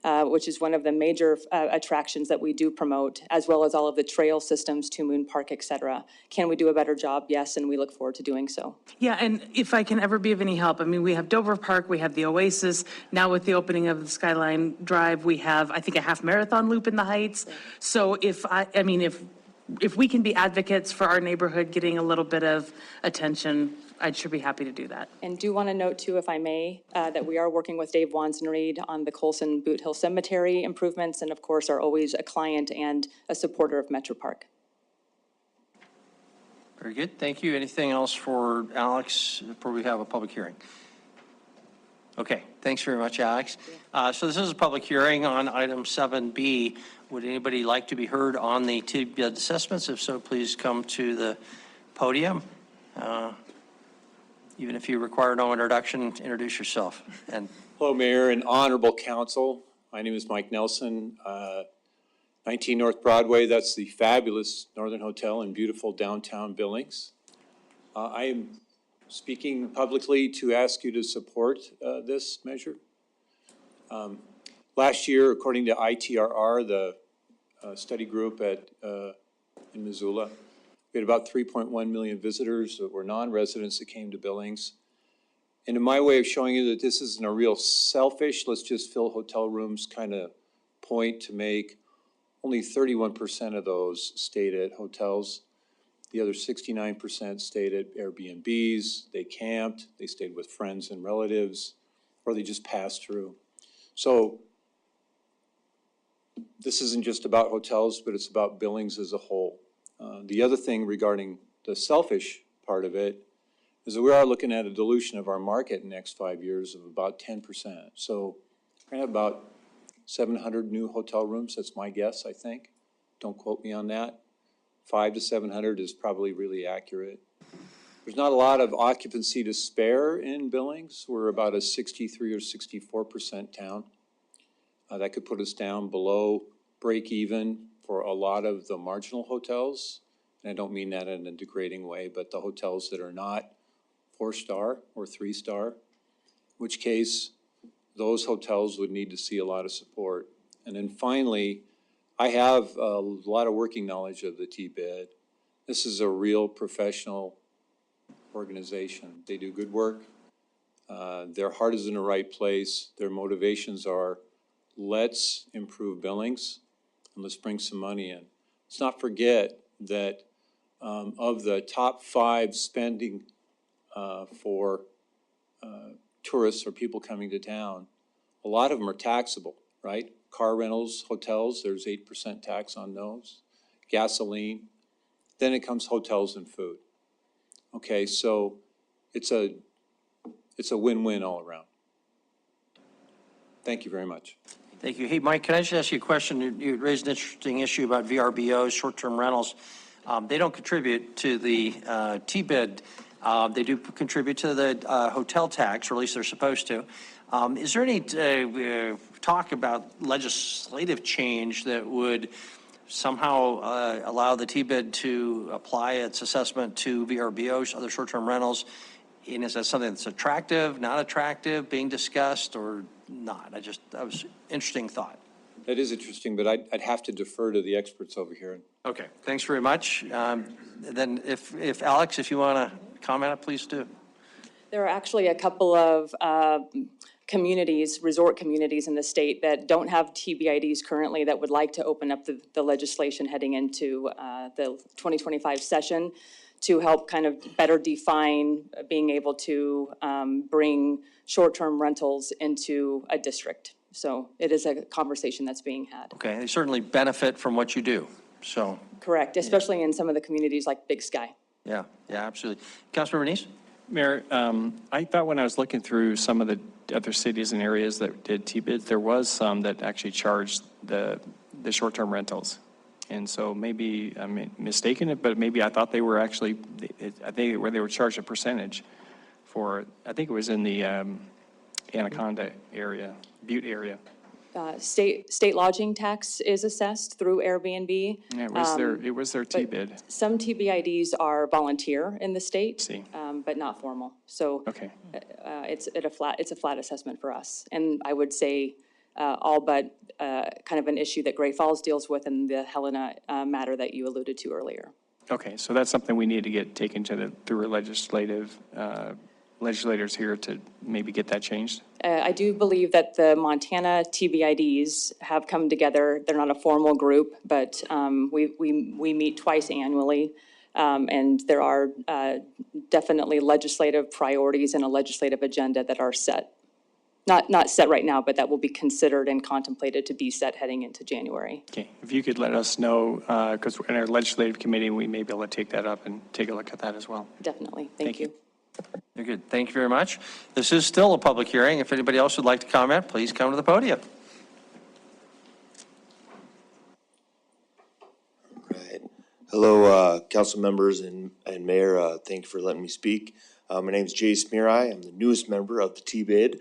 which is one of the major attractions that we do promote, as well as all of the trail systems to Moon Park, et cetera. Can we do a better job? Yes, and we look forward to doing so. Yeah, and if I can ever be of any help, I mean, we have Dover Park, we have the Oasis. Now with the opening of the Skyline Drive, we have, I think, a half marathon loop in the Heights. So if we can be advocates for our neighborhood getting a little bit of attention, I should be happy to do that. And do want to note too, if I may, that we are working with Dave Wansenreed on the Colson Boot Hill Cemetery improvements, and of course are always a client and a supporter of Metro Park. Very good, thank you. Anything else for Alex before we have a public hearing? Okay, thanks very much, Alex. So this is a public hearing on item 7B. Would anybody like to be heard on the TBID assessments? If so, please come to the podium. Even if you require no introduction, introduce yourself. And hello, Mayor and honorable council. My name is Mike Nelson, 19 North Broadway. That's the fabulous Northern Hotel in beautiful downtown Billings. I am speaking publicly to ask you to support this measure. Last year, according to ITRR, the study group in Missoula, we had about 3.1 million visitors that were non-residents that came to Billings. And in my way of showing you that this isn't a real selfish, let's just fill hotel rooms kind of point to make, only 31% of those stayed at hotels. The other 69% stayed at Airbnbs, they camped, they stayed with friends and relatives, or they just passed through. So this isn't just about hotels, but it's about Billings as a whole. The other thing regarding the selfish part of it is that we are looking at a dilution of our market in the next 5 years of about 10%. So we're going to have about 700 new hotel rooms. That's my guess, I think. Don't quote me on that. 500 to 700 is probably really accurate. There's not a lot of occupancy to spare in Billings. We're about a 63 or 64% town. That could put us down below break even for a lot of the marginal hotels. And I don't mean that in a degrading way, but the hotels that are not 4-star or 3-star, which case those hotels would need to see a lot of support. And then finally, I have a lot of working knowledge of the TBID. This is a real professional organization. They do good work. Their heart is in the right place. Their motivations are, let's improve Billings and let's bring some money in. Let's not forget that of the top 5 spending for tourists or people coming to town, a lot of them are taxable, right? Car rentals, hotels, there's 8% tax on those. Gasoline, then it comes hotels and food. Okay, so it's a win-win all around. Thank you very much. thank you. Hey, Mike, can I just ask you a question? You raised an interesting issue about VRBOs, short-term rentals. They don't contribute to the TBID. They do contribute to the hotel tax, or at least they're supposed to. Is there any talk about legislative change that would somehow allow the TBID to apply its assessment to VRBOs, other short-term rentals? And is that something that's attractive, not attractive, being discussed, or not? That was an interesting thought. That is interesting, but I'd have to defer to the experts over here. Okay, thanks very much. Then if Alex, if you want to comment, please do. There are actually a couple of communities, resort communities in the state that don't have TBIDs currently that would like to open up the legislation heading into the 2025 session to help kind of better define being able to bring short-term rentals into a district. So it is a conversation that's being had. Okay, they certainly benefit from what you do. So, Correct, especially in some of the communities like Big Sky. yeah, absolutely. Councilmember Neese? Mayor, I thought when I was looking through some of the other cities and areas that did T-bids, there was some that actually charged the short-term rentals. And so maybe I'm mistaken, but maybe I thought they were actually, I think where they were charged a percentage for, I think it was in the Anaconda area, Butte area. State lodging tax is assessed through Airbnb. Yeah, it was their But T-bid. some TBIDs are volunteer in the state, See. but not formal. So Okay. it's a flat assessment for us. And I would say all but kind of an issue that Great Falls deals with in the Helena matter that you alluded to earlier. Okay, so that's something we need to get taken through legislators here to maybe get that changed? I do believe that the Montana TBIDs have come together. They're not a formal group, but we meet twice annually. And there are definitely legislative priorities and a legislative agenda that are set. Not set right now, but that will be considered and contemplated to be set heading into January. Okay, if you could let us know, because in our legislative committee, we may be able to take that up and take a look at that as well. Definitely. Thank you. Very good. Thank you very much. This is still a public hearing. If anybody else would like to comment, please come to the podium. Right. Hello, council members and mayor. Thank you for letting me speak. My name is Jay Smirai. I'm the newest member of the T-bid,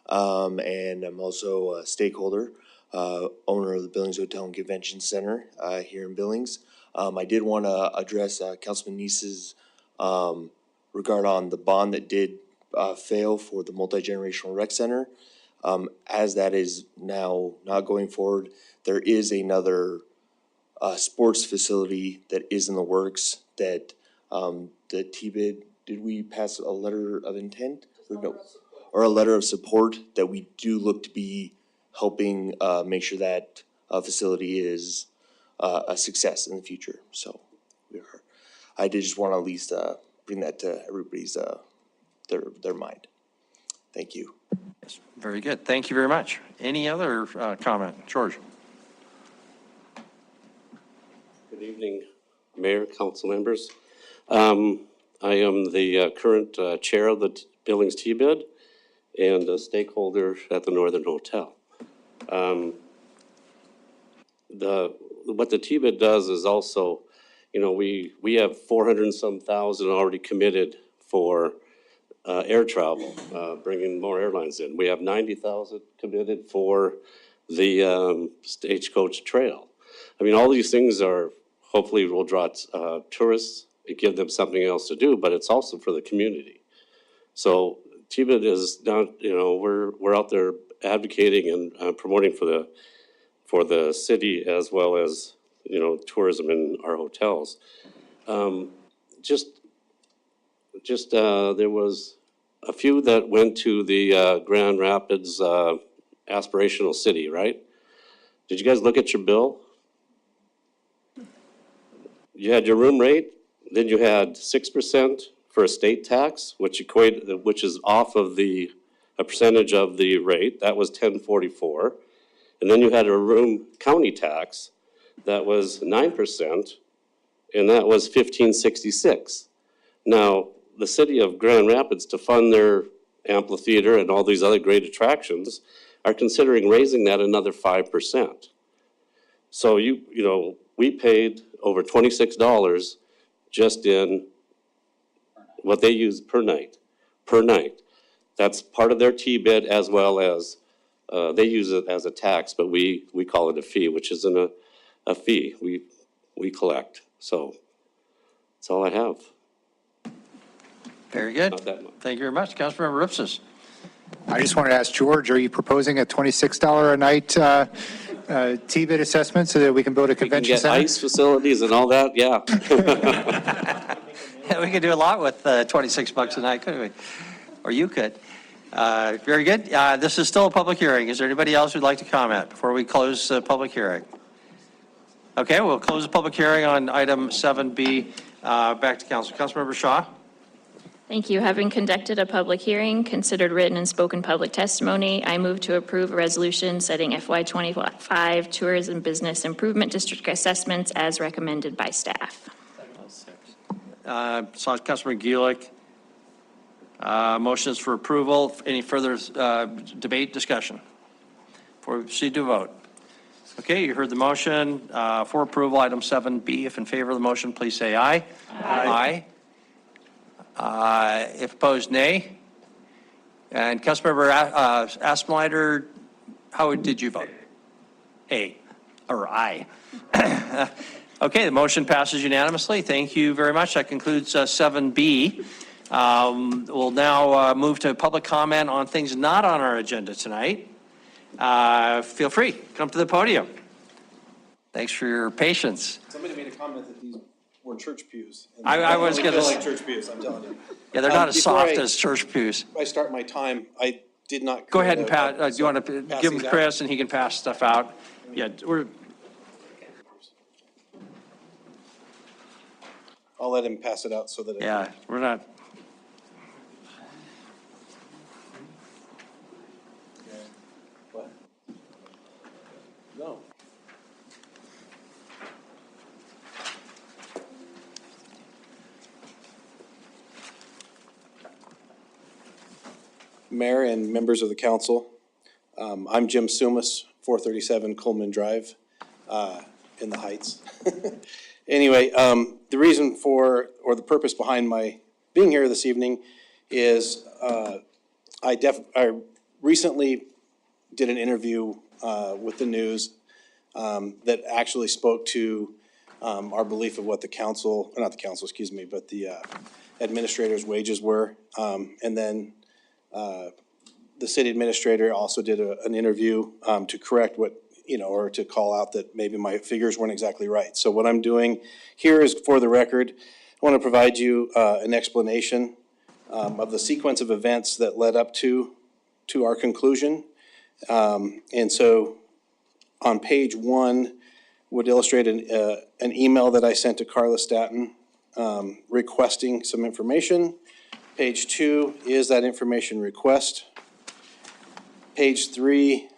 and I'm also a stakeholder, owner of the Billings Hotel and Convention Center here in Billings. I did want to address Councilman Neese's regard on the bond that did fail for the multi-generational rec center. As that is now not going forward, there is another sports facility that is in the works that the T-bid, did we pass a letter of intent? Or no, or a letter of support that we do look to be helping make sure that facility is a success in the future. So I did just want to at least bring that to everybody's their mind. Thank you. Yes, very good. Thank you very much. Any other comment? George? Good evening, Mayor, council members. I am the current chair of the Billings T-bid and a stakeholder at the Northern Hotel. What the T-bid does is also, you know, we have 400 and some thousand already committed for air travel, bringing more airlines in. We have 90,000 committed for the Stagecoach Trail. I mean, all these things are, hopefully will draw tourists and give them something else to do, but it's also for the community. So T-bid is not, you know, we're out there advocating and promoting for the city as well as, you know, tourism in our hotels. There was a few that went to the Grand Rapids aspirational city, right? Did you guys look at your bill? You had your room rate, then you had 6% for a state tax, which is off of a percentage of the rate. That was $10.44. And then you had a room county tax that was 9%, and that was $15.66. Now, the city of Grand Rapids, to fund their amphitheater and all these other great attractions, are considering raising that another 5%. So you know, we paid over $26 just in what they use per night. That's part of their T-bid as well as, they use it as a tax, but we call it a fee, which isn't a fee. We collect. So that's all I have. Very good. Not that much. Thank you very much. Councilmember Ripsis. I just wanted to ask George, are you proposing a $26 a night T-bid assessment so that we can build a convention We can get center? ice facilities and all that, yeah. We could do a lot with $26 a night, couldn't we? Or you could. Very good. This is still a public hearing. Is there anybody else who'd like to comment before we close the public hearing? Okay, we'll close the public hearing on item 7B. Back to council. Councilmember Shaw? Thank you. Having conducted a public hearing, considered written and spoken public testimony, I move to approve a resolution setting FY25 Tourism Business Improvement District assessments as recommended by staff. So Councilor Gulick. Motions for approval. Any further debate, discussion? Before we proceed to vote. Okay, you heard the motion for approval, item 7B. If in favor of the motion, please say aye. Aye. If opposed, nay. And Councilmember Aspenlider, how did you vote? A, or aye. Okay, the motion passes unanimously. Thank you very much. That concludes 7B. We'll now move to public comment on things not on our agenda tonight. Feel free, come to the podium. Thanks for your patience. Somebody made a comment that these were church pews. I was going to like church pews, I'm telling you. Yeah, they're not as soft as church pews. I start my time. I did not. Go ahead and pass. Do you want to give him Chris and he can pass stuff out? Yeah, I'll let him pass it out so that. Yeah, we're not. What? No. Mayor and members of the council, I'm Jim Sumas, 437 Coleman Drive in the Heights. Anyway, the reason for, or the purpose behind my being here this evening is I recently did an interview with the news that actually spoke to our belief of what the council, not the council, excuse me, but the administrator's wages were. And then the city administrator also did an interview to correct what, or to call out that maybe my figures weren't exactly right. So what I'm doing here is, for the record, I want to provide you an explanation of the sequence of events that led up to our conclusion. And so on page 1 would illustrate an email that I sent to Carla Staton requesting some information. Page 2 is that information request. Page 3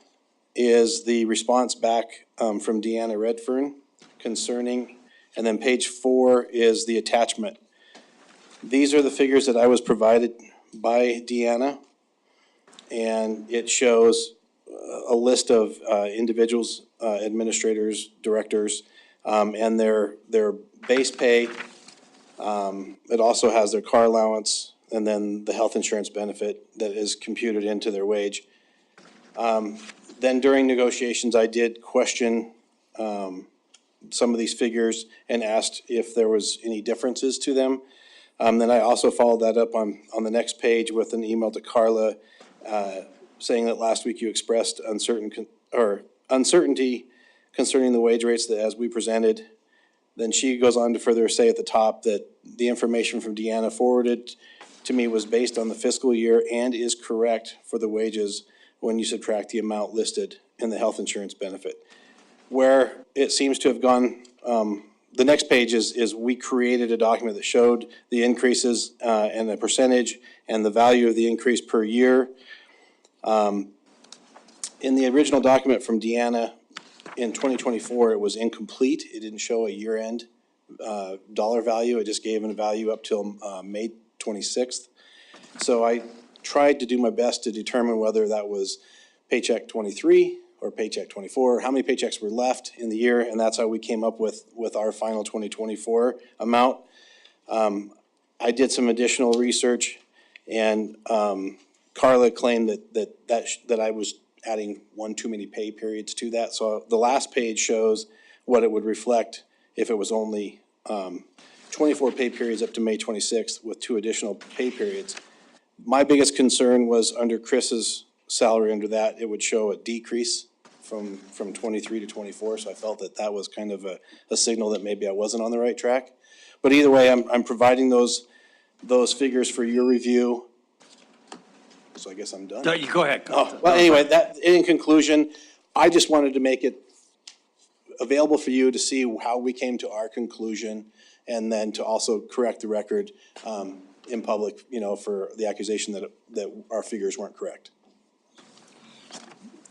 is the response back from Deanna Redfern concerning, and then page 4 is the attachment. These are the figures that I was provided by Deanna, and it shows a list of individuals, administrators, directors, and their base pay. It also has their car allowance and then the health insurance benefit that is computed into their wage. Then during negotiations, I did question some of these figures and asked if there was any differences to them. Then I also followed that up on the next page with an email to Carla saying that last week you expressed uncertainty concerning the wage rates that as we presented. Then she goes on to further say at the top that the information from Deanna forwarded to me was based on the fiscal year and is correct for the wages when you subtract the amount listed in the health insurance benefit. Where it seems to have gone, the next page is we created a document that showed the increases and the percentage and the value of the increase per year. In the original document from Deanna in 2024, it was incomplete. It didn't show a year-end dollar value. It just gave a value up till May 26th. So I tried to do my best to determine whether that was paycheck 23 or paycheck 24, how many paychecks were left in the year, and that's how we came up with our final 2024 amount. I did some additional research, and Carla claimed that I was adding one too many pay periods to that. So the last page shows what it would reflect if it was only 24 pay periods up to May 26th with 2 additional pay periods. My biggest concern was under Chris's salary. Under that, it would show a decrease from 23 to 24. So I felt that was kind of a signal that maybe I wasn't on the right track. But either way, I'm providing those figures for your review. So I guess I'm done. No, you go ahead. Well, anyway, that in conclusion, I just wanted to make it available for you to see how we came to our conclusion, and then to also correct the record in public, for the accusation that our figures weren't correct.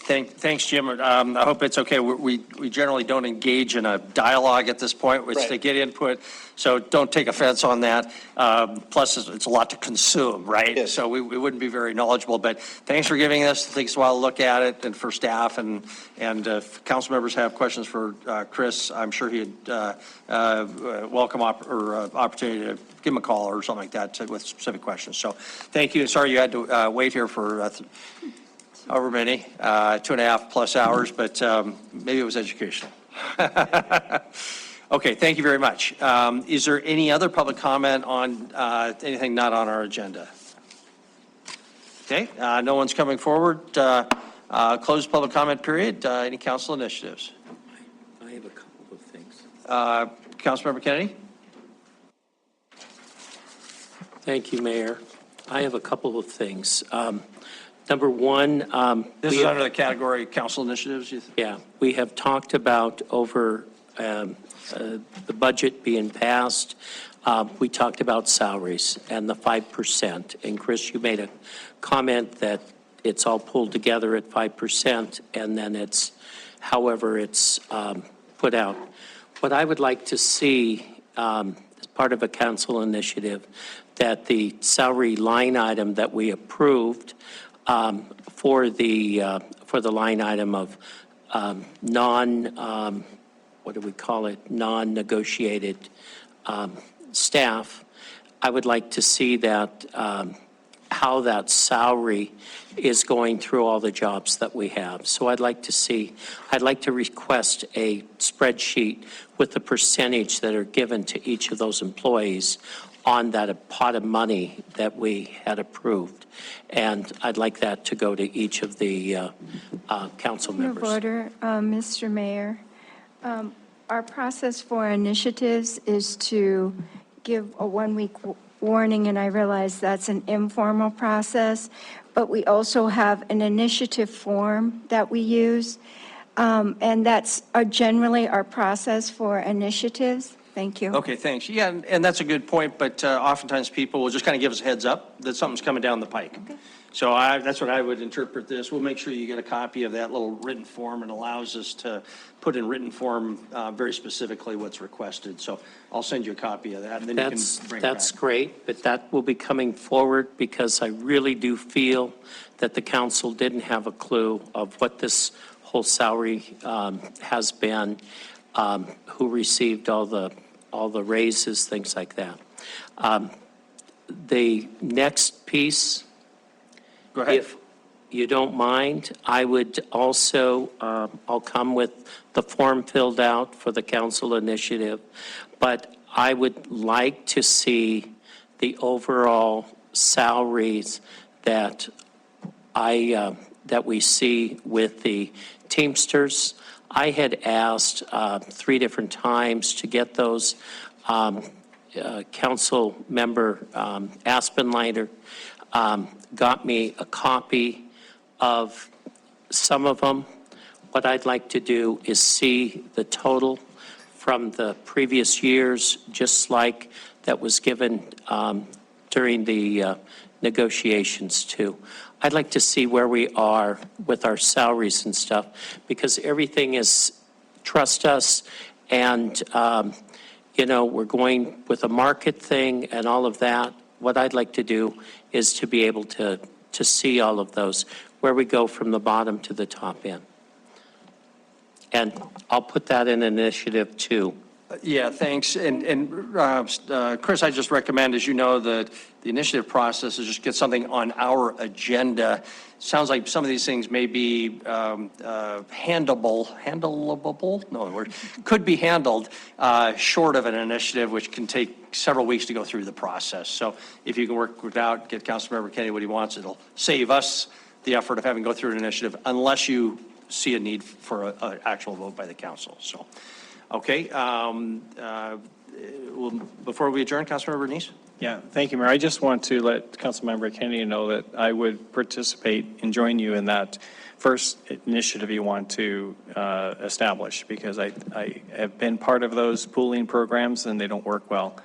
Thanks, Jim. I hope it's okay. We generally don't engage in a dialogue at this point. It's to get input, so don't take offense on that. Plus, it's a lot to consume, right? Yes. So we wouldn't be very knowledgeable, but thanks for giving us. It takes a while to look at it, and for staff, and if council members have questions for Chris, I'm sure he'd welcome opportunity to give him a call or something like that with specific questions. So thank you. Sorry you had to wait here for however many, 2.5+ hours, but maybe it was educational. Okay, thank you very much. Is there any other public comment on anything not on our agenda? Okay, no one's coming forward. Closed public comment period. Any council initiatives? I have a couple of things. Councilmember Kennedy? Thank you, Mayor. I have a couple of things. Number one, This is under the category council initiatives? yeah, we have talked about over the budget being passed. We talked about salaries and the 5%. And Chris, you made a comment that it's all pulled together at 5%, and then it's however it's put out. What I would like to see as part of a council initiative, that the salary line item that we approved for the line item of what do we call it, non-negotiated staff, I would like to see that how that salary is going through all the jobs that we have. So I'd like to request a spreadsheet with the percentage that are given to each of those employees on that pot of money that we had approved. And I'd like that to go to each of the council Point of members. order, Mr. Mayor. Our process for initiatives is to give a one-week warning, and I realize that's an informal process, but we also have an initiative form that we use, and that's generally our process for initiatives. Thank you. Okay, thanks. Yeah, and that's a good point, but oftentimes people will just kind of give us a heads up that something's coming down the pike. Okay. So that's what I would interpret this. We'll make sure you get a copy of that little written form. It allows us to put in written form very specifically what's requested. So I'll send you a copy of that, and then you can bring it back. That's great, but that will be coming forward because I really do feel that the council didn't have a clue of what this whole salary has been, who received all the raises, things like that. The next piece, go ahead. If you don't mind, I would also, I'll come with the form filled out for the council initiative, but I would like to see the overall salaries that that we see with the Teamsters. I had asked 3 different times to get those. Council member Aspenleiter got me a copy of some of them. What I'd like to do is see the total from the previous years, just like that was given during the negotiations too. I'd like to see where we are with our salaries and stuff, because everything is, trust us, and, we're going with a market thing and all of that. What I'd like to do is to be able to see all of those, where we go from the bottom to the top end. And I'll put that in initiative too. Yeah, thanks. And Chris, I just recommend, as you know, the initiative process is just get something on our agenda. Sounds like some of these things may be handleable, could be handled short of an initiative, which can take several weeks to go through the process. So if you can work it out, get Councilmember Kennedy what he wants, it'll save us the effort of having to go through an initiative, unless you see a need for an actual vote by the council. So. Okay. Before we adjourn, Councilmember Bernice? Yeah, thank you, Mayor. I just want to let Councilmember Kennedy know that I would participate and join you in that first initiative you want to establish, because I have been part of those pooling programs and they don't work well.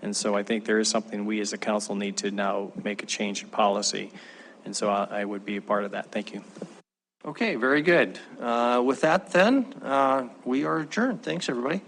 And so I think there is something we as a council need to now make a change in policy. And so I would be a part of that. Thank you. Okay, very good. With that then, we are adjourned. Thanks, everybody.